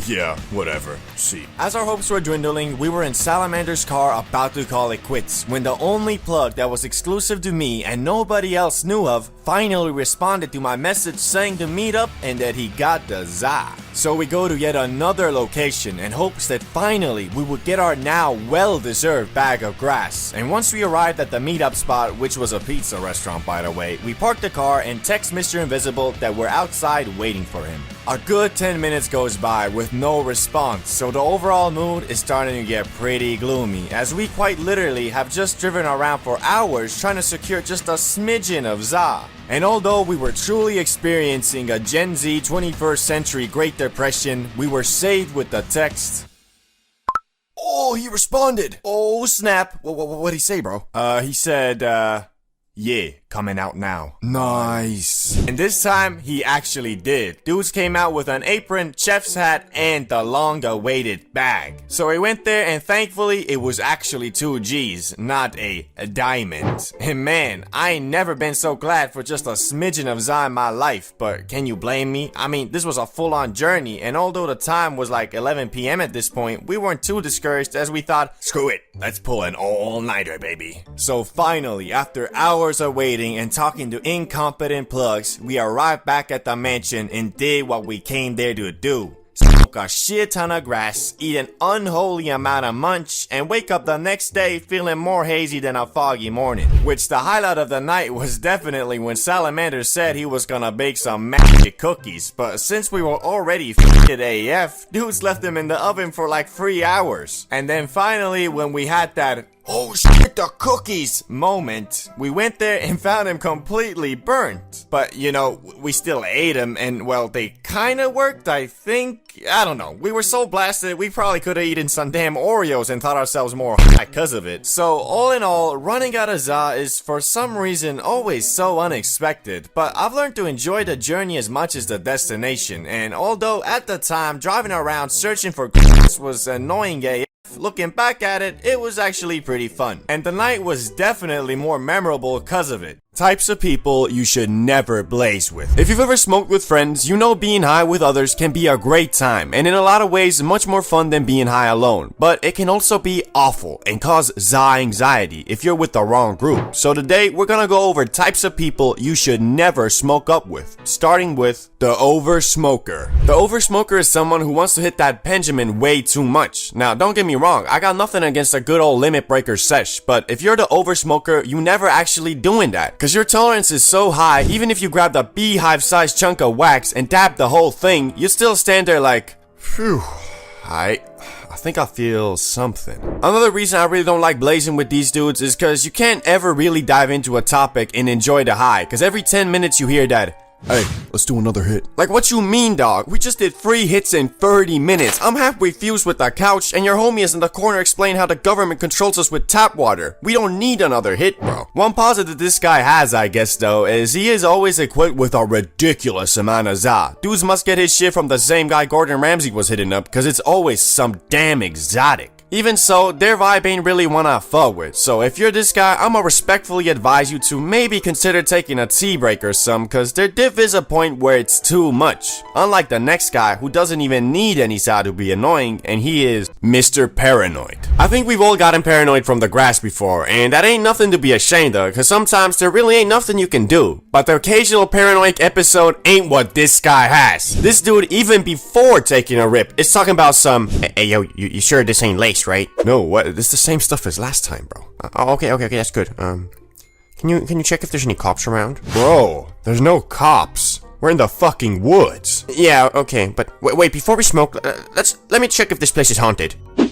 Yeah, whatever. See. As our hopes were dwindling, we were in Salamander's car about to call it quits when the only plug that was exclusive to me and nobody else knew of finally responded to my message saying to meet up and that he got the za. So we go to yet another location in hopes that finally we would get our now well-deserved bag of grass. And once we arrived at the meetup spot, which was a pizza restaurant by the way, we parked the car and text Mr. Invisible that we're outside waiting for him. A good 10 minutes goes by with no response, so the overall mood is starting to get pretty gloomy, as we quite literally have just driven around for hours trying to secure just a smidgen of za. And although we were truly experiencing a Gen Z 21st century Great Depression, we were saved with the text, Oh, he responded. Oh, snap. What'd he say, bro? He said, yeah, coming out now. Nice. And this time, he actually did. Dudes came out with an apron, chef's hat, and the long-awaited bag. So we went there, and thankfully, it was actually 2 G's, not a diamond. And man, I ain't never been so glad for just a smidgen of za in my life, but can you blame me? I mean, this was a full-on journey, and although the time was like 11 p.m. at this point, we weren't too discouraged as we thought, Screw it, let's pull an all-nighter, baby. So finally, after hours of waiting and talking to incompetent plugs, we arrived back at the mansion and did what we came there to do. Smoke a shit ton of grass, eat an unholy amount of munch, and wake up the next day feeling more hazy than a foggy morning. Which the highlight of the night was definitely when Salamander said he was gonna bake some magic cookies, but since we were already f***ed AF, dudes left them in the oven for like 3 hours. And then finally, when we had that oh shit, the cookies moment, we went there and found them completely burnt. But you know, we still ate them and well, they kinda worked, I think. I don't know. We were so blasted, we probably could have eaten some damn Oreos and thought ourselves more high because of it. So all in all, running out of za is for some reason always so unexpected. But I've learned to enjoy the journey as much as the destination. And although at the time, driving around searching for grass was annoying AF, looking back at it, it was actually pretty fun. And the night was definitely more memorable because of it. Types of people you should never blaze with. If you've ever smoked with friends, you know being high with others can be a great time, and in a lot of ways much more fun than being high alone. But it can also be awful and cause za anxiety if you're with the wrong group. So today we're gonna go over types of people you should never smoke up with, starting with the oversmoker. The oversmoker is someone who wants to hit that penjamin way too much. Now don't get me wrong, I got nothing against a good old limit breaker sesh, but if you're the oversmoker, you never actually doing that. Cause your tolerance is so high, even if you grab the beehive-sized chunk of wax and dab the whole thing, you still stand there like, phew, I think I feel something. Another reason I really don't like blazing with these dudes is cause you can't ever really dive into a topic and enjoy the high, cause every 10 minutes you hear that, hey, let's do another hit. Like, what you mean, dog? We just did 3 hits in 30 minutes. I'm halfway fused with the couch, and your homie is in the corner explaining how the government controls us with tap water. We don't need another hit, bro. One positive this guy has, I guess, though, is he is always equipped with a ridiculous amount of za. Dudes must get his shit from the same guy Gordon Ramsay was hitting up, cause it's always some damn exotic. Even so, their vibe ain't really one I fuck with, so if you're this guy, I'ma respectfully advise you to maybe consider taking a tea break or some, cause their diff is a point where it's too much. Unlike the next guy, who doesn't even need any side to be annoying, and he is Mr. Paranoid. I think we've all gotten paranoid from the grass before, and that ain't nothing to be ashamed of, cause sometimes there really ain't nothing you can do. But the occasional paranoid episode ain't what this guy has. This dude, even before taking a rip, is talking about some, hey yo, you sure this ain't lace, right? No, what? This is the same stuff as last time, bro. Okay, that's good. Can you check if there's any cops around? Bro, there's no cops. We're in the fucking woods. Yeah, okay, but wait, before we smoke, let me check if this place is haunted. Man,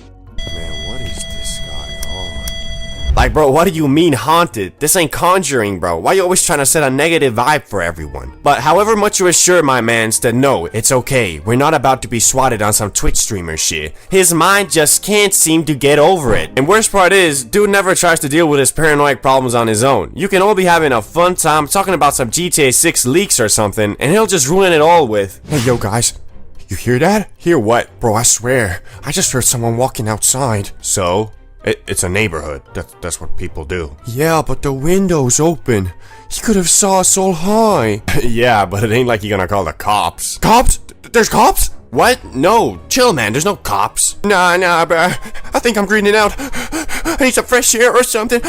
what is this guy on? Like, bro, what do you mean haunted? This ain't Conjuring, bro. Why you always trying to set a negative vibe for everyone? But however much you assure my mans that no, it's okay, we're not about to be swatted on some Twitch streamer shit, his mind just can't seem to get over it. And worst part is, dude never tries to deal with his paranoid problems on his own. You can all be having a fun time talking about some GTA 6 leaks or something, and he'll just ruin it all with, hey yo guys, you hear that? Hear what? Bro, I swear, I just heard someone walking outside. So? It's a neighborhood. That's what people do. Yeah, but the window's open. He could have saw us all high. Yeah, but it ain't like you're gonna call the cops. Cops? There's cops? What? No, chill, man. There's no cops. Nah, bruh. I think I'm greening out. I need some fresh air or something.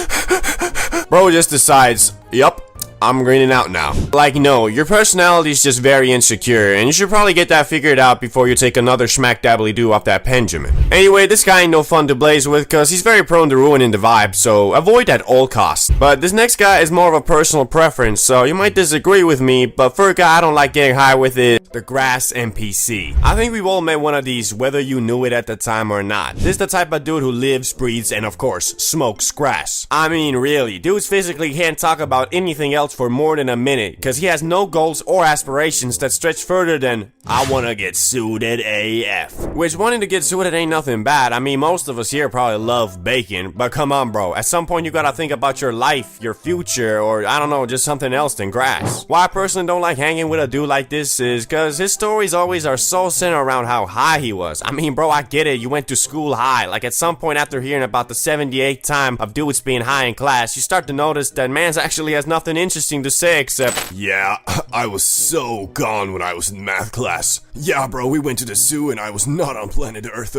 Bro just decides, yup, I'm greening out now. Like, no, your personality is just very insecure, and you should probably get that figured out before you take another smack dabbly do off that penjamin. Anyway, this guy ain't no fun to blaze with, cause he's very prone to ruining the vibe, so avoid at all costs. But this next guy is more of a personal preference, so you might disagree with me, but for a guy I don't like getting high with is the grass NPC. I think we've all met one of these, whether you knew it at the time or not. This is the type of dude who lives, breathes, and of course, smokes grass. I mean, really, dudes physically can't talk about anything else for more than a minute, cause he has no goals or aspirations that stretch further than, I wanna get suited AF. Which, wanting to get suited ain't nothing bad. I mean, most of us here probably love bacon, but come on, bro, at some point you gotta think about your life, your future, or I don't know, just something else than grass. Why I personally don't like hanging with a dude like this is cause his stories always are so centered around how high he was. I mean, bro, I get it, you went to school high. Like, at some point after hearing about the 78th time of dudes being high in class, you start to notice that man's actually has nothing interesting to say except, Yeah, I was so gone when I was in math class. Yeah, bro, we went to the zoo and I was not on planet Earth.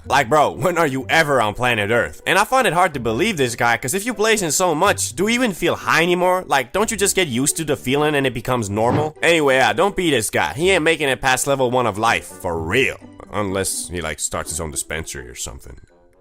like, bro, when are you ever on planet Earth? And I find it hard to believe this guy, cause if you blazing so much, do you even feel high anymore? Like, don't you just get used to the feeling and it becomes normal? Anyway, yeah, don't be this guy. He ain't making it past level 1 of life, for real. Unless he like starts his own dispensary or something.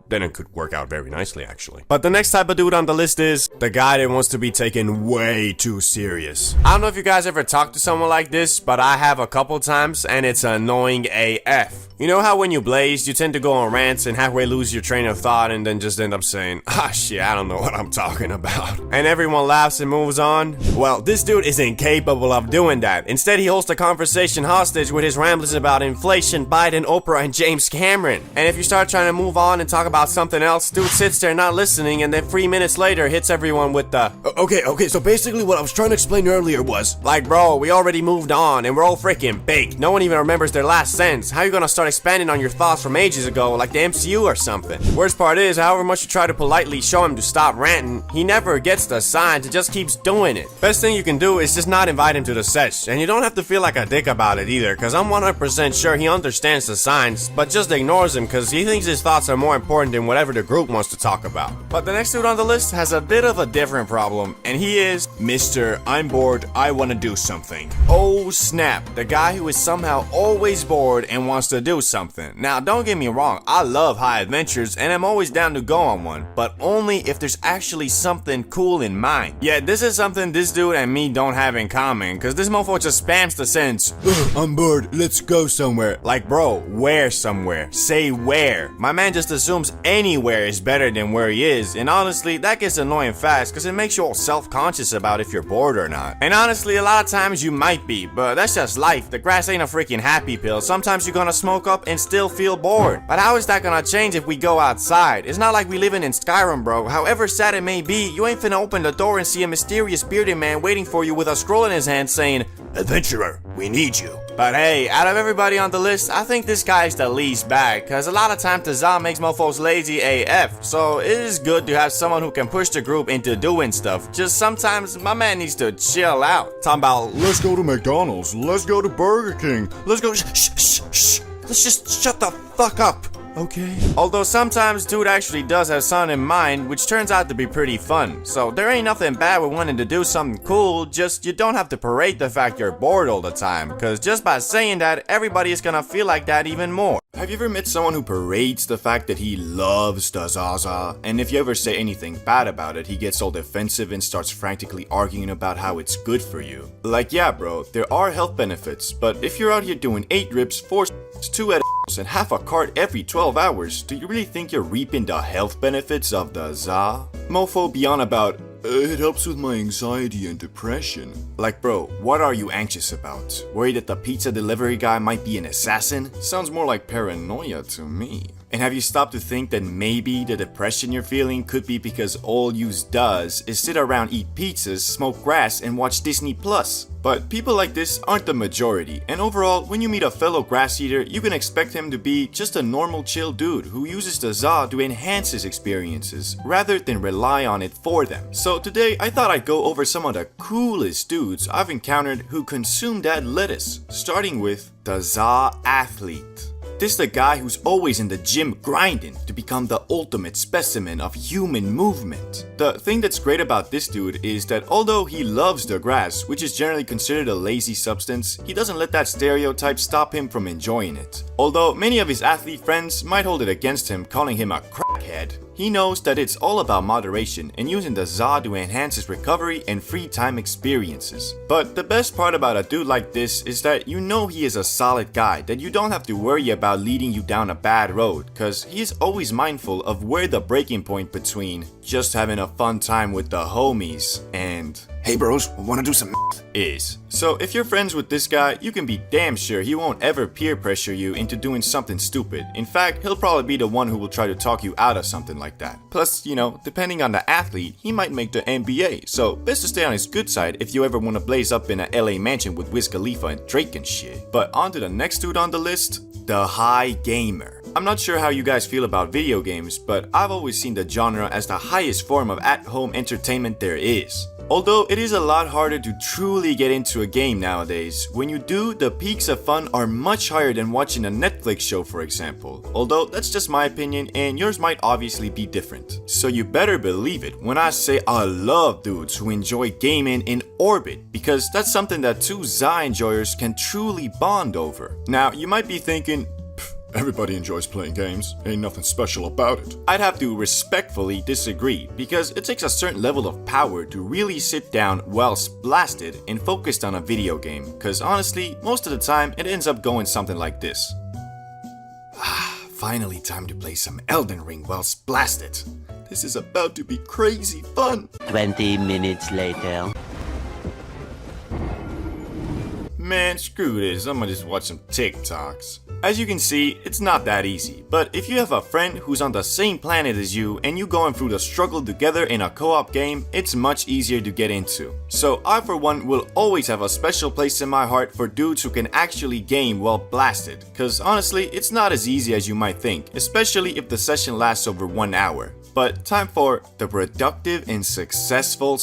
Then it could work out very nicely, actually. But the next type of dude on the list is the guy that wants to be taken way too serious. I don't know if you guys ever talked to someone like this, but I have a couple times, and it's annoying AF. You know how when you blaze, you tend to go on rants and halfway lose your train of thought and then just end up saying, ah shit, I don't know what I'm talking about. And everyone laughs and moves on? Well, this dude is incapable of doing that. Instead, he holds the conversation hostage with his ramblings about inflation, Biden, Oprah, and James Cameron. And if you start trying to move on and talk about something else, dude sits there not listening and then 3 minutes later hits everyone with the, Okay, so basically what I was trying to explain earlier was, like, bro, we already moved on and we're all freaking baked. No one even remembers their last sentence. How you gonna start expanding on your thoughts from ages ago, like the MCU or something? Worst part is, however much you try to politely show him to stop ranting, he never gets the sign to just keeps doing it. Best thing you can do is just not invite him to the sesh, and you don't have to feel like a dick about it either, cause I'm 100% sure he understands the signs, but just ignores him cause he thinks his thoughts are more important than whatever the group wants to talk about. But the next dude on the list has a bit of a different problem, and he is Mr. I'm bored, I wanna do something. Oh snap, the guy who is somehow always bored and wants to do something. Now, don't get me wrong, I love high adventures and I'm always down to go on one, but only if there's actually something cool in mind. Yeah, this is something this dude and me don't have in common, cause this mofo just spams the sentence, I'm bored, let's go somewhere. Like, bro, where somewhere? Say where. My man just assumes anywhere is better than where he is, and honestly, that gets annoying fast cause it makes you all self-conscious about if you're bored or not. And honestly, a lot of times you might be, but that's just life. The grass ain't a freaking happy pill. Sometimes you're gonna smoke up and still feel bored. But how is that gonna change if we go outside? It's not like we living in Skyrim, bro. However sad it may be, you ain't finna open the door and see a mysterious bearded man waiting for you with a scroll in his hand saying, Adventurer, we need you. But hey, out of everybody on the list, I think this guy is the least bad, cause a lot of times the ZA makes mofos lazy AF, so it is good to have someone who can push the group into doing stuff. Just sometimes my man needs to chill out. Talking about, Let's go to McDonald's. Let's go to Burger King. let's go, shh. Let's just shut the fuck up. Okay. Although sometimes dude actually does have something in mind, which turns out to be pretty fun. So there ain't nothing bad with wanting to do something cool, just you don't have to parade the fact you're bored all the time, cause just by saying that, everybody is gonna feel like that even more. Have you ever met someone who parades the fact that he loves the Zaza, and if you ever say anything bad about it, he gets all defensive and starts frantically arguing about how it's good for you? Like, yeah bro, there are health benefits, but if you're out here doing 8 rips, 4 2 edibles, and half a cart every 12 hours, do you really think you're reaping the health benefits of the Za? Mofo beyond about, it helps with my anxiety and depression. like bro, what are you anxious about? Worried that the pizza delivery guy might be an assassin? Sounds more like paranoia to me. And have you stopped to think that maybe the depression you're feeling could be because all you does is sit around, eat pizzas, smoke grass, and watch Disney Plus? But people like this aren't the majority, and overall, when you meet a fellow grass eater, you can expect him to be just a normal chill dude who uses the Za to enhance his experiences, rather than rely on it for them. So today, I thought I'd go over some of the coolest dudes I've encountered who consume that lettuce, starting with the Za athlete. This the guy who's always in the gym grinding to become the ultimate specimen of human movement. The thing that's great about this dude is that although he loves the grass, which is generally considered a lazy substance, he doesn't let that stereotype stop him from enjoying it. Although many of his athlete friends might hold it against him, calling him a crackhead, he knows that it's all about moderation and using the za to enhance his recovery and free time experiences. But the best part about a dude like this is that you know he is a solid guy, that you don't have to worry about leading you down a bad road, cause he is always mindful of where the breaking point between just having a fun time with the homies and Hey bros, wanna do some is. So if you're friends with this guy, you can be damn sure he won't ever peer pressure you into doing something stupid. In fact, he'll probably be the one who will try to talk you out of something like that. Plus, you know, depending on the athlete, he might make the NBA, so best to stay on his good side if you ever want to blaze up in a LA mansion with Wiz Khalifa and Drake and shit. But on to the next dude on the list, the high gamer. I'm not sure how you guys feel about video games, but I've always seen the genre as the highest form of at-home entertainment there is. Although it is a lot harder to truly get into a game nowadays, when you do, the peaks of fun are much higher than watching a Netflix show, for example. Although that's just my opinion and yours might obviously be different. So you better believe it when I say I love dudes who enjoy gaming in orbit, because that's something that two za enjoyers can truly bond over. Now you might be thinking, Everybody enjoys playing games. Ain't nothing special about it. I'd have to respectfully disagree, because it takes a certain level of power to really sit down whilst blasted and focused on a video game, cause honestly, most of the time it ends up going something like this. Finally time to play some Elden Ring whilst blasted. This is about to be crazy fun. 20 minutes later. Man, screw this, I'm gonna just watch some TikToks. As you can see, it's not that easy, but if you have a friend who's on the same planet as you and you going through the struggle together in a co-op game, it's much easier to get into. So I for one will always have a special place in my heart for dudes who can actually game while blasted, cause honestly, it's not as easy as you might think, especially if the session lasts over 1 hour. But time for the productive and successful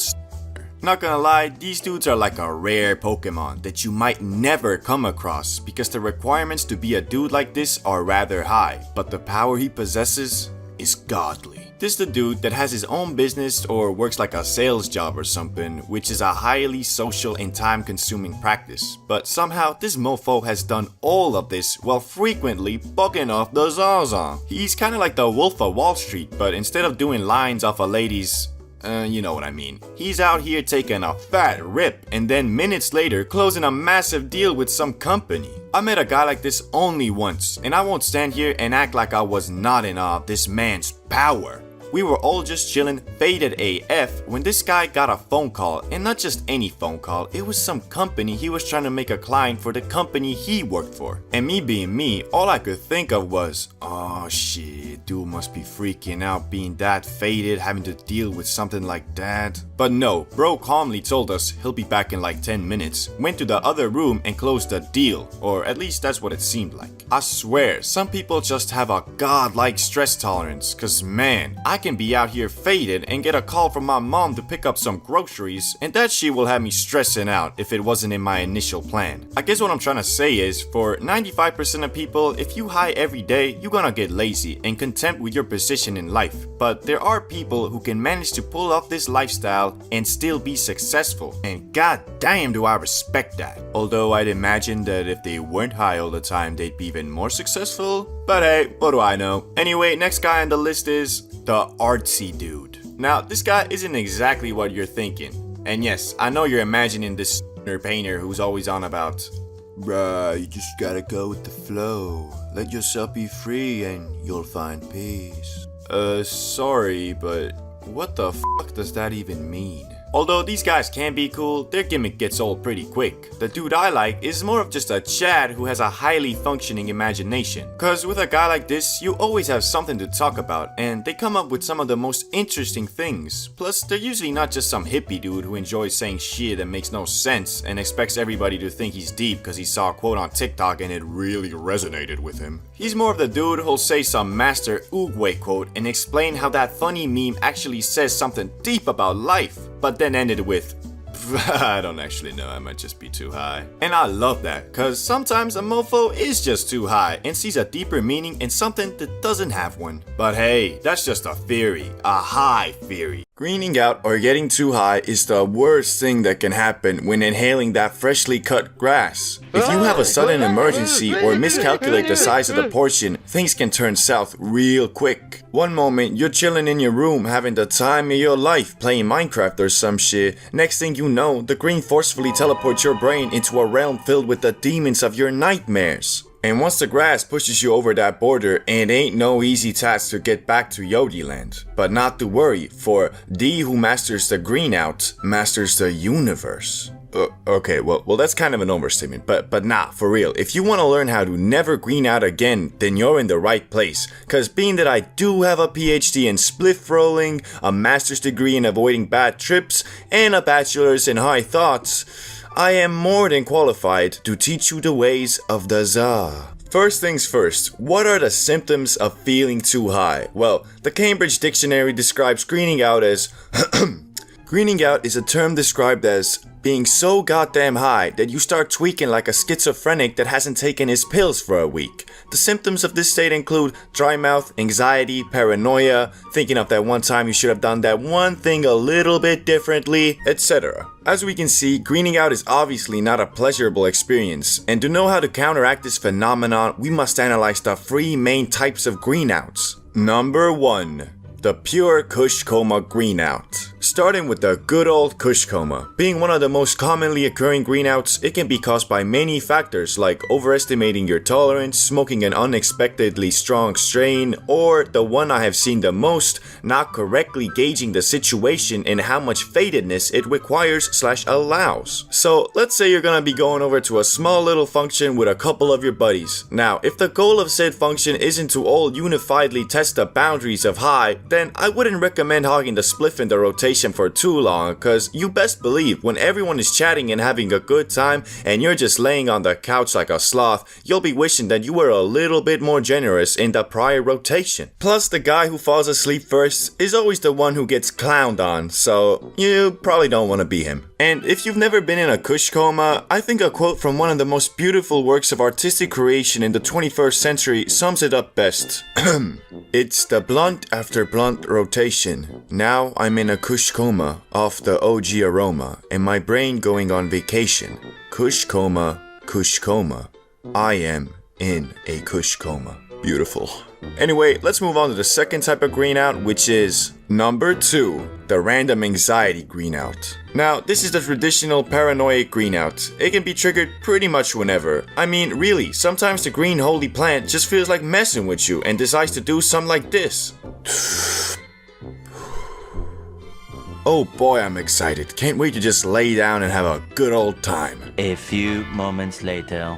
Not gonna lie, these dudes are like a rare Pokemon that you might never come across because the requirements to be a dude like this are rather high, but the power he possesses is godly. This the dude that has his own business or works like a sales job or something, which is a highly social and time-consuming practice. But somehow this mofo has done all of this while frequently bugging off the Zaza. He's kinda like the Wolf of Wall Street, but instead of doing lines off a lady's you know what I mean. He's out here taking a fat rip and then minutes later closing a massive deal with some company. I met a guy like this only once, and I won't stand here and act like I was not in awe of this man's power. We were all just chilling, faded AF, when this guy got a phone call, and not just any phone call, it was some company he was trying to make a client for the company he worked for. And me being me, all I could think of was, oh shit, dude must be freaking out being that faded, having to deal with something like that. But no, bro calmly told us he'll be back in like 10 minutes, went to the other room and closed the deal, or at least that's what it seemed like. I swear, some people just have a godlike stress tolerance, cause man, I can be out here faded and get a call from my mom to pick up some groceries, and that shit will have me stressing out if it wasn't in my initial plan. I guess what I'm trying to say is, for 95% of people, if you high every day, you're gonna get lazy and content with your position in life. But there are people who can manage to pull off this lifestyle and still be successful, and god damn do I respect that. Although I'd imagine that if they weren't high all the time, they'd be even more successful. But hey, what do I know? Anyway, next guy on the list is the artsy dude. Now, this guy isn't exactly what you're thinking. And yes, I know you're imagining this painter who's always on about, bruh, you just gotta go with the flow. Let yourself be free and you'll find peace. Sorry, but what the fuck does that even mean? Although these guys can be cool, their gimmick gets old pretty quick. The dude I like is more of just a Chad who has a highly functioning imagination. Cause with a guy like this, you always have something to talk about, and they come up with some of the most interesting things. Plus, they're usually not just some hippie dude who enjoys saying shit that makes no sense and expects everybody to think he's deep cause he saw a quote on TikTok and it really resonated with him. He's more of the dude who'll say some master Oogway quote and explain how that funny meme actually says something deep about life, but then ended with, I don't actually know, I might just be too high. And I love that, cause sometimes a mofo is just too high and sees a deeper meaning in something that doesn't have one. But hey, that's just a theory, a high theory. Greening out or getting too high is the worst thing that can happen when inhaling that freshly cut grass. If you have a sudden emergency or miscalculate the size of the portion, things can turn south real quick. One moment you're chilling in your room having the time of your life playing Minecraft or some shit. Next thing you know, the green forcefully teleports your brain into a realm filled with the demons of your nightmares. And once the grass pushes you over that border, it ain't no easy task to get back to Yodi land. But not to worry, for D who masters the green out, masters the universe. Okay, well that's kind of an overstatement, but nah, for real, if you want to learn how to never green out again, then you're in the right place. Cause being that I do have a PhD in spliff rolling, a master's degree in avoiding bad trips, and a bachelor's in high thoughts, I am more than qualified to teach you the ways of the Za. First things first, what are the symptoms of feeling too high? Well, the Cambridge Dictionary describes greening out as greening out is a term described as being so goddamn high that you start tweaking like a schizophrenic that hasn't taken his pills for a week. The symptoms of this state include dry mouth, anxiety, paranoia, thinking of that one time you should have done that one thing a little bit differently, etc. As we can see, greening out is obviously not a pleasurable experience, and to know how to counteract this phenomenon, we must analyze the 3 main types of greenouts. Number 1. The pure Kush coma greenout. Starting with the good old Kush coma. Being one of the most commonly occurring greenouts, it can be caused by many factors like overestimating your tolerance, smoking an unexpectedly strong strain, or the one I have seen the most, not correctly gauging the situation and how much fatedness it requires/allows. So let's say you're gonna be going over to a small little function with a couple of your buddies. Now, if the goal of said function isn't to all unifiedly test the boundaries of high, then I wouldn't recommend hogging the spliff in the rotation for too long, cause you best believe when everyone is chatting and having a good time and you're just laying on the couch like a sloth, you'll be wishing that you were a little bit more generous in the prior rotation. Plus, the guy who falls asleep first is always the one who gets clowned on, so you probably don't want to be him. And if you've never been in a Kush coma, I think a quote from one of the most beautiful works of artistic creation in the 21st century sums it up best. It's the blunt after blunt rotation. Now I'm in a Kush coma off the OG aroma, and my brain going on vacation. Kush coma, Kush coma. I am in a Kush coma. Beautiful. Anyway, let's move on to the second type of greenout, which is number 2, the random anxiety greenout. Now, this is the traditional paranoid greenout. It can be triggered pretty much whenever. I mean, really, sometimes the green holy plant just feels like messing with you and decides to do something like this. Oh boy, I'm excited. Can't wait to just lay down and have a good old time. A few moments later.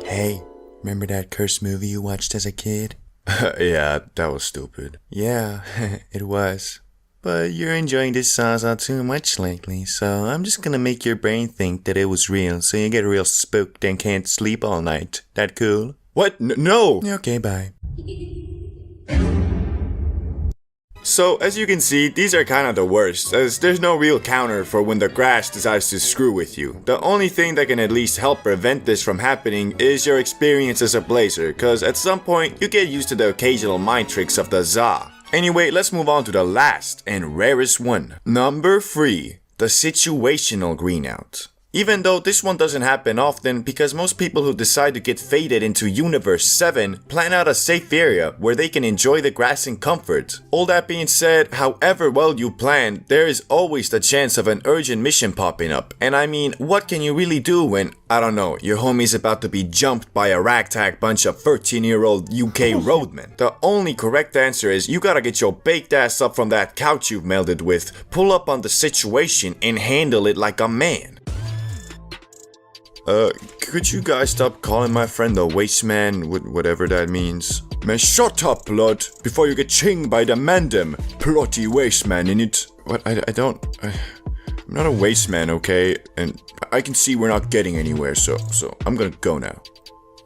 Hey, remember that cursed movie you watched as a kid? Yeah, that was stupid. Yeah, it was. But you're enjoying this Zaza too much lately, so I'm just gonna make your brain think that it was real, so you get real spooked and can't sleep all night. That cool? What? No! Okay, bye. So, as you can see, these are kind of the worst, as there's no real counter for when the grass decides to screw with you. The only thing that can at least help prevent this from happening is your experience as a blazer, cause at some point, you get used to the occasional mind tricks of the Za. Anyway, let's move on to the last and rarest one. Number 3, the situational greenout. Even though this one doesn't happen often because most people who decide to get faded into Universe 7 plan out a safe area where they can enjoy the grass in comfort. All that being said, however well you plan, there is always the chance of an urgent mission popping up. And I mean, what can you really do when, I don't know, your homie's about to be jumped by a ragtag bunch of 13-year-old UK roadmen? The only correct answer is you gotta get your baked ass up from that couch you've melded with, pull up on the situation and handle it like a man. Could you guys stop calling my friend the waste man, whatever that means? Man, shut up, blood, before you get chinged by the mandem, plotty waste man in it. What? I'm not a waste man, okay? And I can see we're not getting anywhere, so I'm gonna go now.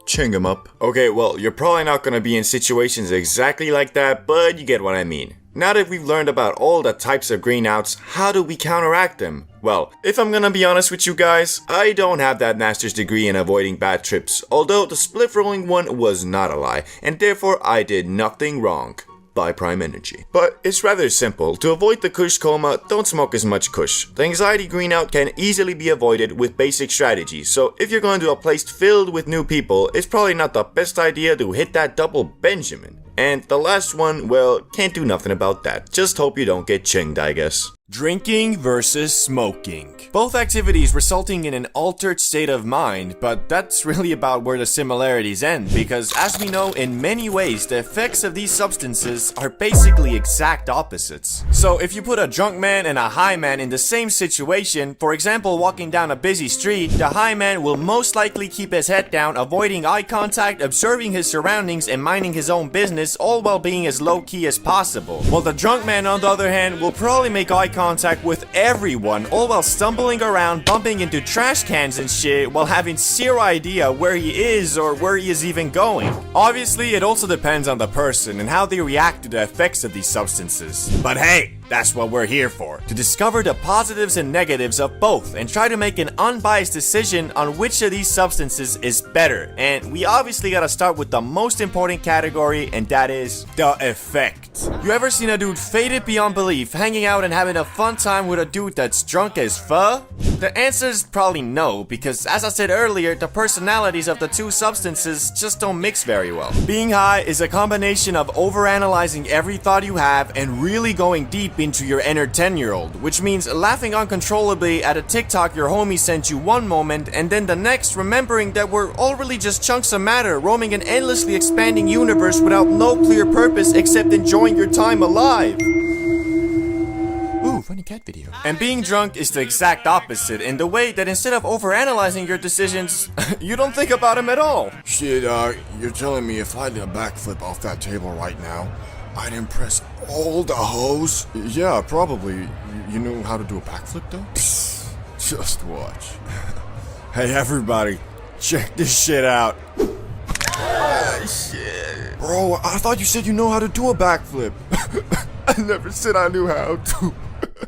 Ching him up. Okay, well, you're probably not gonna be in situations exactly like that, but you get what I mean. Now that we've learned about all the types of green outs, how do we counteract them? Well, if I'm gonna be honest with you guys, I don't have that master's degree in avoiding bad trips, although the spliff rolling one was not a lie, and therefore I did nothing wrong. By Prime Energy. But it's rather simple. To avoid the kush coma, don't smoke as much kush. The anxiety green out can easily be avoided with basic strategies, so if you're going to a place filled with new people, it's probably not the best idea to hit that double Benjamin. And the last one, well, can't do nothing about that. Just hope you don't get chinged, I guess. Drinking versus smoking. Both activities resulting in an altered state of mind, but that's really about where the similarities end, because as we know, in many ways, the effects of these substances are basically exact opposites. So if you put a drunk man and a high man in the same situation, for example walking down a busy street, the high man will most likely keep his head down, avoiding eye contact, observing his surroundings, and minding his own business, all while being as low-key as possible. While the drunk man, on the other hand, will probably make eye contact with everyone, all while stumbling around, bumping into trash cans and shit, while having zero idea where he is or where he is even going. Obviously, it also depends on the person and how they react to the effects of these substances. But hey, that's what we're here for, to discover the positives and negatives of both and try to make an unbiased decision on which of these substances is better. And we obviously gotta start with the most important category, and that is the effect. You ever seen a dude faded beyond belief, hanging out and having a fun time with a dude that's drunk as fuck? The answer is probably no, because as I said earlier, the personalities of the two substances just don't mix very well. Being high is a combination of overanalyzing every thought you have and really going deep into your inner 10-year-old, which means laughing uncontrollably at a TikTok your homie sent you one moment and then the next remembering that we're all really just chunks of matter roaming an endlessly expanding universe without no clear purpose except enjoying your time alive. Ooh, funny cat video. And being drunk is the exact opposite in the way that instead of overanalyzing your decisions, you don't think about them at all. Shit, you're telling me if I did a backflip off that table right now, I'd impress all the hoes? Yeah, probably. You know how to do a backflip though? Just watch. Hey everybody, check this shit out. Shit. Bro, I thought you said you know how to do a backflip. I never said I knew how to.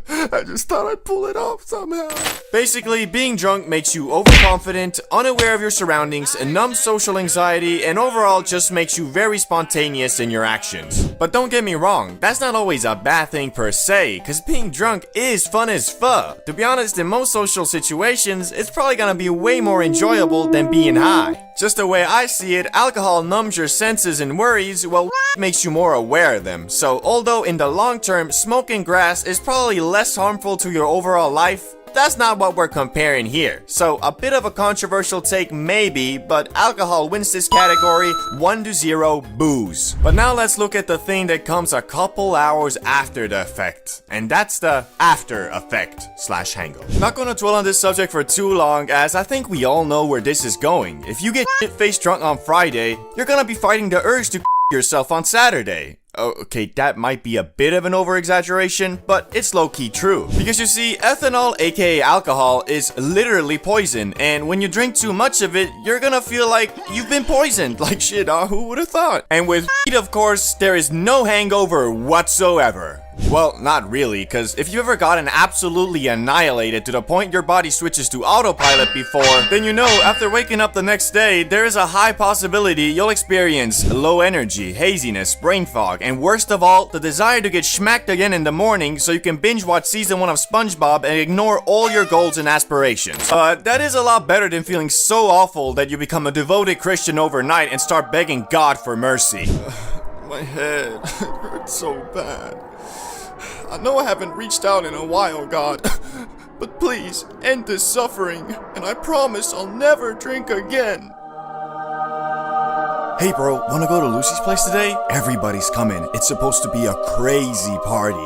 I just thought I'd pull it off somehow. Basically, being drunk makes you overconfident, unaware of your surroundings, numb social anxiety, and overall just makes you very spontaneous in your actions. But don't get me wrong, that's not always a bad thing per se, cause being drunk is fun as fuck. To be honest, in most social situations, it's probably gonna be way more enjoyable than being high. Just the way I see it, alcohol numbs your senses and worries, while makes you more aware of them. So although in the long term, smoking grass is probably less harmful to your overall life, that's not what we're comparing here. So a bit of a controversial take maybe, but alcohol wins this category 1-0 booze. But now let's look at the thing that comes a couple hours after the effect, and that's the after effect / hangover. Not gonna dwell on this subject for too long, as I think we all know where this is going. If you get shit-faced drunk on Friday, you're gonna be fighting the urge to yourself on Saturday. Oh, okay, that might be a bit of an over-exaggeration, but it's low-key true. Because you see, ethanol, aka alcohol, is literally poison, and when you drink too much of it, you're gonna feel like you've been poisoned. Like shit, who would've thought? And with weed, of course, there is no hangover whatsoever. Well, not really, cause if you ever gotten absolutely annihilated to the point your body switches to autopilot before, then you know after waking up the next day, there is a high possibility you'll experience low energy, haziness, brain fog, and worst of all, the desire to get schmacked again in the morning so you can binge watch season 1 of SpongeBob and ignore all your goals and aspirations. That is a lot better than feeling so awful that you become a devoted Christian overnight and start begging God for mercy. My head hurts so bad. I know I haven't reached out in a while, God, but please end this suffering, and I promise I'll never drink again. Hey bro, wanna go to Lucy's place today? Everybody's coming. It's supposed to be a crazy party.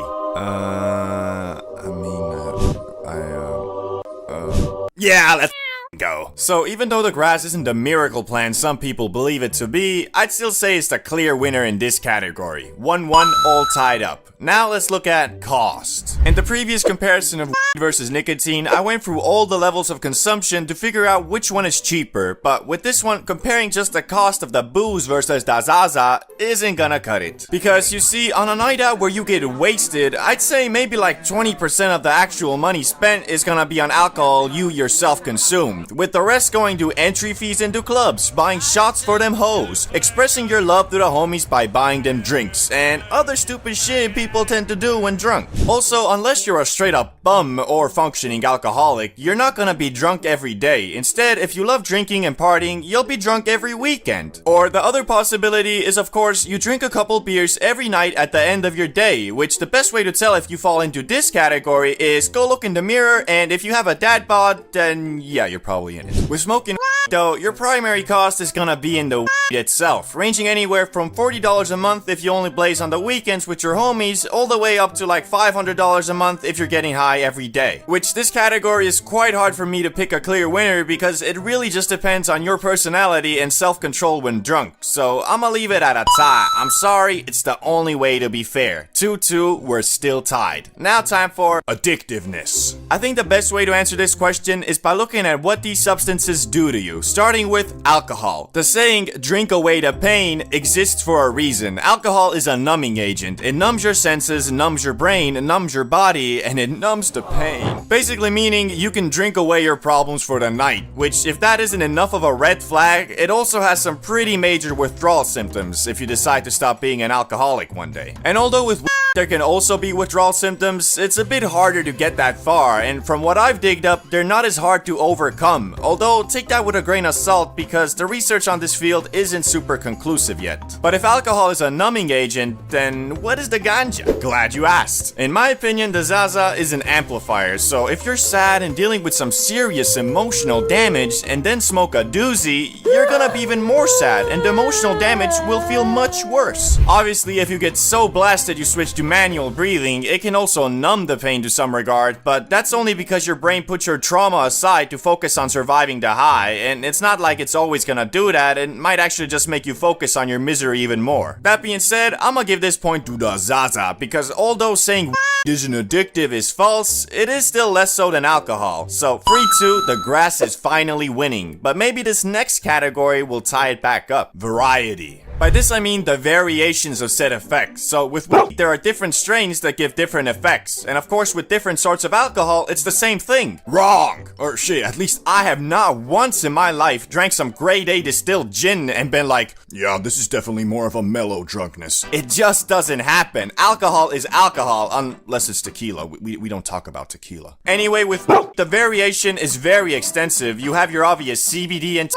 Yeah, let's go. So even though the grass isn't the miracle plant some people believe it to be, I'd still say it's the clear winner in this category. 1-1 all tied up. Now let's look at cost. In the previous comparison of weed versus nicotine, I went through all the levels of consumption to figure out which one is cheaper, but with this one, comparing just the cost of the booze versus the Zaza isn't gonna cut it. Because you see, on a night out where you get wasted, I'd say maybe like 20% of the actual money spent is gonna be on alcohol you yourself consumed, with the rest going to entry fees into clubs, buying shots for them hoes, expressing your love to the homies by buying them drinks, and other stupid shit people tend to do when drunk. Also, unless you're a straight up bum or functioning alcoholic, you're not gonna be drunk every day. Instead, if you love drinking and partying, you'll be drunk every weekend. Or the other possibility is, of course, you drink a couple beers every night at the end of your day, which the best way to tell if you fall into this category is go look in the mirror, and if you have a dad bod, then yeah, you're probably in it. With smoking though, your primary cost is gonna be in the weed itself, ranging anywhere from $40 a month if you only blaze on the weekends with your homies, all the way up to like $500 a month if you're getting high every day. Which this category is quite hard for me to pick a clear winner because it really just depends on your personality and self-control when drunk, so I'ma leave it at a tie. I'm sorry, it's the only way to be fair. 2-2, we're still tied. Now time for addictiveness. I think the best way to answer this question is by looking at what these substances do to you, starting with alcohol. The saying, drink away the pain, exists for a reason. Alcohol is a numbing agent. It numbs your senses, numbs your brain, numbs your body, and it numbs the pain. Basically meaning you can drink away your problems for the night, which if that isn't enough of a red flag, it also has some pretty major withdrawal symptoms if you decide to stop being an alcoholic one day. And although with there can also be withdrawal symptoms, it's a bit harder to get that far, and from what I've digged up, they're not as hard to overcome. Although, take that with a grain of salt because the research on this field isn't super conclusive yet. But if alcohol is a numbing agent, then what is the ganja? Glad you asked. In my opinion, the Zaza is an amplifier, so if you're sad and dealing with some serious emotional damage and then smoke a doozy, you're gonna be even more sad, and the emotional damage will feel much worse. Obviously, if you get so blasted you switch to manual breathing, it can also numb the pain to some regard, but that's only because your brain puts your trauma aside to focus on surviving the high, and it's not like it's always gonna do that. It might actually just make you focus on your misery even more. That being said, I'ma give this point to the Zaza, because although saying isn't addictive is false, it is still less so than alcohol. So 3-2, the grass is finally winning, but maybe this next category will tie it back up. Variety. By this I mean the variations of said effects. So with weed, there are different strains that give different effects. And of course with different sorts of alcohol, it's the same thing. Wrong! Or shit, at least I have not once in my life drank some grade A distilled gin and been like, yeah, this is definitely more of a mellow drunkenness. It just doesn't happen. Alcohol is alcohol, unless it's tequila. We don't talk about tequila. Anyway, with weed, the variation is very extensive. You have your obvious CBD and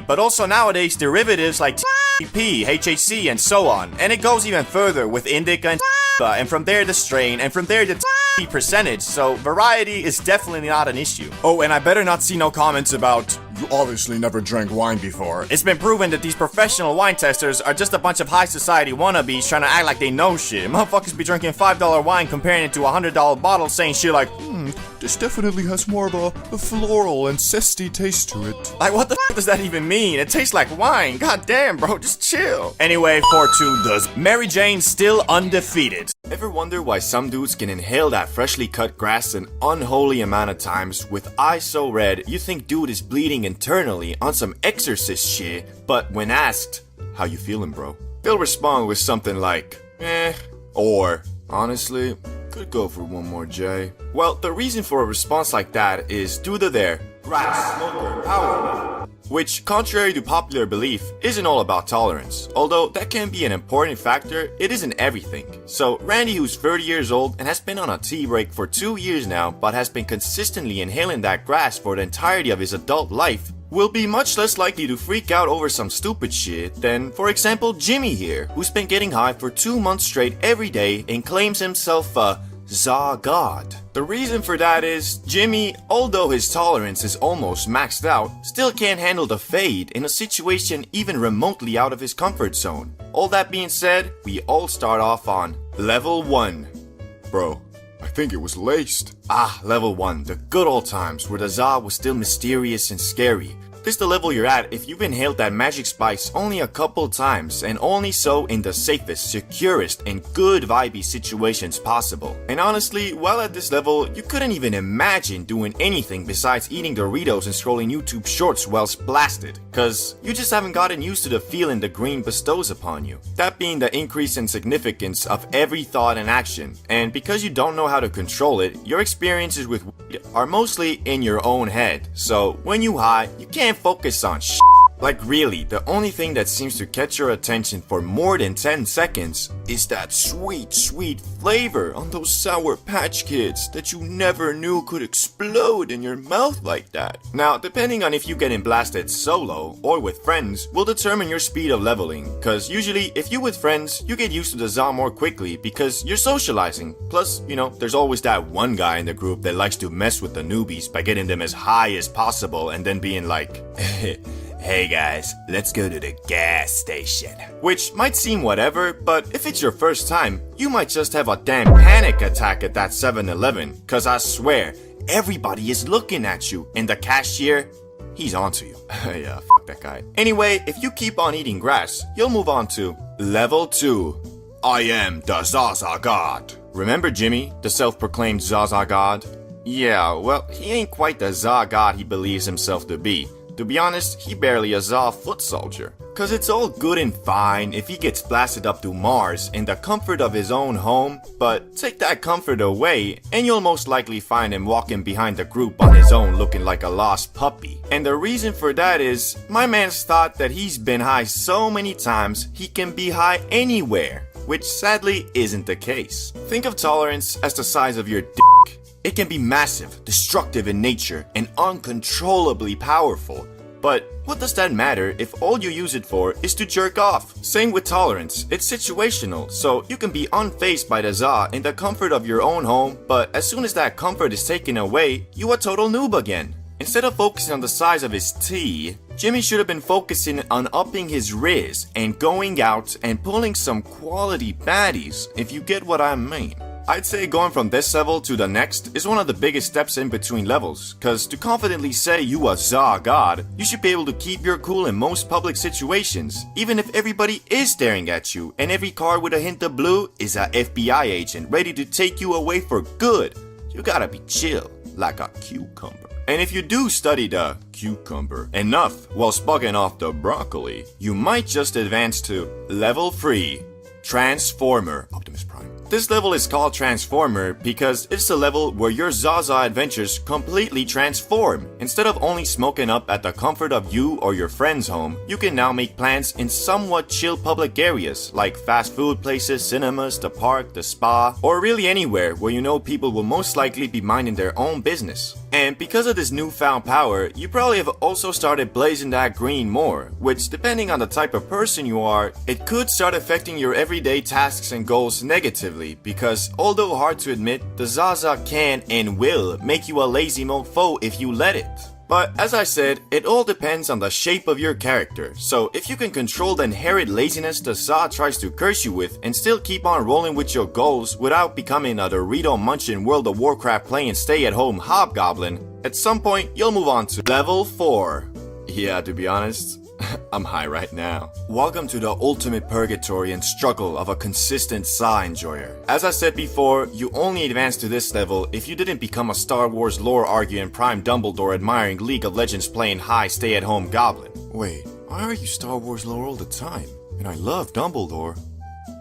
but also nowadays derivatives like THC, HHC, and so on. And it goes even further with indica and from there the strain, and from there the percentage, so variety is definitely not an issue. Oh, and I better not see no comments about, you obviously never drank wine before. It's been proven that these professional wine testers are just a bunch of high society wannabes trying to act like they know shit. Motherfuckers be drinking $5 wine comparing it to a $100 bottle saying shit like, this definitely has more of a floral and zesty taste to it. Like, what the f does that even mean? It tastes like wine. God damn, bro, just chill. Anyway, 4-2 does. Mary Jane still undefeated. Ever wonder why some dudes can inhale that freshly cut grass an unholy amount of times with eyes so red you think dude is bleeding internally on some exorcist shit, but when asked, how you feeling, bro? They'll respond with something like, or, honestly, could go for one more J. Well, the reason for a response like that is due to their grass smoker power, which, contrary to popular belief, isn't all about tolerance. Although that can be an important factor, it isn't everything. So Randy, who's 30 years old and has been on a tea break for 2 years now, but has been consistently inhaling that grass for the entirety of his adult life, will be much less likely to freak out over some stupid shit than, for example, Jimmy here, who's been getting high for 2 months straight every day and claims himself a Za God. The reason for that is, Jimmy, although his tolerance is almost maxed out, still can't handle the fade in a situation even remotely out of his comfort zone. All that being said, we all start off on level 1. Bro, I think it was laced. Ah, level 1, the good old times where the za was still mysterious and scary. This the level you're at if you've inhaled that magic spice only a couple times, and only so in the safest, securest, and good vibey situations possible. And honestly, while at this level, you couldn't even imagine doing anything besides eating Doritos and scrolling YouTube shorts whilst blasted, cause you just haven't gotten used to the feeling the green bestows upon you. That being the increase in significance of every thought and action, and because you don't know how to control it, your experiences with weed are mostly in your own head. So when you high, you can't focus on shit. Like really, the only thing that seems to catch your attention for more than 10 seconds is that sweet, sweet flavor on those Sour Patch Kids that you never knew could explode in your mouth like that. Now, depending on if you getting blasted solo or with friends will determine your speed of leveling, cause usually if you with friends, you get used to the za more quickly because you're socializing. Plus, you know, there's always that one guy in the group that likes to mess with the newbies by getting them as high as possible and then being like, hey guys, let's go to the gas station. Which might seem whatever, but if it's your first time, you might just have a damn panic attack at that 7-Eleven. Cause I swear, everybody is looking at you, and the cashier, he's onto you. Yeah, fuck that guy. Anyway, if you keep on eating grass, you'll move on to level 2. I am the Zaza God. Remember Jimmy, the self-proclaimed Zaza God? Yeah, well, he ain't quite the Za God he believes himself to be. To be honest, he barely a za foot soldier. Cause it's all good and fine if he gets blasted up to Mars in the comfort of his own home, but take that comfort away and you'll most likely find him walking behind the group on his own looking like a lost puppy. And the reason for that is, my man's thought that he's been high so many times he can be high anywhere, which sadly isn't the case. Think of tolerance as the size of your dick. It can be massive, destructive in nature, and uncontrollably powerful. But what does that matter if all you use it for is to jerk off? Same with tolerance, it's situational, so you can be unfazed by the za in the comfort of your own home, but as soon as that comfort is taken away, you a total noob again. Instead of focusing on the size of his T, Jimmy should have been focusing on upping his riz and going out and pulling some quality baddies, if you get what I mean. I'd say going from this level to the next is one of the biggest steps in between levels, cause to confidently say you a za god, you should be able to keep your cool in most public situations, even if everybody is staring at you and every car with a hint of blue is a FBI agent ready to take you away for good. You gotta be chill, like a cucumber. And if you do study the cucumber enough while spugging off the broccoli, you might just advance to level 3, Transformer Optimus Prime. This level is called Transformer because it's the level where your Zaza adventures completely transform. Instead of only smoking up at the comfort of you or your friend's home, you can now make plans in somewhat chill public areas like fast food places, cinemas, the park, the spa, or really anywhere where you know people will most likely be minding their own business. And because of this newfound power, you probably have also started blazing that green more, which depending on the type of person you are, it could start affecting your everyday tasks and goals negatively. Because although hard to admit, the Zaza can and will make you a lazy mofo if you let it. But as I said, it all depends on the shape of your character. So if you can control the inherent laziness the Za tries to curse you with and still keep on rolling with your goals without becoming a Dorito munching World of Warcraft playing stay-at-home hobgoblin, at some point you'll move on to level 4. Yeah, to be honest, I'm high right now. Welcome to the ultimate purgatory and struggle of a consistent Za enjoyer. As I said before, you only advance to this level if you didn't become a Star Wars lore arguing Prime Dumbledore admiring League of Legends playing high stay-at-home goblin. Wait, why are you Star Wars lore all the time? And I love Dumbledore.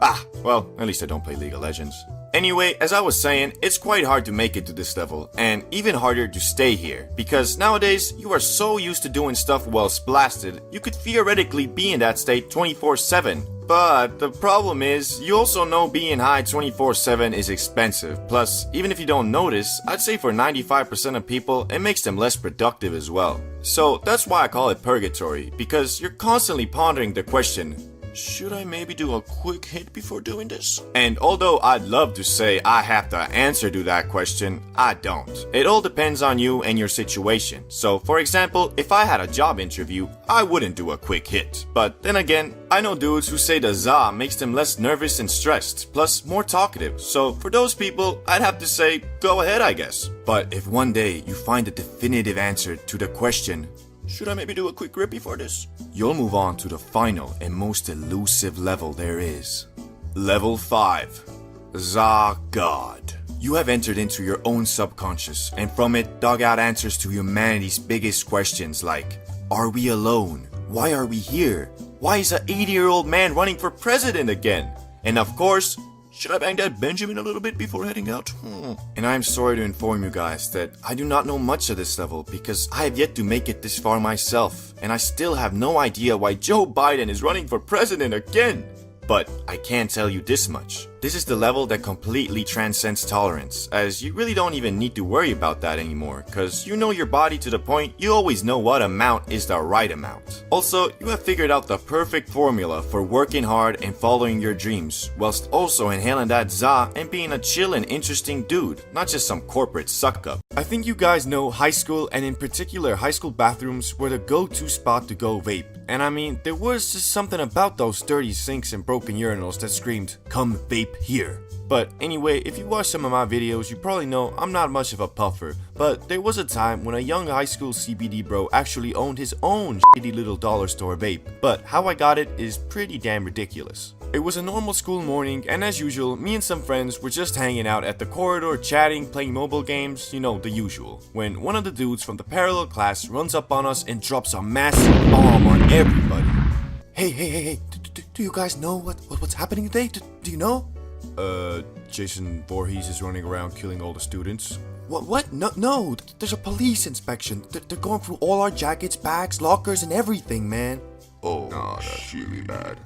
Ah, well, at least I don't play League of Legends. Anyway, as I was saying, it's quite hard to make it to this level, and even harder to stay here, because nowadays, you are so used to doing stuff while blasted, you could theoretically be in that state 24/7. But the problem is, you also know being high 24/7 is expensive, plus, even if you don't notice, I'd say for 95% of people, it makes them less productive as well. So that's why I call it purgatory, because you're constantly pondering the question, should I maybe do a quick hit before doing this? And although I'd love to say I have the answer to that question, I don't. It all depends on you and your situation. So for example, if I had a job interview, I wouldn't do a quick hit. But then again, I know dudes who say the za makes them less nervous and stressed, plus more talkative. So for those people, I'd have to say, go ahead I guess. But if one day you find a definitive answer to the question, should I maybe do a quick grip before this? You'll move on to the final and most elusive level there is. Level 5. Za God. You have entered into your own subconscious and from it dug out answers to humanity's biggest questions like, are we alone? Why are we here? Why is an 80-year-old man running for president again? And of course, should I bang that Benjamin a little bit before heading out? And I am sorry to inform you guys that I do not know much of this level because I have yet to make it this far myself. And I still have no idea why Joe Biden is running for president again. But I can tell you this much. This is the level that completely transcends tolerance, as you really don't even need to worry about that anymore, cause you know your body to the point you always know what amount is the right amount. Also, you have figured out the perfect formula for working hard and following your dreams, whilst also inhaling that za and being a chill and interesting dude, not just some corporate suck up. I think you guys know high school and in particular high school bathrooms were the go-to spot to go vape. And I mean, there was just something about those dirty sinks and broken urinals that screamed, come vape here. But anyway, if you watch some of my videos, you probably know I'm not much of a puffer, but there was a time when a young high school CBD bro actually owned his own shitty little dollar store vape. But how I got it is pretty damn ridiculous. It was a normal school morning, and as usual, me and some friends were just hanging out at the corridor chatting, playing mobile games, you know, the usual, when one of the dudes from the parallel class runs up on us and drops a massive bomb on everybody. Hey, do you guys know what's happening today? Do you know? Jason Voorhees is running around killing all the students. What? No, there's a police inspection. They're going through all our jackets, bags, lockers, and everything, man. Oh, no, that's really bad.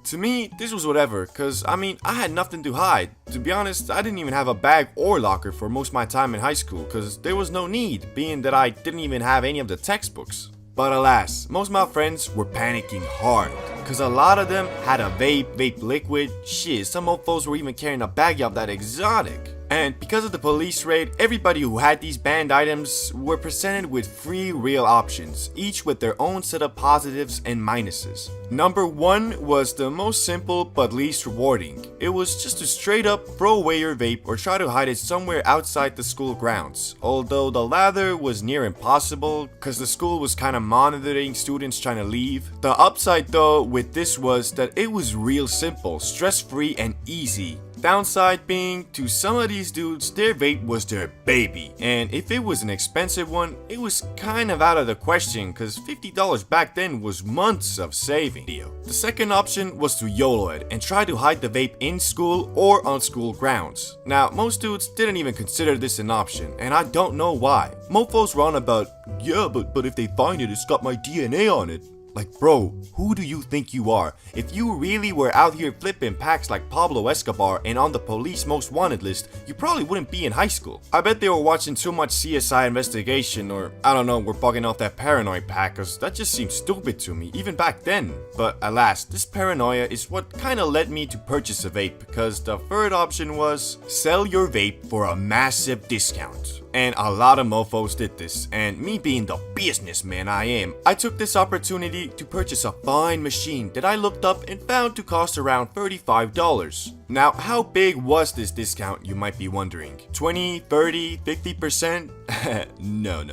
To me, this was whatever, cause I mean, I had nothing to hide. To be honest, I didn't even have a bag or locker for most of my time in high school, cause there was no need, being that I didn't even have any of the textbooks. But alas, most of my friends were panicking hard, cause a lot of them had a vape liquid, shit, some mofos were even carrying a bag of that exotic. And because of the police raid, everybody who had these banned items were presented with 3 real options, each with their own set of positives and minuses. Number 1 was the most simple but least rewarding. It was just to straight up throw away your vape or try to hide it somewhere outside the school grounds. Although the latter was near impossible, cause the school was kinda monitoring students trying to leave. The upside though with this was that it was real simple, stress-free and easy. Downside being, to some of these dudes, their vape was their baby. And if it was an expensive one, it was kind of out of the question, cause $50 back then was months of saving. The second option was to YOLO it and try to hide the vape in school or on school grounds. Now, most dudes didn't even consider this an option, and I don't know why. Mofos were on about, yeah, but if they find it, it's got my DNA on it. Like, bro, who do you think you are? If you really were out here flipping packs like Pablo Escobar and on the police most wanted list, you probably wouldn't be in high school. I bet they were watching too much CSI investigation, or I don't know, were bugging off that paranoid pack, cause that just seemed stupid to me, even back then. But alas, this paranoia is what kinda led me to purchase a vape, because the third option was sell your vape for a massive discount. And a lot of mofos did this, and me being the businessman I am, I took this opportunity to purchase a fine machine that I looked up and found to cost around $35. Now, how big was this discount, you might be wondering? 20, 30, 50%? No.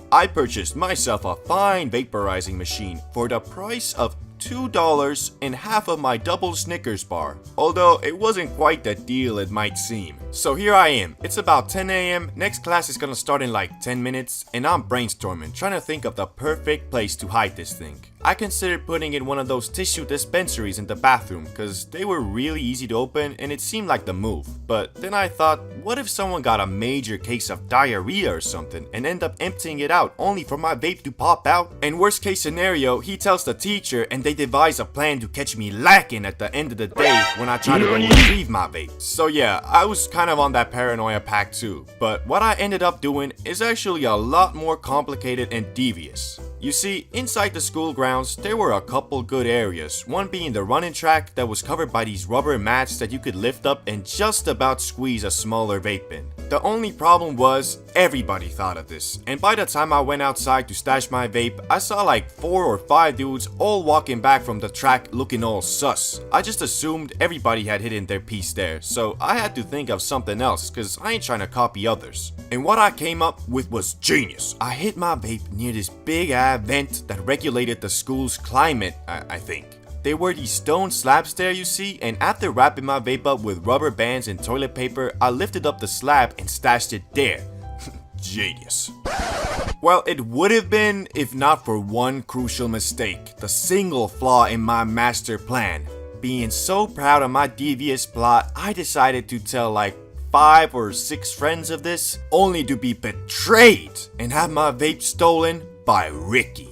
I purchased myself a fine vaporizing machine for the price of $2 and half of my double Snickers bar, although it wasn't quite the deal it might seem. So here I am, it's about 10 AM, next class is gonna start in like 10 minutes, and I'm brainstorming, trying to think of the perfect place to hide this thing. I considered putting in one of those tissue dispensaries in the bathroom, cause they were really easy to open and it seemed like the move. But then I thought, what if someone got a major case of diarrhea or something and end up emptying it out only for my vape to pop out? And worst case scenario, he tells the teacher and they devise a plan to catch me lacking at the end of the day when I try to go retrieve my vape. So yeah, I was kind of on that paranoia pack too. But what I ended up doing is actually a lot more complicated and devious. You see, inside the school grounds, there were a couple good areas, one being the running track that was covered by these rubber mats that you could lift up and just about squeeze a smaller vape in. The only problem was, everybody thought of this, and by the time I went outside to stash my vape, I saw like 4 or 5 dudes all walking back from the track looking all sus. I just assumed everybody had hidden their piece there, so I had to think of something else, cause I ain't trying to copy others. And what I came up with was genius. I hid my vape near this big ass vent that regulated the school's climate, I think. There were these stone slabs there, you see, and after wrapping my vape up with rubber bands and toilet paper, I lifted up the slab and stashed it there. Genius. Well, it would have been if not for one crucial mistake, the single flaw in my master plan. Being so proud of my devious plot, I decided to tell like 5 or 6 friends of this, only to be betrayed and have my vape stolen by Ricky.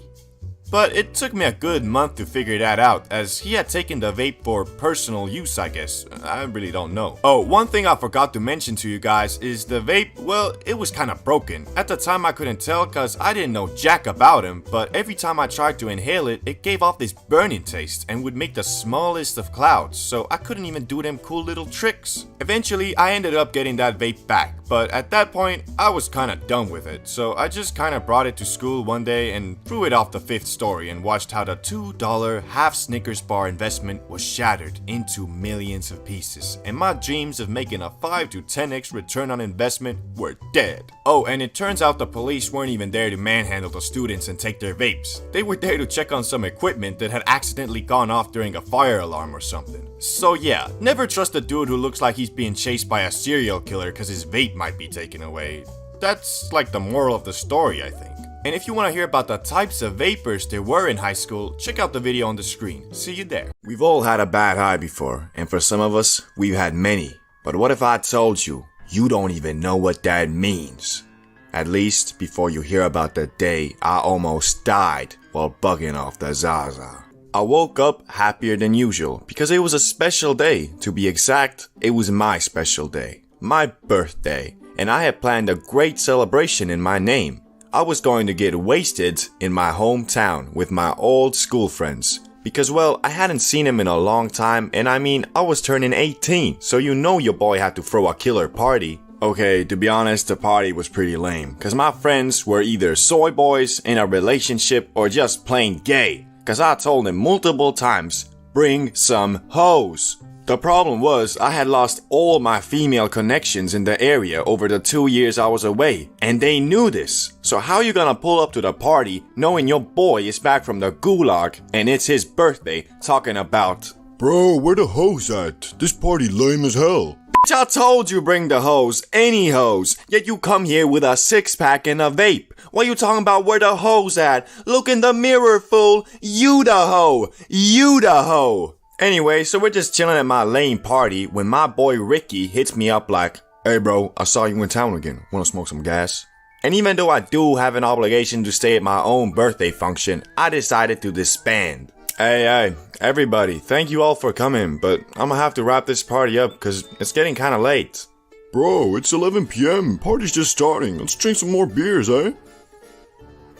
But it took me a good month to figure that out, as he had taken the vape for personal use, I guess. I really don't know. Oh, one thing I forgot to mention to you guys is the vape, well, it was kinda broken. At the time I couldn't tell cause I didn't know jack about him, but every time I tried to inhale it, it gave off this burning taste and would make the smallest of clouds, so I couldn't even do them cool little tricks. Eventually, I ended up getting that vape back, but at that point, I was kinda done with it, so I just kinda brought it to school one day and threw it off the 5th story and watched how the $2 half Snickers bar investment was shattered into millions of pieces, and my dreams of making a 5 to 10x return on investment were dead. Oh, and it turns out the police weren't even there to manhandle the students and take their vapes. They were there to check on some equipment that had accidentally gone off during a fire alarm or something. So yeah, never trust a dude who looks like he's being chased by a serial killer cause his vape might be taken away. That's like the moral of the story, I think. And if you want to hear about the types of vapors there were in high school, check out the video on the screen. See you there. We've all had a bad high before, and for some of us, we've had many. But what if I told you, you don't even know what that means? At least before you hear about the day I almost died while bugging off the Zaza. I woke up happier than usual because it was a special day. To be exact, it was my special day. My birthday. And I had planned a great celebration in my name. I was going to get wasted in my hometown with my old school friends. Because, well, I hadn't seen him in a long time, and I mean, I was turning 18, so you know your boy had to throw a killer party. Okay, to be honest, the party was pretty lame, cause my friends were either soy boys in a relationship or just plain gay, cause I told them multiple times, bring some hoes. The problem was, I had lost all my female connections in the area over the 2 years I was away, and they knew this. So how you gonna pull up to the party knowing your boy is back from the gulag and it's his birthday talking about, Bro, where the hoes at? This party lame as hell. bitch, I told you bring the hose, any hose, yet you come here with a 6-pack and a vape. What you talking about where the hoes at? Look in the mirror, fool. You the hoe. You the hoe. Anyway, so we're just chilling at my lame party when my boy Ricky hits me up like, Hey bro, I saw you in town again. Wanna smoke some gas? and even though I do have an obligation to stay at my own birthday function, I decided to disband. Hey, everybody, thank you all for coming, but I'm gonna have to wrap this party up cause it's getting kinda late. Bro, it's 11 PM. Party's just starting. Let's drink some more beers, eh?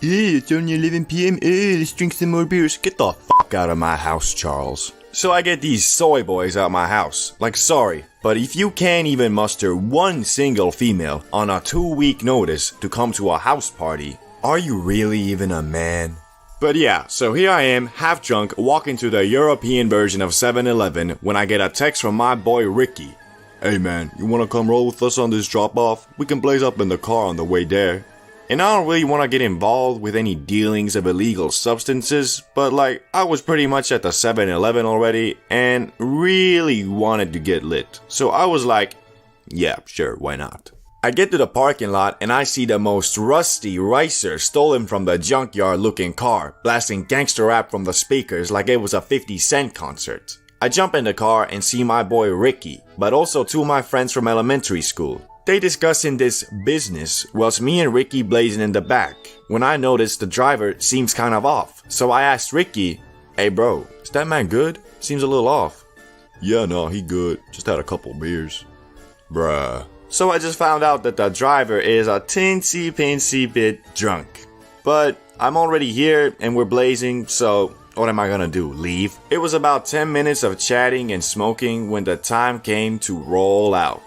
Hey, it's only 11 PM. Hey, let's drink some more beers. Get the fuck out of my house, Charles. So I get these soy boys out my house. Like, sorry, but if you can't even muster one single female on a 2-week notice to come to a house party, are you really even a man? But yeah, so here I am, half drunk, walking to the European version of 7-Eleven when I get a text from my boy Ricky. Hey man, you wanna come roll with us on this drop-off? We can blaze up in the car on the way there. And I don't really want to get involved with any dealings of illegal substances, but like, I was pretty much at the 7-Eleven already and really wanted to get lit. So I was like, yeah, sure, why not? I get to the parking lot and I see the most rusty ricer stolen from the junkyard looking car, blasting gangster rap from the speakers like it was a 50 Cent concert. I jump in the car and see my boy Ricky, but also 2 of my friends from elementary school. They discussing this business whilst me and Ricky blazing in the back, when I notice the driver seems kind of off. So I asked Ricky, hey bro, is that man good? Seems a little off. Yeah, no, he good. Just had a couple beers. Bruh. So I just found out that the driver is a teensy-pincy bit drunk. But I'm already here and we're blazing, so what am I gonna do, leave? It was about 10 minutes of chatting and smoking when the time came to roll out.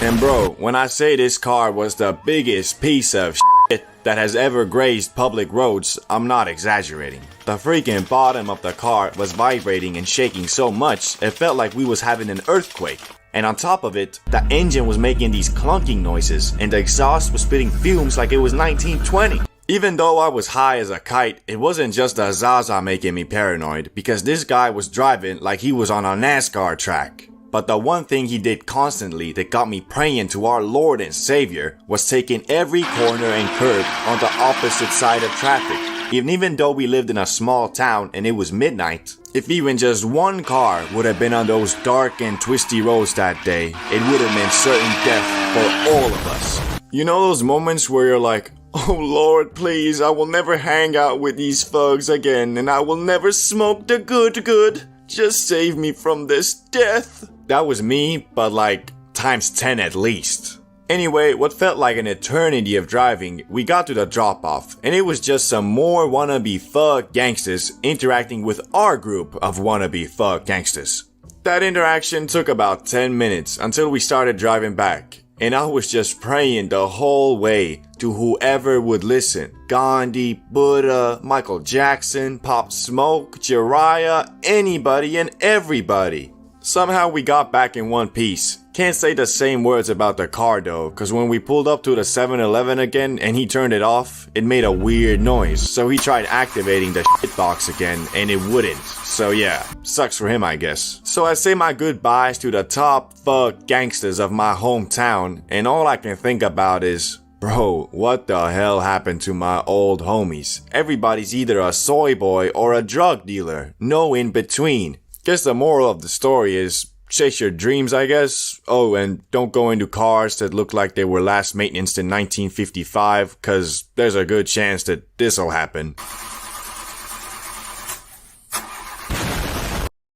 And bro, when I say this car was the biggest piece of shit that has ever grazed public roads, I'm not exaggerating. The freaking bottom of the car was vibrating and shaking so much, it felt like we was having an earthquake. And on top of it, the engine was making these clunking noises and the exhaust was spitting fumes like it was 1920. Even though I was high as a kite, it wasn't just the Zaza making me paranoid, because this guy was driving like he was on a NASCAR track. But the one thing he did constantly that got me praying to our Lord and Savior was taking every corner and curve on the opposite side of traffic. Even though we lived in a small town and it was midnight, if even just one car would have been on those dark and twisty roads that day, it would have meant certain death for all of us. You know those moments where you're like, oh Lord, please, I will never hang out with these thugs again and I will never smoke the good. Just save me from this death. That was me, but like times 10 at least. Anyway, what felt like an eternity of driving, we got to the drop-off, and it was just some more wannabe thug gangsters interacting with our group of wannabe thug gangsters. That interaction took about 10 minutes until we started driving back, and I was just praying the whole way to whoever would listen. Gandhi, Buddha, Michael Jackson, Pop Smoke, Jiraiya, anybody and everybody. Somehow we got back in one piece. Can't say the same words about the car though, cause when we pulled up to the 7-Eleven again and he turned it off, it made a weird noise. So he tried activating the shitbox again and it wouldn't. So yeah, sucks for him I guess. So I say my goodbyes to the top thug gangsters of my hometown, and all I can think about is, bro, what the hell happened to my old homies? Everybody's either a soy boy or a drug dealer, no in between. Guess the moral of the story is, chase your dreams, I guess. Oh, and don't go into cars that look like they were last maintained in 1955, cause there's a good chance that this'll happen.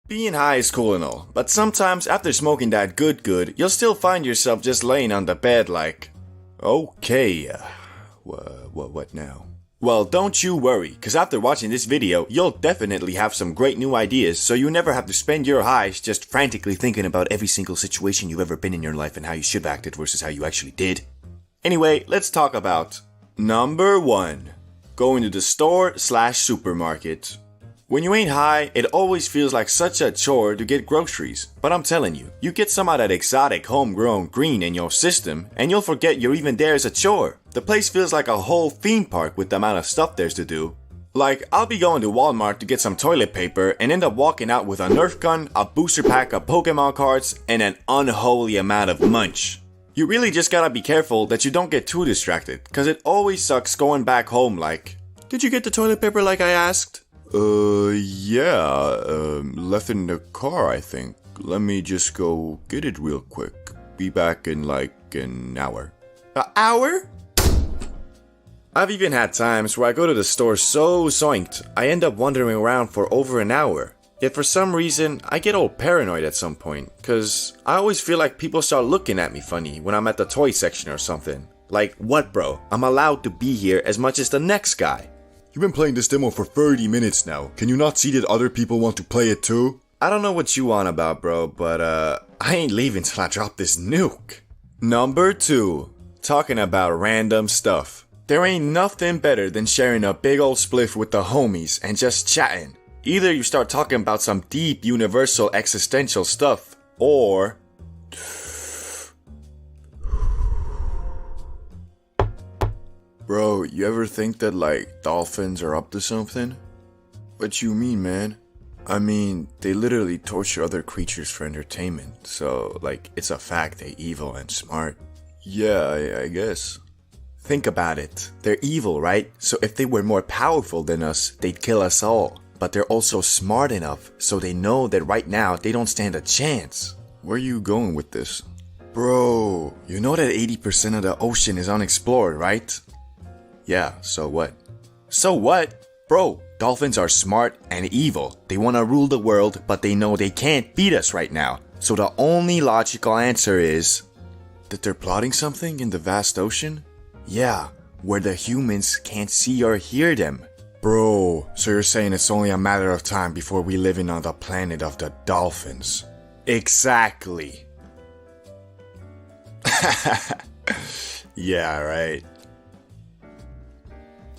Being high is cool and all, but sometimes after smoking that good, you'll still find yourself just laying on the bed like, okay, what now? Well, don't you worry, cause after watching this video, you'll definitely have some great new ideas, so you never have to spend your highs just frantically thinking about every single situation you've ever been in your life and how you should have acted versus how you actually did. Anyway, let's talk about number 1. Going to the store/supermarket. When you ain't high, it always feels like such a chore to get groceries. But I'm telling you, you get some of that exotic homegrown green in your system, and you'll forget you're even there as a chore. The place feels like a whole theme park with the amount of stuff there's to do. Like, I'll be going to Walmart to get some toilet paper and end up walking out with a Nerf gun, a booster pack of Pokemon cards, and an unholy amount of munch. You really just gotta be careful that you don't get too distracted, cause it always sucks going back home like, did you get the toilet paper like I asked? Left in the car, I think. Let me just go get it real quick. Be back in like an hour. An hour? I've even had times where I go to the store so zoinked, I end up wandering around for over an hour. Yet for some reason, I get all paranoid at some point, cause I always feel like people start looking at me funny when I'm at the toy section or something. Like, what bro? I'm allowed to be here as much as the next guy. You've been playing this demo for 30 minutes now. Can you not see that other people want to play it too? I don't know what you on about, bro, but I ain't leaving till I drop this nuke. Number 2. Talking about random stuff. There ain't nothing better than sharing a big old spliff with the homies and just chatting. Either you start talking about some deep, universal, existential stuff, or... Bro, you ever think that like dolphins are up to something? What you mean, man? I mean, they literally torture other creatures for entertainment, so like it's a fact they evil and smart. Yeah, I guess. Think about it. They're evil, right? So if they were more powerful than us, they'd kill us all. But they're also smart enough, so they know that right now they don't stand a chance. Where are you going with this? Bro, you know that 80% of the ocean is unexplored, right? Yeah, so what? So what? Bro, dolphins are smart and evil. They want to rule the world, but they know they can't beat us right now. So the only logical answer is... that they're plotting something in the vast ocean? Yeah, where the humans can't see or hear them. Bro, so you're saying it's only a matter of time before we live in on the planet of the dolphins? Exactly. Yeah, right.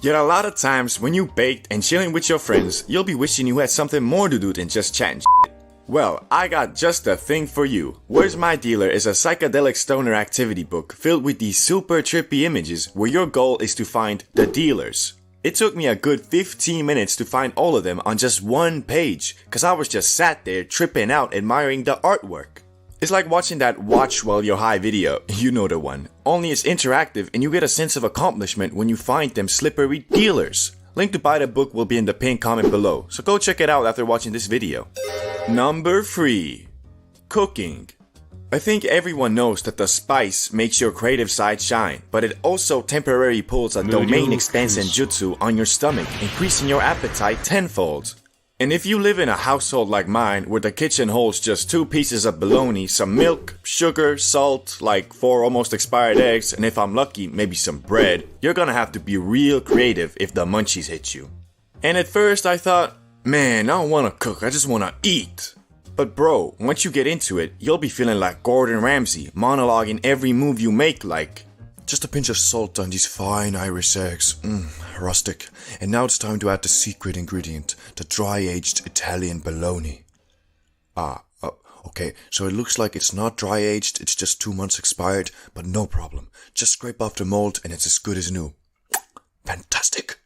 Yet a lot of times when you baked and chilling with your friends, you'll be wishing you had something more to do than just chatting shit. Well, I got just the thing for you. Where's My Dealer is a psychedelic stoner activity book filled with these super trippy images where your goal is to find the dealers. It took me a good 15 minutes to find all of them on just one page, cause I was just sat there tripping out admiring the artwork. It's like watching that watch while you're high video, you know the one. Only it's interactive and you get a sense of accomplishment when you find them slippery dealers. Link to buy the book will be in the pinned comment below, so go check it out after watching this video. Number 3. Cooking. I think everyone knows that the spice makes your creative side shine, but it also temporarily pulls a domain expansion jutsu on your stomach, increasing your appetite tenfold. And if you live in a household like mine, where the kitchen holds just 2 pieces of bologna, some milk, sugar, salt, like 4 almost expired eggs, and if I'm lucky, maybe some bread, you're gonna have to be real creative if the munchies hit you. And at first I thought, man, I don't wanna cook, I just wanna eat. But bro, once you get into it, you'll be feeling like Gordon Ramsay, monologuing every move you make like, just a pinch of salt on these fine Irish eggs. Rustic. And now it's time to add the secret ingredient, the dry-aged Italian bologna. Okay, so it looks like it's not dry-aged, it's just 2 months expired, but no problem. Just scrape off the mold and it's as good as new. Fantastic.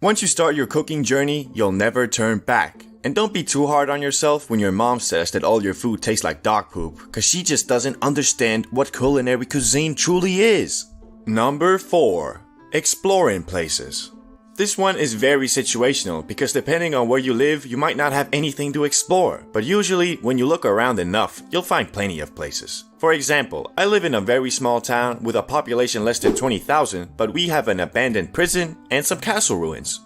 Once you start your cooking journey, you'll never turn back. And don't be too hard on yourself when your mom says that all your food tastes like dog poop, cause she just doesn't understand what culinary cuisine truly is. Number 4. Exploring places. This one is very situational because depending on where you live, you might not have anything to explore. But usually, when you look around enough, you'll find plenty of places. For example, I live in a very small town with a population less than 20,000, but we have an abandoned prison and some castle ruins.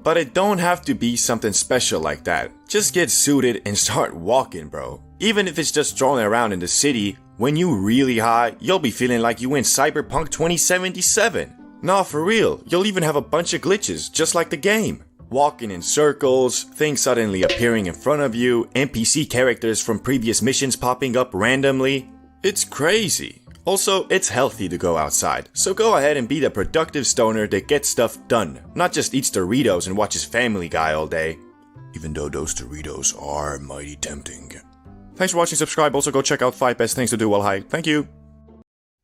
But it don't have to be something special like that. Just get suited and start walking, bro. Even if it's just strolling around in the city, when you really high, you'll be feeling like you in Cyberpunk 2077. Nah, for real, you'll even have a bunch of glitches, just like the game. Walking in circles, things suddenly appearing in front of you, NPC characters from previous missions popping up randomly. It's crazy. Also, it's healthy to go outside, so go ahead and be the productive stoner that gets stuff done, not just eats Doritos and watches Family Guy all day. Even though those Doritos are mighty tempting. Thanks for watching, subscribe, also go check out 5 best things to do while high. Thank you.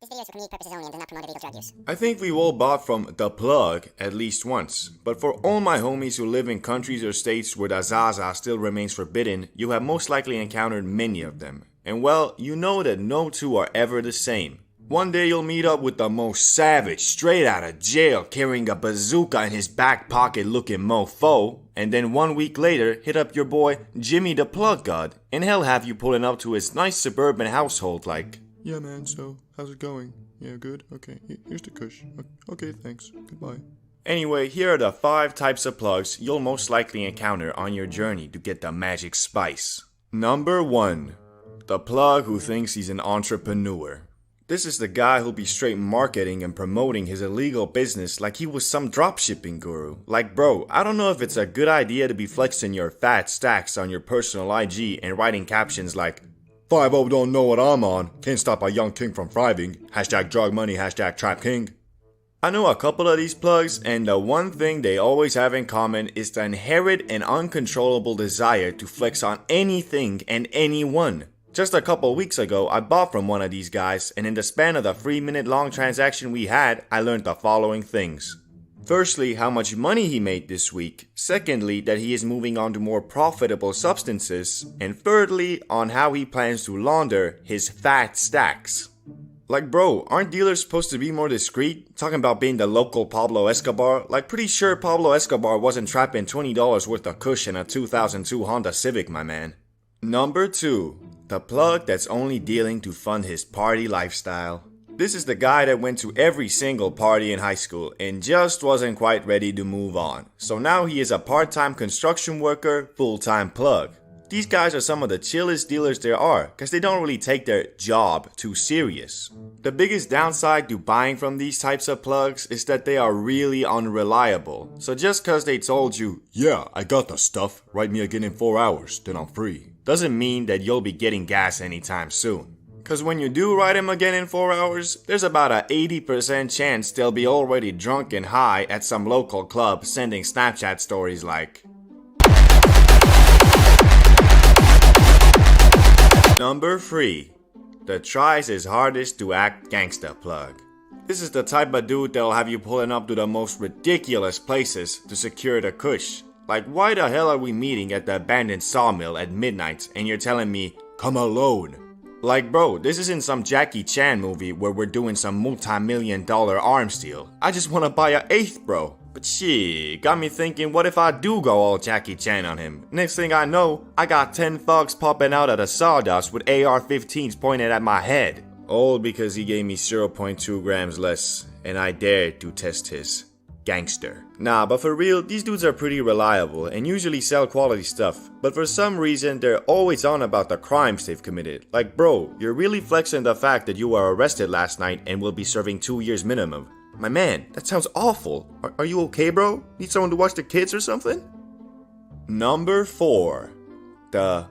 This video is for comedic purposes only and does not promote illegal drug use. I think we've all bought from The Plug at least once, but for all my homies who live in countries or states where the Zaza still remains forbidden, you have most likely encountered many of them. And well, you know that no two are ever the same. One day you'll meet up with the most savage, straight out of jail, carrying a bazooka in his back pocket looking mofo, and then 1 week later hit up your boy Jimmy the Plug God, and he'll have you pulling up to his nice suburban household like, Yeah man, so how's it going? Yeah, good? Okay, here's the kush. Okay, thanks. Goodbye. Anyway, here are the 5 types of plugs you'll most likely encounter on your journey to get the magic spice. Number 1. The plug who thinks he's an entrepreneur. This is the guy who'll be straight marketing and promoting his illegal business like he was some dropshipping guru. Like bro, I don't know if it's a good idea to be flexing your fat stacks on your personal IG and writing captions like 5-0 don't know what I'm on, can't stop a young king from thriving, hashtag drug money, hashtag trap king. I know a couple of these plugs, and the one thing they always have in common is the inherent and uncontrollable desire to flex on anything and anyone. Just a couple weeks ago, I bought from one of these guys, and in the span of the 3-minute long transaction we had, I learned the following things. Firstly, how much money he made this week. Secondly, that he is moving on to more profitable substances. And thirdly, on how he plans to launder his fat stacks. Like bro, aren't dealers supposed to be more discreet? Talking about being the local Pablo Escobar? Like pretty sure Pablo Escobar wasn't trapping $20 worth of kush in a 2002 Honda Civic, my man. Number 2. The plug that's only dealing to fund his party lifestyle. This is the guy that went to every single party in high school and just wasn't quite ready to move on. So now he is a part-time construction worker, full-time plug. these guys are some of the chillest dealers there are, cause they don't really take their job too serious. The biggest downside to buying from these types of plugs is that they are really unreliable. So just cause they told you, Yeah, I got the stuff. Write me again in 4 hours, then I'm free. doesn't mean that you'll be getting gas anytime soon. Cause when you do write him again in 4 hours, there's about a 80% chance they'll be already drunk and high at some local club sending Snapchat stories like, Number 3. The tries his hardest to act gangsta plug. This is the type of dude that'll have you pulling up to the most ridiculous places to secure the kush. Like, why the hell are we meeting at the abandoned sawmill at midnight and you're telling me, come alone? Like, bro, this isn't some Jackie Chan movie where we're doing some multi-million-dollar arms deal. I just wanna buy a eighth, bro. But shit, got me thinking, what if I do go all Jackie Chan on him? Next thing I know, I got 10 thugs popping out of the sawdust with AR-15s pointed at my head. All because he gave me 0.2 grams less, and I dared to test his gangster. Nah, but for real, these dudes are pretty reliable and usually sell quality stuff. But for some reason, they're always on about the crimes they've committed. Like, bro, you're really flexing the fact that you were arrested last night and will be serving 2 years minimum. My man, that sounds awful. Are you okay, bro? Need someone to watch the kids or something? Number 4. The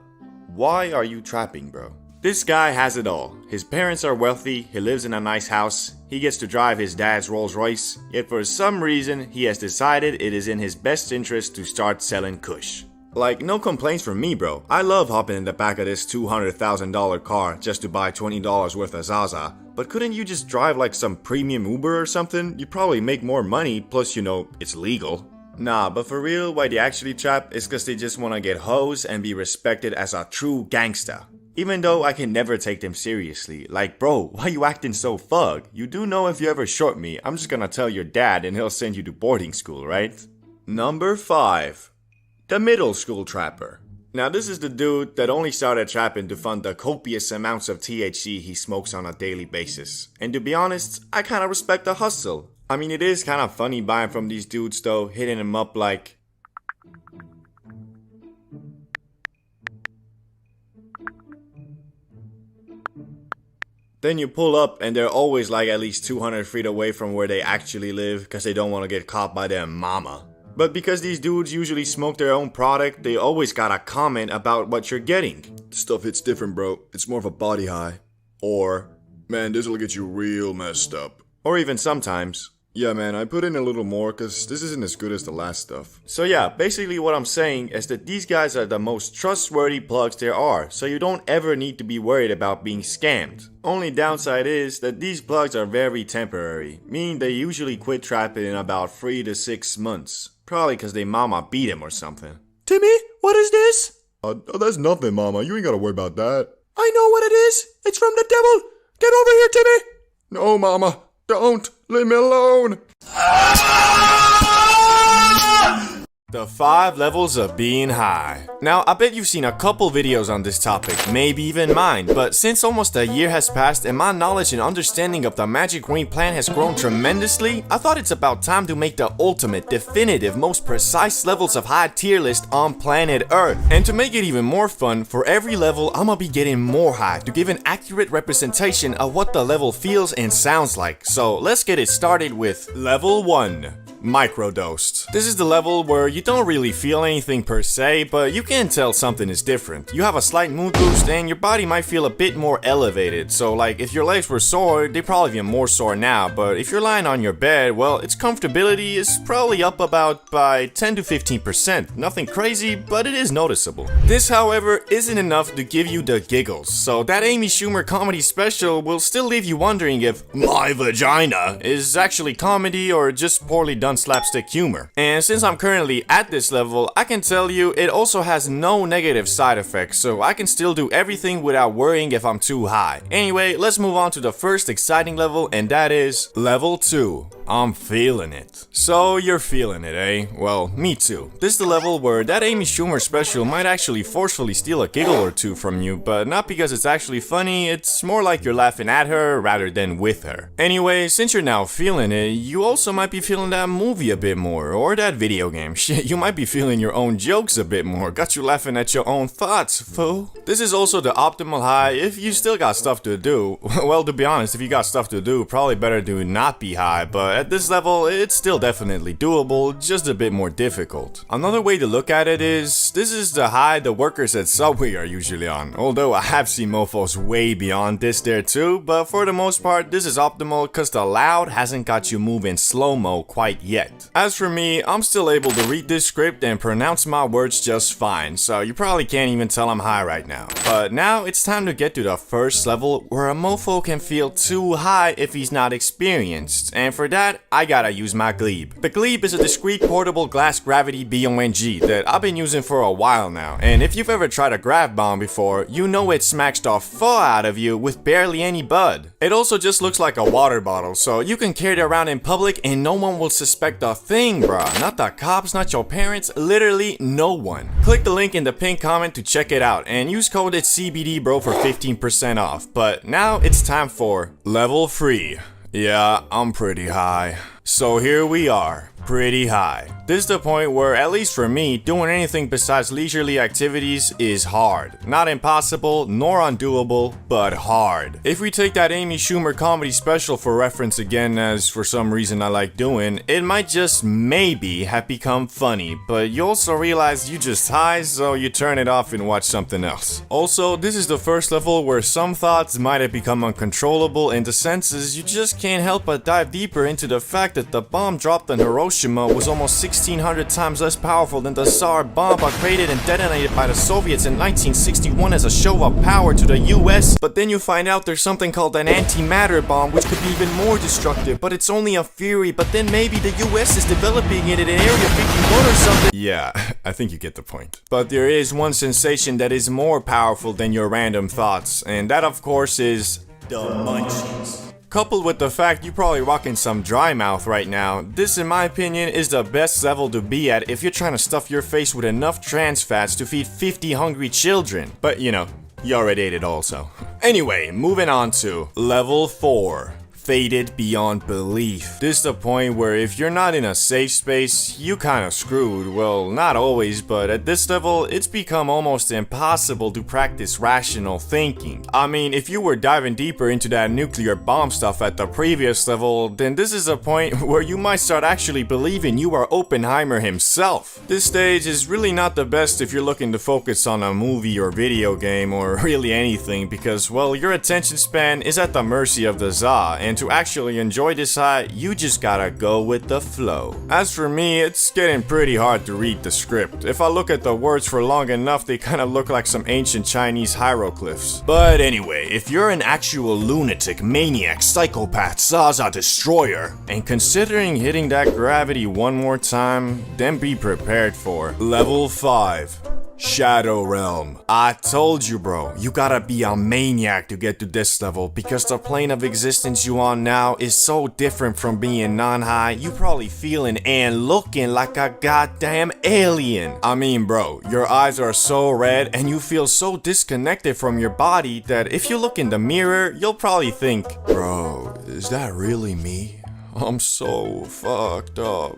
why are you trapping, bro? This guy has it all. His parents are wealthy, he lives in a nice house, he gets to drive his dad's Rolls Royce, yet for some reason he has decided it is in his best interest to start selling kush. Like, no complaints from me, bro. I love hopping in the back of this $200,000 car just to buy $20 worth of Zaza. But couldn't you just drive like some premium Uber or something? You'd probably make more money, plus you know, it's legal. Nah, but for real, why they actually trap is cause they just wanna get hoes and be respected as a true gangsta. Even though I can never take them seriously. Like, bro, why you acting so thug? You do know if you ever short me, I'm just gonna tell your dad and he'll send you to boarding school, right? Number 5. The middle school trapper. Now this is the dude that only started trapping to fund the copious amounts of THC he smokes on a daily basis. And to be honest, I kinda respect the hustle. I mean, it is kinda funny buying from these dudes though, hitting them up like, then you pull up and they're always like at least 200 feet away from where they actually live because they don't want to get caught by their mama. But because these dudes usually smoke their own product, they always gotta comment about what you're getting. Stuff hits different, bro. It's more of a body high. Or, man, this'll get you real messed up. Or even sometimes, Yeah, man, I put in a little more because this isn't as good as the last stuff. So yeah, basically what I'm saying is that these guys are the most trustworthy plugs there are, so you don't ever need to be worried about being scammed. Only downside is that these plugs are very temporary, meaning they usually quit trapping in about 3 to 6 months. Probably cause they mama beat him or something. Timmy, what is this? That's nothing, mama. You ain't gotta worry about that. I know what it is. It's from the devil. Get over here, Timmy. No, mama. Don't. Leave me alone. The 5 levels of being high. Now, I bet you've seen a couple videos on this topic, maybe even mine, but since almost a year has passed and my knowledge and understanding of the magic green plant has grown tremendously, I thought it's about time to make the ultimate, definitive, most precise levels of high tier list on planet Earth. And to make it even more fun, for every level, I'ma be getting more high to give an accurate representation of what the level feels and sounds like. So let's get it started with level 1. Microdosed. This is the level where you don't really feel anything per se, but you can tell something is different. You have a slight mood boost and your body might feel a bit more elevated. So like if your legs were sore, they'd probably be more sore now, but if you're lying on your bed, well, its comfortability is probably up about by 10 to 15%. Nothing crazy, but it is noticeable. This, however, isn't enough to give you the giggles. So that Amy Schumer comedy special will still leave you wondering if my vagina is actually comedy or just poorly done slapstick humor. And since I'm currently at this level, I can tell you it also has no negative side effects, so I can still do everything without worrying if I'm too high. Anyway, let's move on to the first exciting level, and that is level 2. I'm feeling it. So you're feeling it, eh? Well, me too. This is the level where that Amy Schumer special might actually forcefully steal a giggle or two from you, but not because it's actually funny, it's more like you're laughing at her rather than with her. Anyway, since you're now feeling it, you also might be feeling that movie a bit more, or that video game. Shit, you might be feeling your own jokes a bit more. Got you laughing at your own thoughts, fool. This is also the optimal high if you still got stuff to do. Well, to be honest, if you got stuff to do, probably better to not be high, but at this level, it's still definitely doable, just a bit more difficult. Another way to look at it is, this is the high the workers at Subway are usually on, although I have seen mofos way beyond this there too, but for the most part, this is optimal cause the loud hasn't got you moving slow-mo quite yet. As for me, I'm still able to read this script and pronounce my words just fine, so you probably can't even tell I'm high right now. But now it's time to get to the first level where a mofo can feel too high if he's not experienced, and for that, I gotta use my Glebe. The Glebe is a discrete portable glass gravity BONG that I've been using for a while now, and if you've ever tried a grav bomb before, you know it smacks the fuck out of you with barely any bud. It also just looks like a water bottle, so you can carry it around in public and no one will suspect a thing, bruh. Not the cops, not your parents, literally no one. Click the link in the pinned comment to check it out and use code CBDBRO for 15% off. But now it's time for level 3. Yeah, I'm pretty high. So here we are, pretty high. This is the point where, at least for me, doing anything besides leisurely activities is hard. Not impossible, nor undoable, but hard. If we take that Amy Schumer comedy special for reference again, as for some reason I like doing, it might just maybe have become funny, but you also realize you just high, so you turn it off and watch something else. Also, this is the first level where some thoughts might have become uncontrollable in the senses you just can't help but dive deeper into the fact that the bomb dropped on Hiroshima was almost 1,600 times less powerful than the Tsar bomb created and detonated by the Soviets in 1961 as a show of power to the US. But then you find out there's something called an antimatter bomb which could be even more destructive, but it's only a theory, but then maybe the US is developing it in Area 51 or something. Yeah, I think you get the point. But there is one sensation that is more powerful than your random thoughts, and that of course is the munchies. Coupled with the fact you probably rocking some dry mouth right now, this in my opinion is the best level to be at if you're trying to stuff your face with enough trans fats to feed 50 hungry children. But you know, you already ate it also. Anyway, moving on to level 4. Faded beyond belief. This is the point where if you're not in a safe space, you kinda screwed. Well, not always, but at this level, it's become almost impossible to practice rational thinking. I mean, if you were diving deeper into that nuclear bomb stuff at the previous level, then this is a point where you might start actually believing you are Oppenheimer himself. This stage is really not the best if you're looking to focus on a movie or video game or really anything because, well, your attention span is at the mercy of the za, and to actually enjoy this high, you just gotta go with the flow. As for me, it's getting pretty hard to read the script. If I look at the words for long enough, they kinda look like some ancient Chinese hieroglyphs. But anyway, if you're an actual lunatic, maniac, psychopath, Zaza destroyer, and considering hitting that gravity one more time, then be prepared for level 5. Shadow Realm. I told you, bro, you gotta be a maniac to get to this level because the plane of existence you on now is so different from being non-high, you probably feeling and looking like a goddamn alien. I mean, bro, your eyes are so red and you feel so disconnected from your body that if you look in the mirror, you'll probably think, bro, is that really me? I'm so fucked up.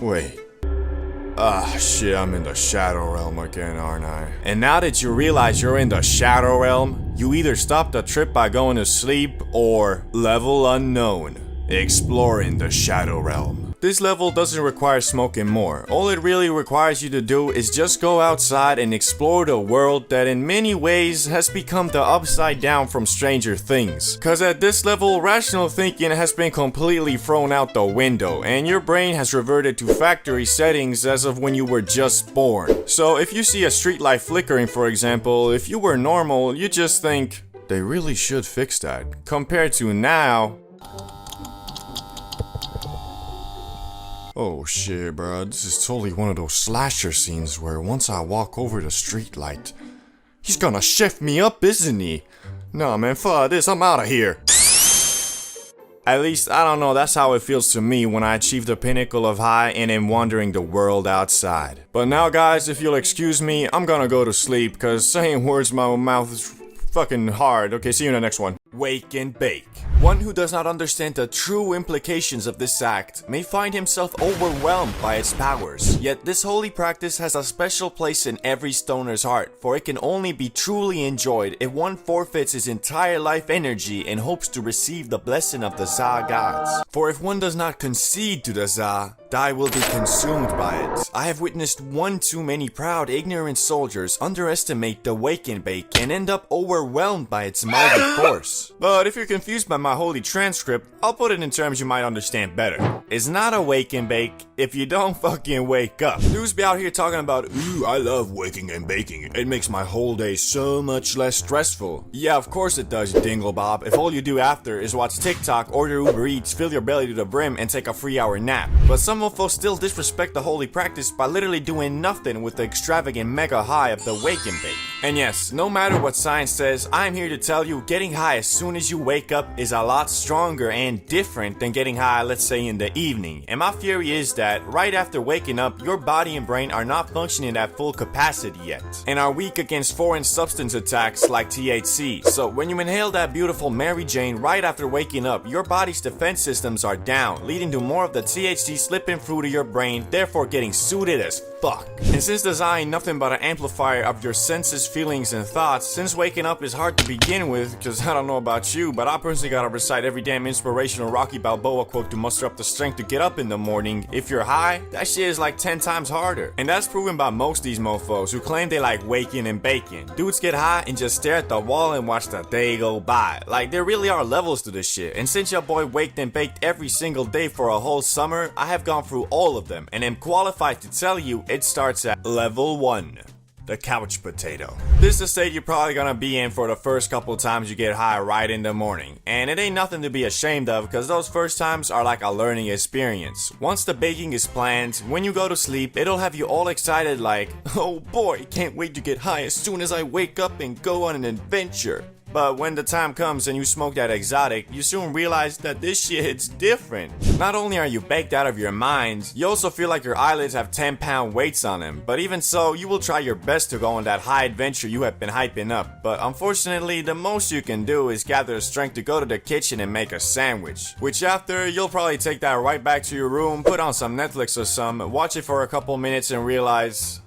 Wait. Ah, shit, I'm in the Shadow Realm again, aren't I? And now that you realize you're in the Shadow Realm, you either stop the trip by going to sleep, or level unknown, exploring the Shadow Realm. This level doesn't require smoking more. All it really requires you to do is just go outside and explore the world that in many ways has become the upside down from Stranger Things. Cause at this level, rational thinking has been completely thrown out the window and your brain has reverted to factory settings as of when you were just born. So if you see a streetlight flickering, for example, if you were normal, you just think, they really should fix that. Compared to now, oh shit, bro, this is totally one of those slasher scenes where once I walk over the streetlight, he's gonna shift me up, isn't he? Nah, man, fuck this, I'm out of here. At least, I don't know, that's how it feels to me when I achieve the pinnacle of high and am wandering the world outside. But now, guys, if you'll excuse me, I'm gonna go to sleep, cause saying words in my mouth is fucking hard. Okay, see you in the next one. Wake and bake. One who does not understand the true implications of this act may find himself overwhelmed by its powers. Yet this holy practice has a special place in every stoner's heart, for it can only be truly enjoyed if one forfeits his entire life energy and hopes to receive the blessing of the Za gods. For if one does not concede to the Za, die will be consumed by it. I have witnessed one too many proud, ignorant soldiers underestimate the wake and bake and end up overwhelmed by its mighty force. But if you're confused by my holy transcript, I'll put it in terms you might understand better. It's not a wake and bake if you don't fucking wake up. Dudes be out here talking about, ooh, I love waking and baking. It makes my whole day so much less stressful. Yeah, of course it does, you dinglebob, if all you do after is watch TikTok, order Uber Eats, fill your belly to the brim, and take a 3-hour nap. But some mofos still disrespect the holy practice by literally doing nothing with the extravagant mega high of the wake and bake. And yes, no matter what science says, I'm here to tell you getting high as soon as you wake up is a lot stronger and different than getting high, let's say, in the evening. And my theory is that right after waking up, your body and brain are not functioning at full capacity yet, and are weak against foreign substance attacks like THC. So when you inhale that beautiful Mary Jane right after waking up, your body's defense systems are down, leading to more of the THC slipping through to your brain, therefore getting suited as fuck. And since the Za ain't nothing but an amplifier of your senses, feelings, and thoughts, since waking up is hard to begin with, cause I don't know about you, but I personally gotta recite every damn inspirational Rocky Balboa quote to muster up the strength to get up in the morning. If you're high, that shit is like 10 times harder. And that's proven by most of these mofos who claim they like waking and baking. Dudes get high and just stare at the wall and watch the day go by. Like, there really are levels to this shit. And since your boy waked and baked every single day for a whole summer, I have gone through all of them and am qualified to tell you it starts at level 1. The couch potato. This is the state you're probably gonna be in for the first couple times you get high right in the morning. And it ain't nothing to be ashamed of, because those first times are like a learning experience. Once the baking is planned, when you go to sleep, it'll have you all excited like, oh boy, can't wait to get high as soon as I wake up and go on an adventure. But when the time comes and you smoke that exotic, you soon realize that this shit's different. Not only are you baked out of your mind, you also feel like your eyelids have 10-pound weights on them. But even so, you will try your best to go on that high adventure you have been hyping up. But unfortunately, the most you can do is gather the strength to go to the kitchen and make a sandwich. Which after, you'll probably take that right back to your room, put on some Netflix or some, watch it for a couple minutes and realize,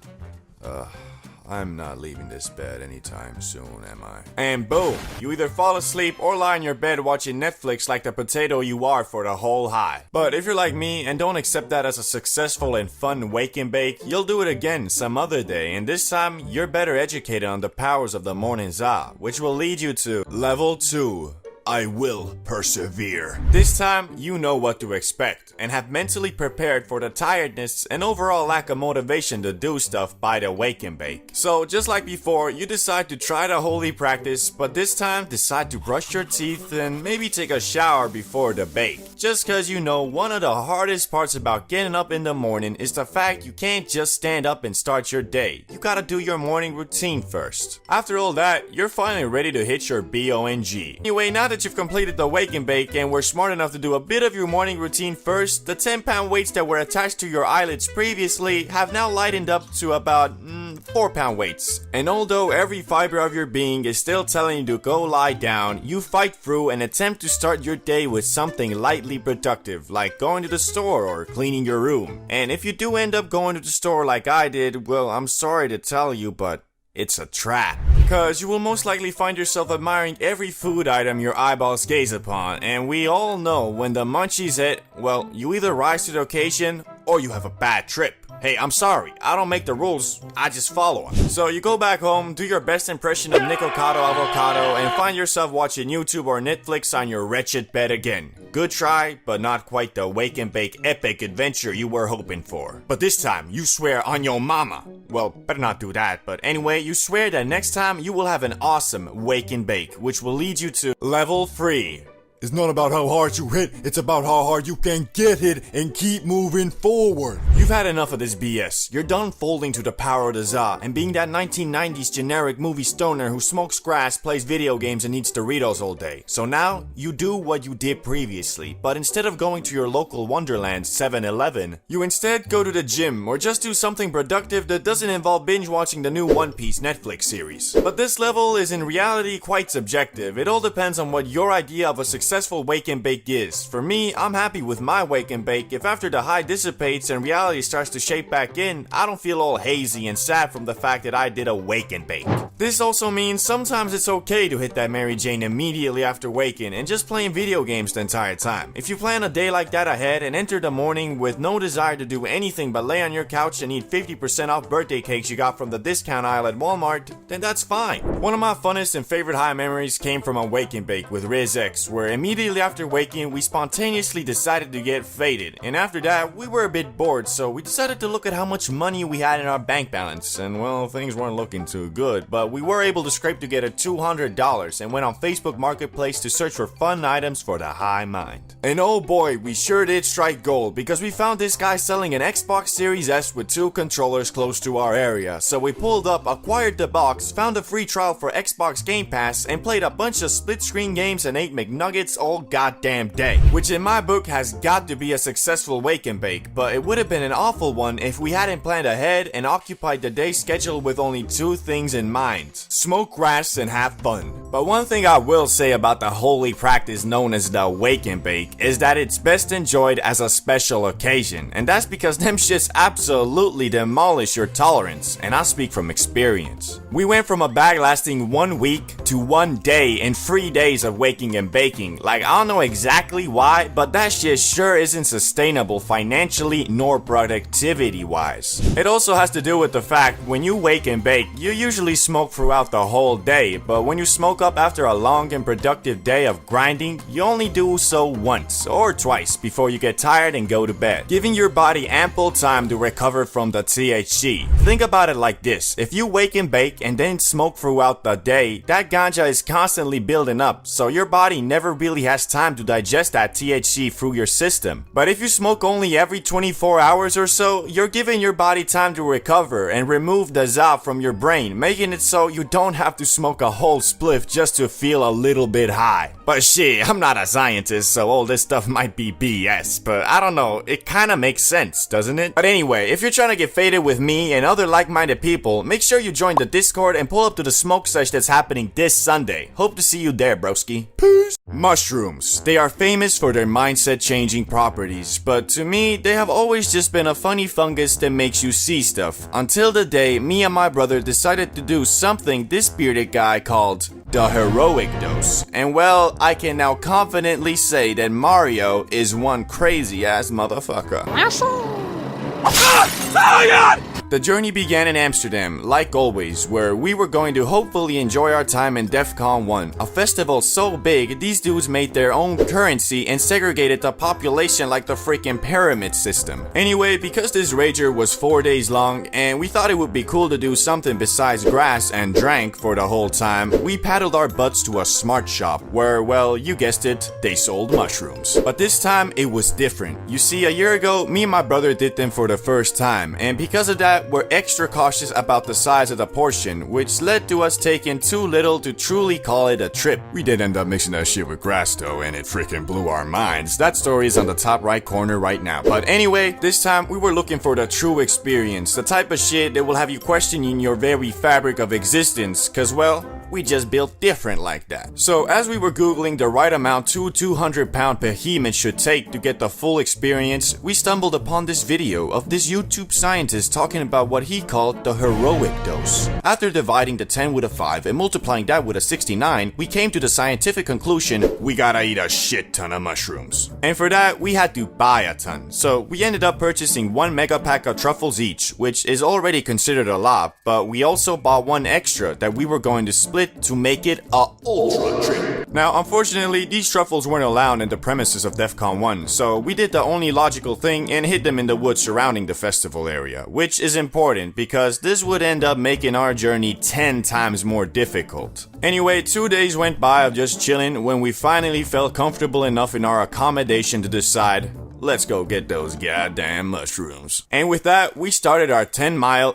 I'm not leaving this bed anytime soon, am I? And boom, you either fall asleep or lie in your bed watching Netflix like the potato you are for the whole high. But if you're like me and don't accept that as a successful and fun wake and bake, you'll do it again some other day, and this time you're better educated on the powers of the morning Za, which will lead you to level 2. I will persevere. This time, you know what to expect, and have mentally prepared for the tiredness and overall lack of motivation to do stuff by the wake and bake. So just like before, you decide to try the holy practice, but this time decide to brush your teeth and maybe take a shower before the bake. Just cause you know one of the hardest parts about getting up in the morning is the fact you can't just stand up and start your day. You gotta do your morning routine first. After all that, you're finally ready to hit your BONG. Anyway, now that you've completed the wake and bake and were smart enough to do a bit of your morning routine first, the 10-pound weights that were attached to your eyelids previously have now lightened up to about 4-pound weights. And although every fiber of your being is still telling you to go lie down, you fight through and attempt to start your day with something lightly productive, like going to the store or cleaning your room. And if you do end up going to the store like I did, well, I'm sorry to tell you, but it's a trap. Because you will most likely find yourself admiring every food item your eyeballs gaze upon, and we all know when the munchies hit, well, you either rise to the occasion or you have a bad trip. Hey, I'm sorry, I don't make the rules, I just follow them. So you go back home, do your best impression of Nicocado Avocado, and find yourself watching YouTube or Netflix on your wretched bed again. Good try, but not quite the wake and bake epic adventure you were hoping for. But this time, you swear on your mama. Well, better not do that, but anyway, you swear that next time you will have an awesome wake and bake, which will lead you to level 3. It's not about how hard you hit, it's about how hard you can get hit and keep moving forward. You've had enough of this BS. You're done folding to the power of the za and being that 1990s generic movie stoner who smokes grass, plays video games, and eats Doritos all day. So now, you do what you did previously, but instead of going to your local Wonderland 7-Eleven, you instead go to the gym or just do something productive that doesn't involve binge watching the new One Piece Netflix series. But this level is in reality quite subjective. It all depends on what your idea of a successful wake and bake is. For me, I'm happy with my wake and bake if after the high dissipates and reality starts to shape back in, I don't feel all hazy and sad from the fact that I did a wake and bake. This also means sometimes it's okay to hit that Mary Jane immediately after waking and just playing video games the entire time. If you plan a day like that ahead and enter the morning with no desire to do anything but lay on your couch and eat 50% off birthday cakes you got from the discount aisle at Walmart, then that's fine. One of my funnest and favorite high memories came from a wake and bake with Riz X, where immediately after waking, we spontaneously decided to get faded, and after that, we were a bit bored, so we decided to look at how much money we had in our bank balance, and well, things weren't looking too good, but we were able to scrape together $200 and went on Facebook Marketplace to search for fun items for the high mind. And oh boy, we sure did strike gold, because we found this guy selling an Xbox Series S with 2 controllers close to our area, so we pulled up, acquired the box, found a free trial for Xbox Game Pass, and played a bunch of split-screen games and ate McNuggets all goddamn day, which in my book has got to be a successful wake and bake, but it would have been an awful one if we hadn't planned ahead and occupied the day's schedule with only 2 things in mind: smoke grass and have fun. But one thing I will say about the holy practice known as the wake and bake is that it's best enjoyed as a special occasion, and that's because them shits absolutely demolish your tolerance, and I speak from experience. We went from a bag lasting 1 week to 1 day and 3 days of waking and baking. Like, I don't know exactly why, but that shit sure isn't sustainable financially nor productivity wise. It also has to do with the fact when you wake and bake, you usually smoke throughout the whole day, but when you smoke up after a long and productive day of grinding, you only do so once or twice before you get tired and go to bed, giving your body ample time to recover from the THC. Think about it like this: if you wake and bake and then smoke throughout the day, that ganja is constantly building up, so your body never really has time to digest that THC through your system. But if you smoke only every 24 hours or so, you're giving your body time to recover and remove the za from your brain, making it so you don't have to smoke a whole spliff just to feel a little bit high. But shit, I'm not a scientist, so all this stuff might be BS, but I don't know, it kinda makes sense, doesn't it? But anyway, if you're trying to get faded with me and other like-minded people, make sure you join the Discord and pull up to the smoke sesh that's happening this Sunday. Hope to see you there, broski. Peace! Mushrooms. They are famous for their mindset-changing properties, but to me, they have always just been a funny fungus that makes you see stuff. Until the day me and my brother decided to do something this bearded guy called the heroic dose. And well, I can now confidently say that Mario is one crazy-ass motherfucker. The journey began in Amsterdam, like always, where we were going to hopefully enjoy our time in DEF CON 1, a festival so big these dudes made their own currency and segregated the population like the freaking pyramid system. Anyway, because this rager was 4 days long and we thought it would be cool to do something besides grass and drank for the whole time, we paddled our butts to a smart shop where, well, you guessed it, they sold mushrooms. But this time it was different. You see, a year ago, me and my brother did them for the first time, and because of that, we're extra cautious about the size of the portion, which led to us taking too little to truly call it a trip. We did end up mixing that shit with grass though, and it freaking blew our minds. That story is on the top right corner right now. But anyway, this time we were looking for the true experience, the type of shit that will have you questioning your very fabric of existence, cause well, we just built different like that. So as we were googling the right amount 200-pound behemoth should take to get the full experience, we stumbled upon this video of this YouTube scientist talking about what he called the heroic dose. After dividing the 10 with a 5 and multiplying that with a 69, we came to the scientific conclusion, we gotta eat a shit ton of mushrooms. And for that, we had to buy a ton. So we ended up purchasing 1 mega pack of truffles each, which is already considered a lot, but we also bought 1 extra that we were going to split split to make it a ultra trip. Now, unfortunately, these truffles weren't allowed in the premises of DEF CON 1, so we did the only logical thing and hid them in the woods surrounding the festival area, which is important because this would end up making our journey 10 times more difficult. Anyway, 2 days went by of just chilling when we finally felt comfortable enough in our accommodation to decide, let's go get those goddamn mushrooms. And with that, we started our 10-mile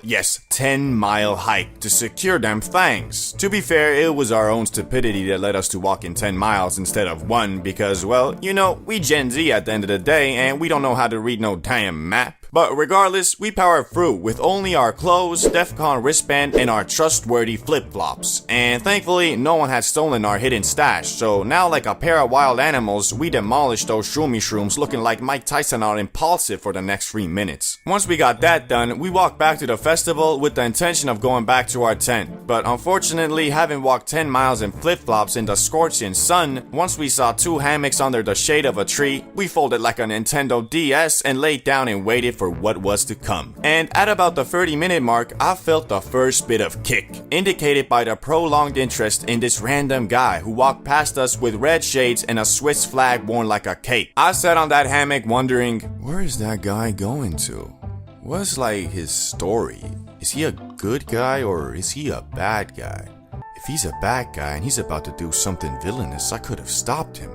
hike to secure them things. To be fair, it was our own stupidity that led us to walking 10 miles instead of 1 because, well, you know, we Gen Z at the end of the day and we don't know how to read no damn map. But regardless, we powered through with only our clothes, DEF CON wristband, and our trustworthy flip-flops. And thankfully, no one had stolen our hidden stash, so now like a pair of wild animals, we demolished those shrooms looking like Mike Tyson on Impulsive for the next 3 minutes. Once we got that done, we walked back to the festival with the intention of going back to our tent. But unfortunately, having walked 10 miles in flip-flops in the scorching sun, once we saw 2 hammocks under the shade of a tree, we folded like a Nintendo DS and laid down and waited for what was to come. And at about the 30-minute mark, I felt the first bit of kick, indicated by the prolonged interest in this random guy who walked past us with red shades and a Swiss flag worn like a cape. I sat on that hammock wondering, where is that guy going to? What's like his story? Is he a good guy or is he a bad guy? If he's a bad guy and he's about to do something villainous, I could have stopped him.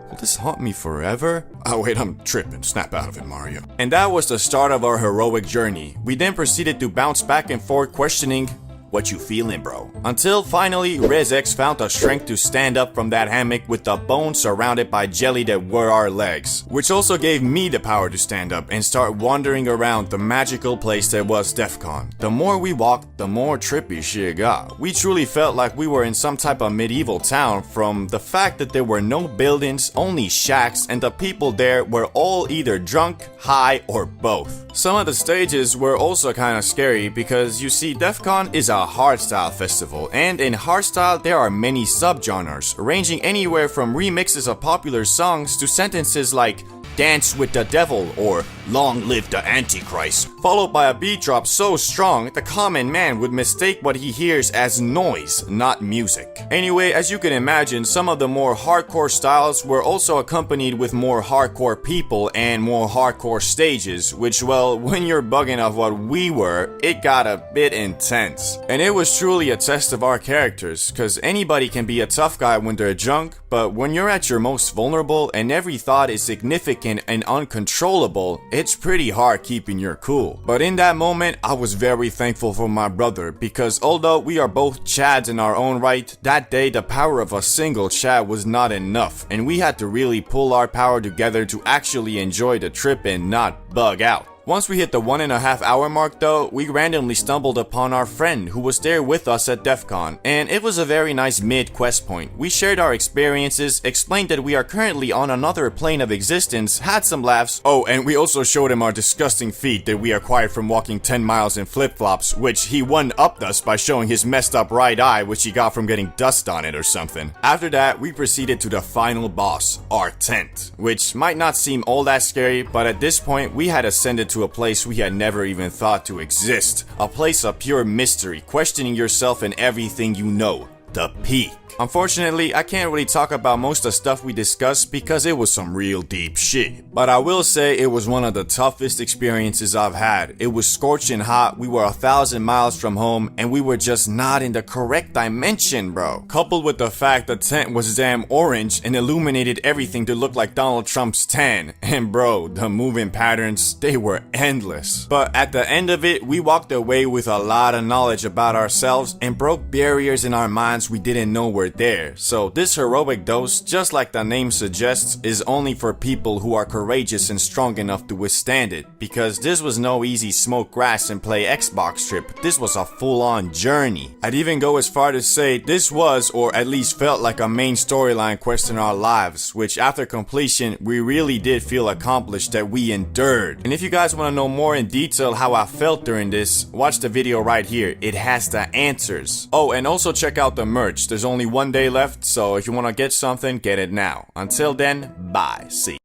Will this haunt me forever? Oh wait, I'm tripping. Snap out of it, Mario. And that was the start of our heroic journey. We then proceeded to bounce back and forth questioning, what you feeling, bro? Until finally, ResX found the strength to stand up from that hammock with the bones surrounded by jelly that were our legs. Which also gave me the power to stand up and start wandering around the magical place that was DEF CON. The more we walked, the more trippy shit got. We truly felt like we were in some type of medieval town from the fact that there were no buildings, only shacks, and the people there were all either drunk, high, or both. Some of the stages were also kind of scary because you see, DEF CON is a hardstyle festival, and in hardstyle there are many subgenres, ranging anywhere from remixes of popular songs to sentences like "Dance with the Devil" or "Long live the Antichrist," followed by a beat drop so strong the common man would mistake what he hears as noise, not music. Anyway, as you can imagine, some of the more hardcore styles were also accompanied with more hardcore people and more hardcore stages, which, well, when you're bugging off what we were, it got a bit intense. And it was truly a test of our characters, cause anybody can be a tough guy when they're drunk, but when you're at your most vulnerable and every thought is significant and uncontrollable, it's pretty hard keeping your cool. But in that moment, I was very thankful for my brother because although we are both Chads in our own right, that day the power of a single Chad was not enough and we had to really pull our power together to actually enjoy the trip and not bug out. Once we hit the 1.5 hour mark though, we randomly stumbled upon our friend who was there with us at DEF CON, and it was a very nice mid-quest point. We shared our experiences, explained that we are currently on another plane of existence, had some laughs, oh, and we also showed him our disgusting feet that we acquired from walking 10 miles in flip-flops, which he one-upped us by showing his messed up right eye, which he got from getting dust on it or something. After that, we proceeded to the final boss, our tent, which might not seem all that scary, but at this point, we had ascended to a place we had never even thought to exist. A place of pure mystery, questioning yourself and everything you know. The peak. Unfortunately, I can't really talk about most of the stuff we discussed because it was some real deep shit. But I will say it was one of the toughest experiences I've had. It was scorching hot, we were 1,000 miles from home, and we were just not in the correct dimension, bro. Coupled with the fact the tent was damn orange and illuminated everything to look like Donald Trump's tan. And bro, the moving patterns, they were endless. But at the end of it, we walked away with a lot of knowledge about ourselves and broke barriers in our minds we didn't know were there. So this heroic dose, just like the name suggests, is only for people who are courageous and strong enough to withstand it, because this was no easy smoke grass and play Xbox trip. This was a full-on journey. I'd even go as far to say this was, or at least felt like, a main storyline quest in our lives, which after completion we really did feel accomplished that we endured. And if you guys want to know more in detail how I felt during this, watch the video right here. It has the answers. Oh, and also check out the merch. There's only one day left, so if you want to get something, get it now. Until then, bye. See.